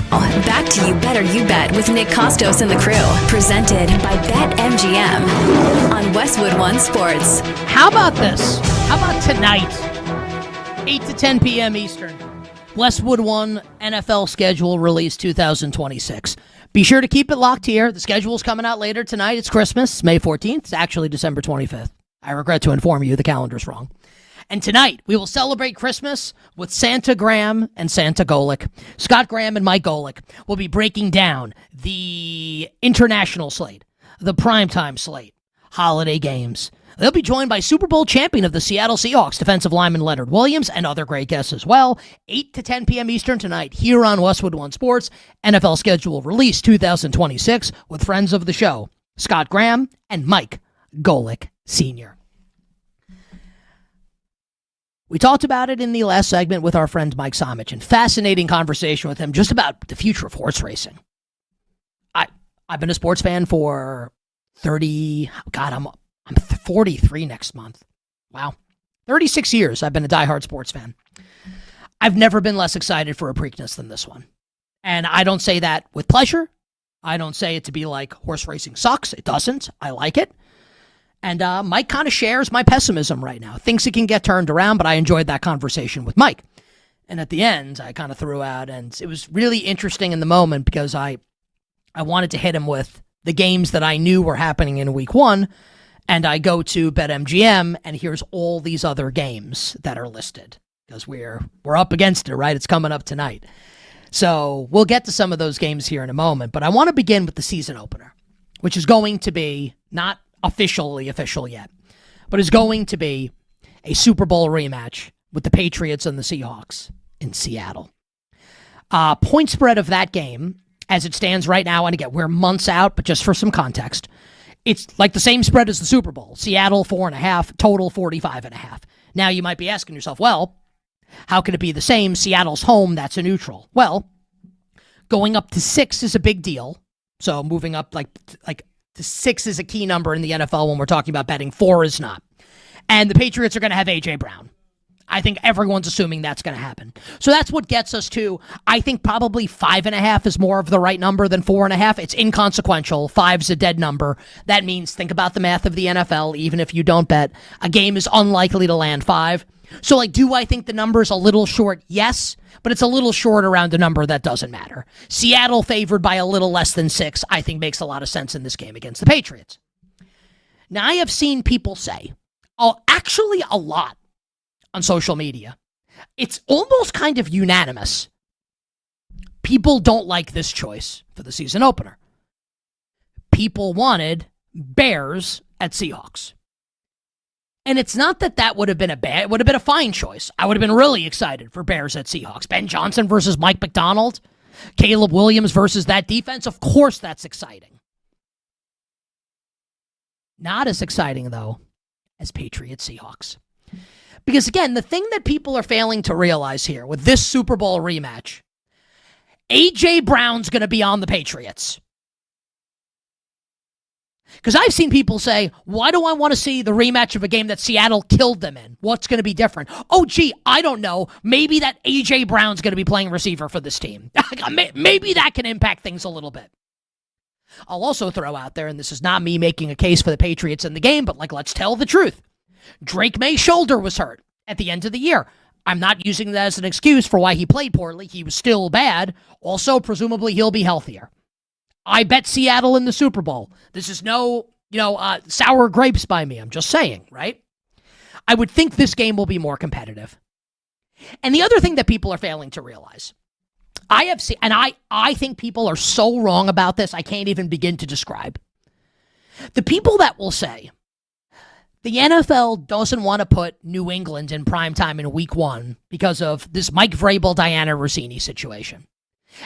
Back to You Better You Bet with Nick Kostos and the crew. Presented by BetMGM on Westwood One Sports. How about this? How about tonight? 8 to 10 p.m. Eastern. Westwood One NFL schedule release 2026. Be sure to keep it locked here. The schedule's coming out later tonight. It's Christmas, May 14th. It's actually December 25th. I regret to inform you the calendar's wrong. And tonight, we will celebrate Christmas with Santa Graham and Santa Golick. Scott Graham and Mike Golick will be breaking down the international slate, the primetime slate, holiday games. They'll be joined by Super Bowl champion of the Seattle Seahawks, defensive lineman Leonard Williams, and other great guests as well. 8 to 10 p.m. Eastern tonight here on Westwood One Sports. NFL schedule release 2026 with friends of the show, Scott Graham and Mike Golick Sr. We talked about it in the last segment with our friend Mike SOmich, and fascinating conversation with him just about the future of horse racing. I've been a sports fan for 43 next month. Wow. 36 years I've been a diehard sports fan. I've never been less excited for a Preakness than this one. And I don't say that with pleasure. I don't say it to be like horse racing sucks. It doesn't. I like it. And Mike kind of shares my pessimism right now. Thinks it can get turned around, but I enjoyed that conversation with Mike. And at the end, I kind of threw out, and it was really interesting in the moment because I wanted to hit him with the games that I knew were happening in week one, and I go to BetMGM, and here's all these other games that are listed because we're up against it, right? It's coming up tonight. So we'll get to some of those games here in a moment, but I want to begin with the season opener, which is going to be not officially official yet, but is going to be a Super Bowl rematch with the Patriots and the Seahawks in Seattle. Point spread of that game, as it stands right now, and again, we're months out, but just for some context, it's like the same spread as the Super Bowl. Seattle 4.5, total 45.5. Now you might be asking yourself, well, how can it be the same? Seattle's home, that's a neutral. Well, going up to 6 is a big deal. So moving up like 6 is a key number in the NFL when we're talking about betting. 4 is not. And the Patriots are going to have A.J. Brown. I think everyone's assuming that's going to happen. So that's what gets us to, I think probably 5.5 is more of the right number than 4.5. It's inconsequential. 5's a dead number. That means, think about the math of the NFL, even if you don't bet, a game is unlikely to land 5. So, do I think the number's a little short? Yes, but it's a little short around a number that doesn't matter. Seattle favored by a little less than 6, I think makes a lot of sense in this game against the Patriots. Now, I have seen people say, actually a lot on social media, it's almost kind of unanimous. People don't like this choice for the season opener. People wanted Bears at Seahawks. And it's not that would have been it would have been a fine choice. I would have been really excited for Bears at Seahawks. Ben Johnson versus Mike McDonald. Caleb Williams versus that defense. Of course that's exciting. Not as exciting, though, as Patriots Seahawks. Because, again, the thing that people are failing to realize here with this Super Bowl rematch, A.J. Brown's going to be on the Patriots. Because I've seen people say, why do I want to see the rematch of a game that Seattle killed them in? What's going to be different? Oh, gee, I don't know. Maybe that A.J. Brown's going to be playing receiver for this team. Maybe that can impact things a little bit. I'll also throw out there, and this is not me making a case for the Patriots in the game, but let's tell the truth. Drake May's shoulder was hurt at the end of the year. I'm not using that as an excuse for why he played poorly. He was still bad. Also, presumably, he'll be healthier. I bet Seattle in the Super Bowl. This is no, sour grapes by me. I'm just saying, right? I would think this game will be more competitive. And the other thing that people are failing to realize, I have seen, and I think people are so wrong about this, I can't even begin to describe. The people that will say, the NFL doesn't want to put New England in primetime in week 1 because of this Mike Vrabel, Diana Rossini situation.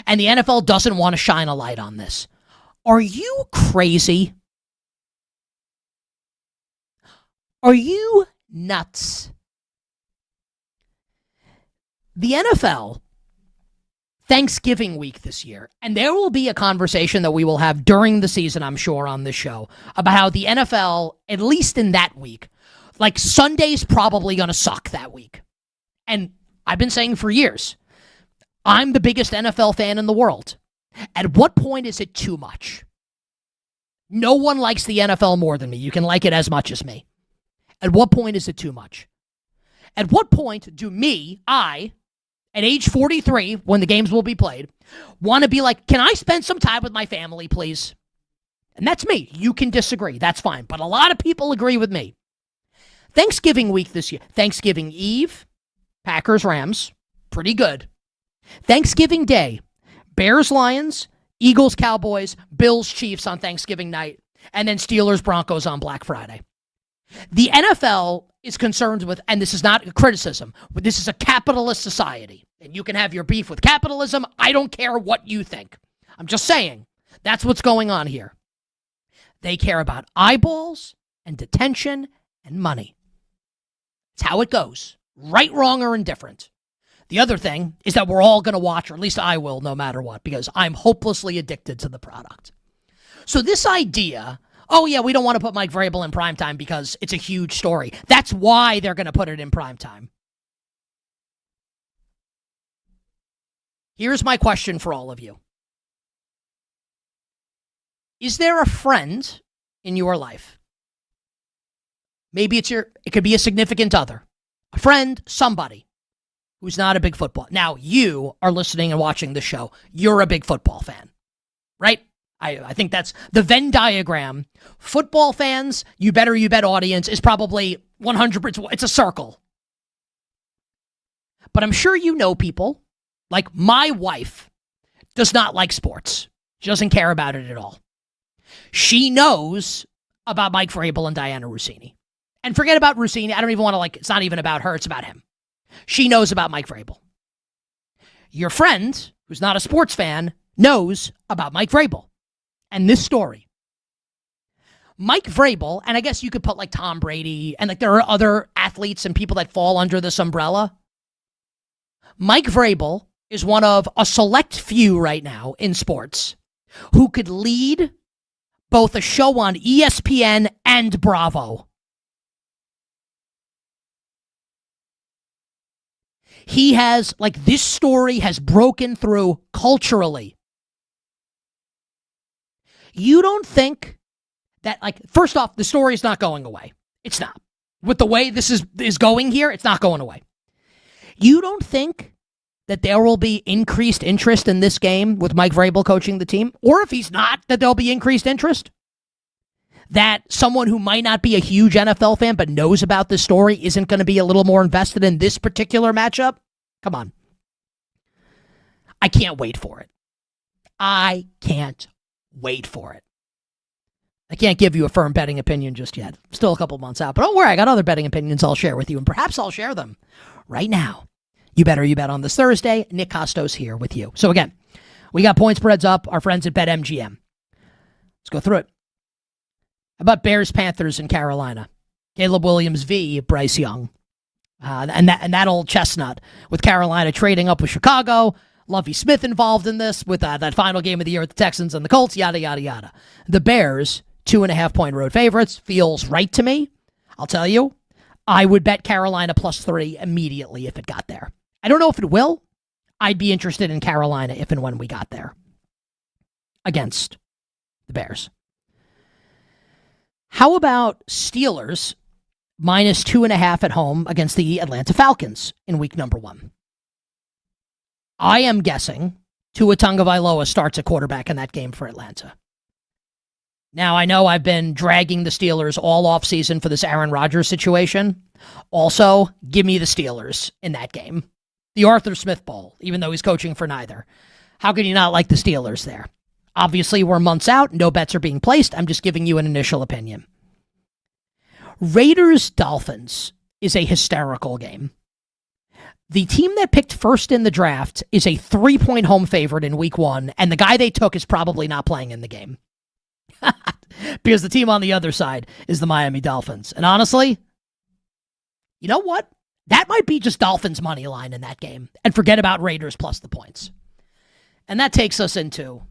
And the NFL doesn't want to shine a light on this. Are you crazy? Are you nuts? The NFL, Thanksgiving week this year, and there will be a conversation that we will have during the season, I'm sure, on this show, about how the NFL, at least in that week, Sunday's probably going to suck that week. And I've been saying for years, I'm the biggest NFL fan in the world. At what point is it too much? No one likes the NFL more than me. You can like it as much as me. At what point is it too much? At what point do I, at age 43, when the games will be played, want to be like, can I spend some time with my family, please? And that's me. You can disagree. That's fine. But a lot of people agree with me. Thanksgiving week this year. Thanksgiving Eve, Packers, Rams. Pretty good. Thanksgiving Day, Bears, Lions, Eagles, Cowboys, Bills, Chiefs on Thanksgiving night, and then Steelers, Broncos on Black Friday. The NFL is concerned with, and this is not a criticism, but this is a capitalist society. And you can have your beef with capitalism. I don't care what you think. I'm just saying, that's what's going on here. They care about eyeballs and detention and money. It's how it goes. Right, wrong, or indifferent. The other thing is that we're all going to watch, or at least I will, no matter what, because I'm hopelessly addicted to the product. So this idea, oh yeah, we don't want to put Mike Vrabel in primetime because it's a huge story. That's why they're going to put it in primetime. Here's my question for all of you. Is there a friend in your life? Maybe it could be a significant other, a friend, somebody who's not a big football. Now, you are listening and watching the show. You're a big football fan, right? I think that's the Venn diagram. Football fans, you bet audience is probably 100%. It's a circle. But I'm sure you know people, like my wife does not like sports. She doesn't care about it at all. She knows about Mike Vrabel and Diana Rossini. And forget about Rossini. I don't even want to it's not even about her. It's about him. She knows about Mike Vrabel. Your friend, who's not a sports fan, knows about Mike Vrabel and this story. Mike Vrabel, and I guess you could put like Tom Brady, and like there are other athletes and people that fall under this umbrella. Mike Vrabel is one of a select few right now in sports who could lead both a show on ESPN and Bravo. He has, this story has broken through culturally. You don't think that, first off, the story is not going away. It's not. With the way this is going here, it's not going away. You don't think that there will be increased interest in this game with Mike Vrabel coaching the team? Or if he's not, that there'll be increased interest? That someone who might not be a huge NFL fan but knows about this story isn't going to be a little more invested in this particular matchup? Come on. I can't wait for it. I can't wait for it. I can't give you a firm betting opinion just yet. Still a couple months out. But don't worry, I got other betting opinions I'll share with you, and perhaps I'll share them right now. You bet on this Thursday. Nick Kostos here with you. So again, we got point spreads up, our friends at BetMGM. Let's go through it. How about Bears, Panthers in Carolina? Caleb Williams v. Bryce Young. And that old chestnut with Carolina trading up with Chicago. Lovie Smith involved in this with that final game of the year with the Texans and the Colts, yada, yada, yada. The Bears, 2.5-point road favorites, feels right to me. I'll tell you, I would bet Carolina +3 immediately if it got there. I don't know if it will. I'd be interested in Carolina if and when we got there against the Bears. How about Steelers -2.5 at home against the Atlanta Falcons in week number 1? I am guessing Tua Tagovailoa starts at quarterback in that game for Atlanta. Now, I know I've been dragging the Steelers all offseason for this Aaron Rodgers situation. Also, give me the Steelers in that game. The Arthur Smith Bowl, even though he's coaching for neither. How can you not like the Steelers there? Obviously, we're months out. No bets are being placed. I'm just giving you an initial opinion. Raiders-Dolphins is a hysterical game. The team that picked first in the draft is a 3-point home favorite in week 1, and the guy they took is probably not playing in the game. Because the team on the other side is the Miami Dolphins. And honestly, you know what? That might be just Dolphins money line in that game. And forget about Raiders plus the points. And that takes us into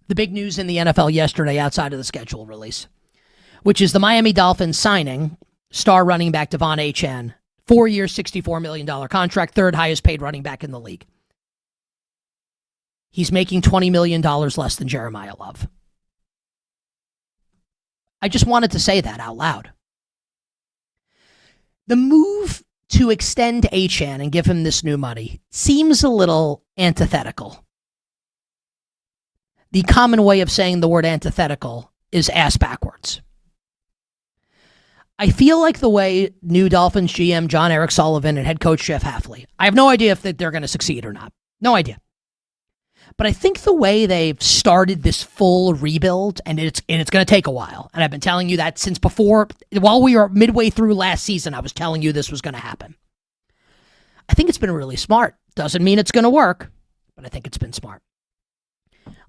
the big news in the NFL yesterday outside of the schedule release, which is the Miami Dolphins signing star running back Devon Achane, 4-year, $64 million contract, third highest paid running back in the league. he's making $20 million less than Jeremiah Love. I just wanted to say that out loud. The move to extend Achane and give him this new money seems a little antithetical. The common way of saying the word antithetical is ass backwards. I feel like the way new Dolphins GM John Eric Sullivan and head coach Jeff Hafley, I have no idea if they're going to succeed or not. No idea. But I think the way they've started this full rebuild, and it's going to take a while, and I've been telling you that since before, while we were midway through last season, I was telling you this was going to happen. I think it's been really smart. Doesn't mean it's going to work, but I think it's been smart.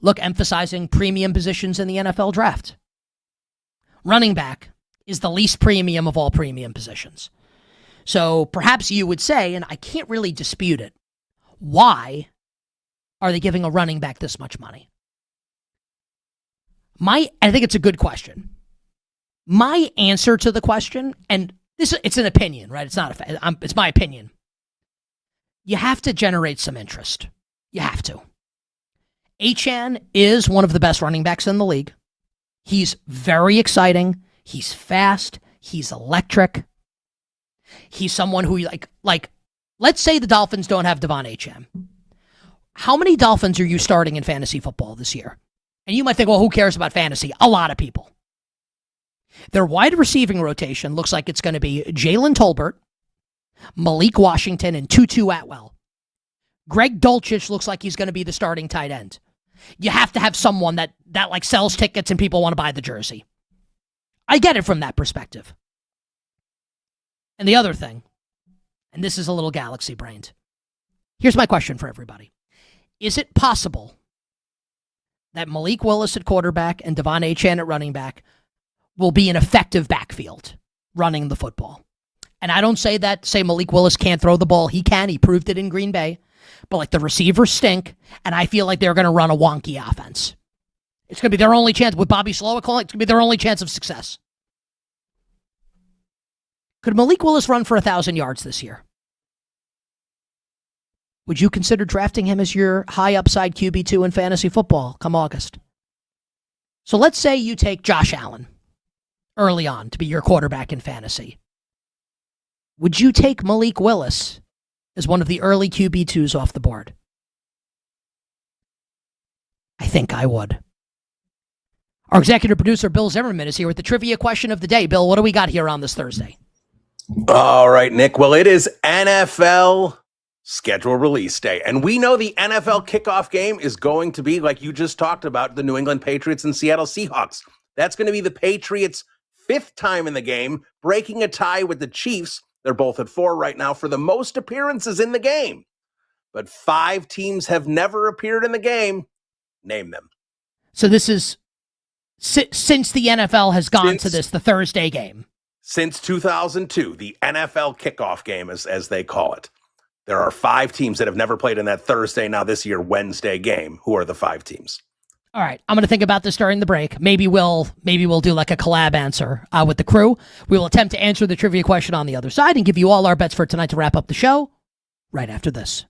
Look, emphasizing premium positions in the NFL draft. Running back is the least premium of all premium positions. So perhaps you would say, and I can't really dispute it, why are they giving a running back this much money? I think it's a good question. My answer to the question, and it's an opinion, right? It's my opinion. You have to generate some interest. You have to. Achane is one of the best running backs in the league. He's very exciting. He's fast. He's electric. He's someone who, like, let's say the Dolphins don't have Devon Achane. How many Dolphins are you starting in fantasy football this year? And you might think, well, who cares about fantasy? A lot of people. Their wide receiving rotation looks like it's going to be Jalen Tolbert, Malik Washington, and Tutu Atwell. Greg Dulcich looks like he's going to be the starting tight end. You have to have someone that like sells tickets and people want to buy the jersey. I get it from that perspective. And the other thing, and this is a little galaxy-brained. Here's my question for everybody. Is it possible that Malik Willis at quarterback and Devon Achane at running back will be an effective backfield running the football? And I don't say Malik Willis can't throw the ball. He can. He proved it in Green Bay. But like the receivers stink, and I feel like they're going to run a wonky offense. It's going to be their only chance. With Bobby Slowick calling, it's going to be their only chance of success. Could Malik Willis run for 1,000 yards this year? Would you consider drafting him as your high upside QB2 in fantasy football come August? So let's say you take Josh Allen early on to be your quarterback in fantasy. Would you take Malik Willis as one of the early QB2s off the board? I think I would. Our executive producer, Bill Zimmerman, is here with the trivia question of the day. Bill, what do we got here on this Thursday? All right, Nick. Well, it is NFL schedule release day. And we know the NFL kickoff game is going to be, like you just talked about, the New England Patriots and Seattle Seahawks. That's going to be the Patriots' 5th time in the game, breaking a tie with the Chiefs. They're both at 4 right now for the most appearances in the game. But 5 teams have never appeared in the game. Name them. So this is since the NFL has gone to this, the Thursday game. Since 2002, the NFL kickoff game, as they call it. There are 5 teams that have never played in that Thursday, now this year, Wednesday game. Who are the 5 teams? All right, I'm going to think about this during the break. Maybe we'll do like a collab answer with the crew. We will attempt to answer the trivia question on the other side and give you all our bets for tonight to wrap up the show right after this.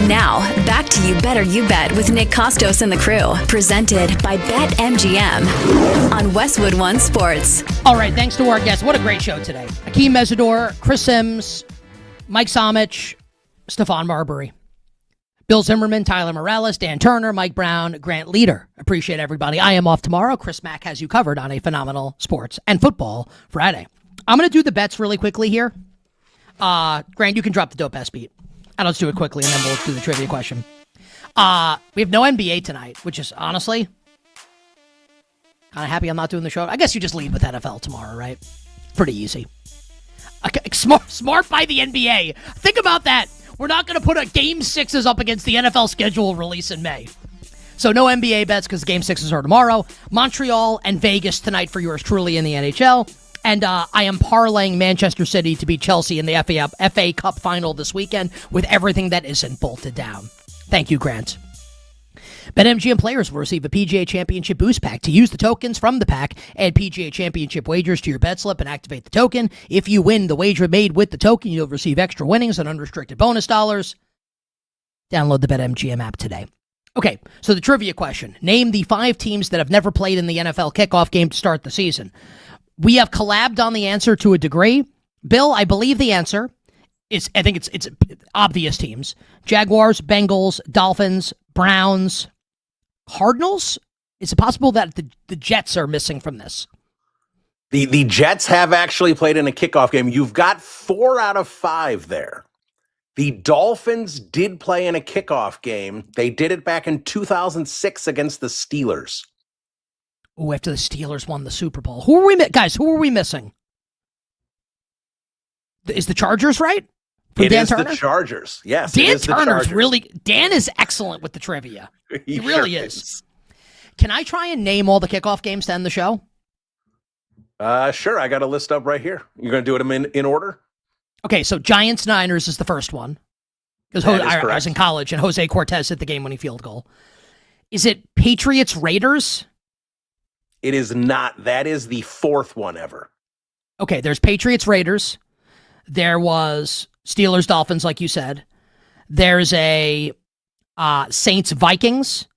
Now, back to You Better You Bet with Nick Kostos and the crew. Presented by BetMGM on Westwood One Sports. All right, thanks to our guests. What a great show today. Akheem Mesidor, Chris Sims, Mike SOmich, Stephon Marbury, Bill Zimmerman, Tyler Morales, Dan Turner, Mike Brown, Grant Leader. Appreciate everybody. I am off tomorrow. Chris Mack has you covered on a phenomenal sports and football Friday. I'm going to do the bets really quickly here. Grant, you can drop the dope ass beat. And let's do it quickly, and then we'll do the trivia question. We have no NBA tonight, which is honestly kind of happy I'm not doing the show. I guess you just lead with NFL tomorrow, right? Pretty easy. Okay, smart by the NBA. Think about that. We're not going to put a Game 6s up against the NFL schedule release in May. So no NBA bets because Game 6s are tomorrow. Montreal and Vegas tonight for yours truly in the NHL. And I am parlaying Manchester City to beat Chelsea in the FA Cup final this weekend with everything that isn't bolted down. Thank you, Grant. BetMGM players will receive a PGA Championship boost pack. To use the tokens from the pack, add PGA Championship wagers to your bet slip and activate the token. If you win the wager made with the token, you'll receive extra winnings and unrestricted bonus dollars. Download the BetMGM app today. Okay, so the trivia question. Name the 5 teams that have never played in the NFL kickoff game to start the season. We have collabed on the answer to a degree. Bill, I believe the answer is, I think it's obvious teams. Jaguars, Bengals, Dolphins, Browns, Cardinals. Is it possible that the Jets are missing from this? The Jets have actually played in a kickoff game. You've got 4 out of 5 there. The Dolphins did play in a kickoff game. They did it back in 2006 against the Steelers. Oh, after the Steelers won the Super Bowl. Who are we missing? Is the Chargers right? From It Dan is Turner? the Chargers. Yes, Dan it is Turner's the really... Dan is excellent with the trivia. He really sure is. Can I try and name all the kickoff games to end the show? Sure, I got a list up right here. You're going to do it in order? Okay, so Giants-Niners is the first one. Because I was in college, and Jose Cortez hit the game-winning field goal. Is it Patriots-Raiders? It is not. That is the 4th one ever. Okay, there's Patriots-Raiders. There was Steelers-Dolphins, like you said. There's a Saints-Vikings.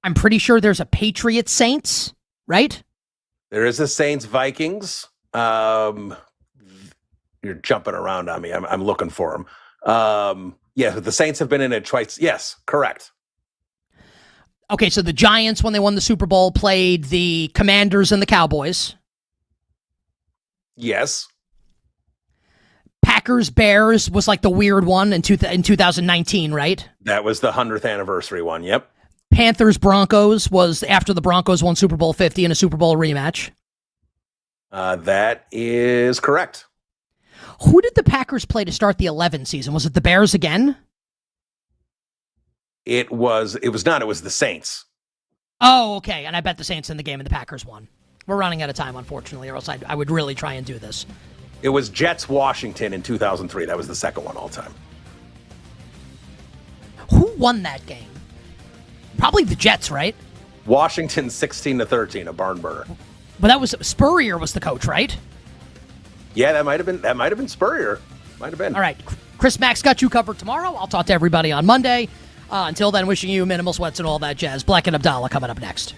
I'm pretty sure there's a Patriots-Saints, right? There is a Saints-Vikings. You're jumping around on me. I'm looking for them. Yeah, the Saints have been in it twice. Yes, correct. Okay, so the Giants, when they won the Super Bowl, played the Commanders and the Cowboys. Yes. Packers-Bears was like the weird one in 2019, right? That was the 100th anniversary one, yep. Panthers-Broncos was after the Broncos won Super Bowl 50 in a Super Bowl rematch. That is correct. Who did the Packers play to start the 11 season? Was it the Bears again? It was not. It was the Saints. Oh, okay. And I bet the Saints in the game and the Packers won. We're running out of time, unfortunately, or else I would really try and do this. It was Jets-Washington in 2003. That was the second one all time. Who won that game? Probably the Jets, right? Washington 16-13, a barn burner. But that was Spurrier was the coach, right? Yeah, that might have been Spurrier. Might have been. All right. Chris Mack's got you covered tomorrow. I'll talk to everybody on Monday. Until then, wishing you minimal sweats and all that jazz. Black and Abdallah coming up next.